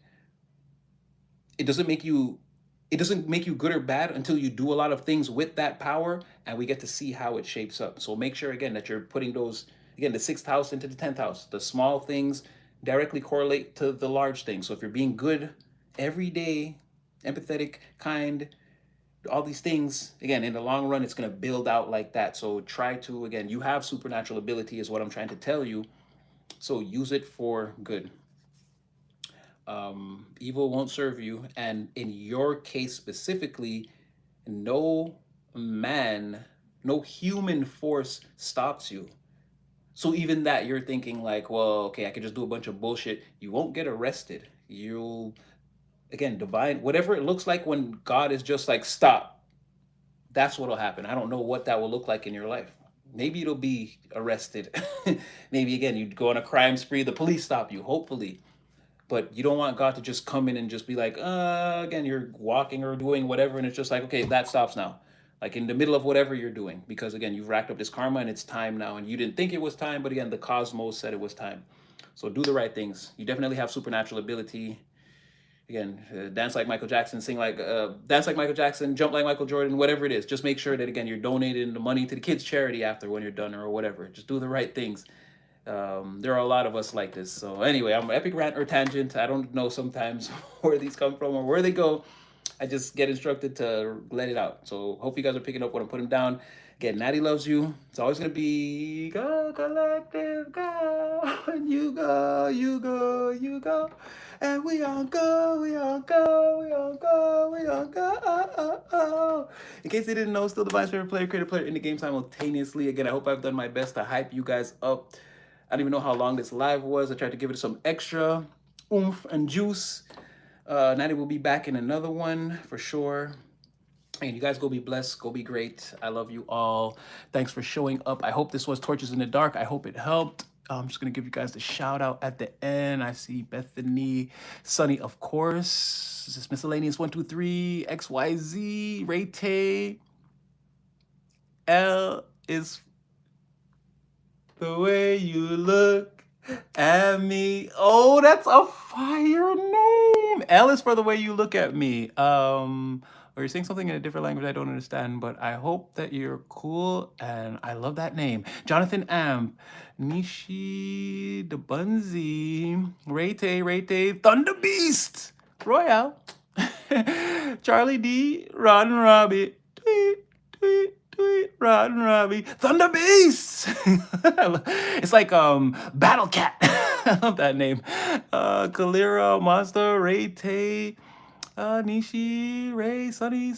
It doesn't make you, it doesn't make you good or bad until you do a lot of things with that power, and we get to see how it shapes up. So make sure again that you're putting those, again, the 6th house into the 10th house. The small things directly correlate to the large things. So if you're being good every day, empathetic, kind, all these things, again, in the long run, it's going to build out like that. So try to, again, you have supernatural ability is what I'm trying to tell you. So use it for good. Evil won't serve you. And in your case specifically, no man, no human force stops you. So even that, you're thinking like, well, okay, I could just do a bunch of bullshit. You won't get arrested. You'll, again, divine, whatever it looks like when God is just like, stop. That's what'll happen. I don't know what that will look like in your life. Maybe it'll be arrested. Maybe again, you go on a crime spree, the police stop you, hopefully. But you don't want God to just come in and just be like, again, you're walking or doing whatever, and it's just like, okay, that stops now. Like in the middle of whatever you're doing, because again, you've racked up this karma and it's time now, and you didn't think it was time, but again, the cosmos said it was time. So do the right things. You definitely have supernatural ability. Again, dance like Michael Jackson, sing like, dance like Michael Jackson, jump like Michael Jordan, whatever it is. Just make sure that again, you're donating the money to the kids' charity after when you're done or whatever. Just do the right things. There are a lot of us like this. So anyway, I'm an epic rant or tangent. I don't know sometimes where these come from or where they go. I just get instructed to let it out. So hope you guys are picking up what I'm putting down. Again, Natty loves you. It's always gonna be go collective, go, and you go, you go, you go, and we all go, we all go, we all go, we all go. In case you didn't know, still Divine's favorite player, creative player in the game simultaneously. Again, I hope I've done my best to hype you guys up. I don't even know how long this live was. I tried to give it some extra oomph and juice. Natty will be back in another one for sure. And you guys go be blessed, go be great. I love you all. Thanks for showing up. I hope this was Torches in the Dark. I hope it helped. I'm just gonna give you guys the shout out at the end. I see Bethany, Sunny, of course. This is Miscellaneous 123, XYZ, Ray Tay. L is the way you look at me. Oh, that's a fire name. L is for the way you look at me. Or you're saying something in a different language I don't understand, but I hope that you're cool, and I love that name. Jonathan Amp, Nishi Debunzi, Rayte, Thunder Beast, Royale, Charlie D, Ron Robbie, tweet, Ron Robbie, Thunder Beast. It's like Battle Cat. I love that name. Kalira, Monster, Ray Tay, Nishi, Ray, Sunny,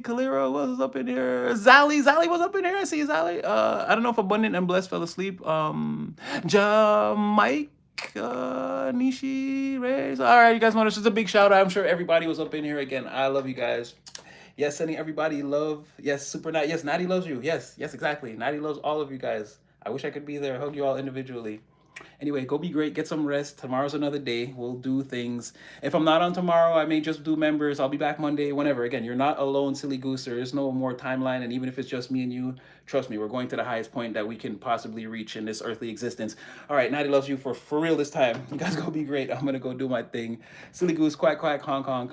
Kalira was up in here. Zally was up in here. I see Zally. I don't know if Abundant and Blessed fell asleep. Mike, Nishi, Ray. All right, you guys want to just a big shout out. I'm sure everybody was up in here again. I love you guys. Yes, sending everybody love. Yes, Super Nat. Yes, Natty loves you. Yes, exactly. Natty loves all of you guys. I wish I could be there, hug you all individually. Anyway, go be great. Get some rest. Tomorrow's another day. We'll do things. If I'm not on tomorrow, I may just do members. I'll be back Monday, whenever. Again, you're not alone, silly goose. There is no more timeline. And even if it's just me and you, trust me, we're going to the highest point that we can possibly reach in this earthly existence. All right, Natty loves you for real this time. You guys go be great. I'm going to go do my thing. Silly goose, quack, quack, honk, honk.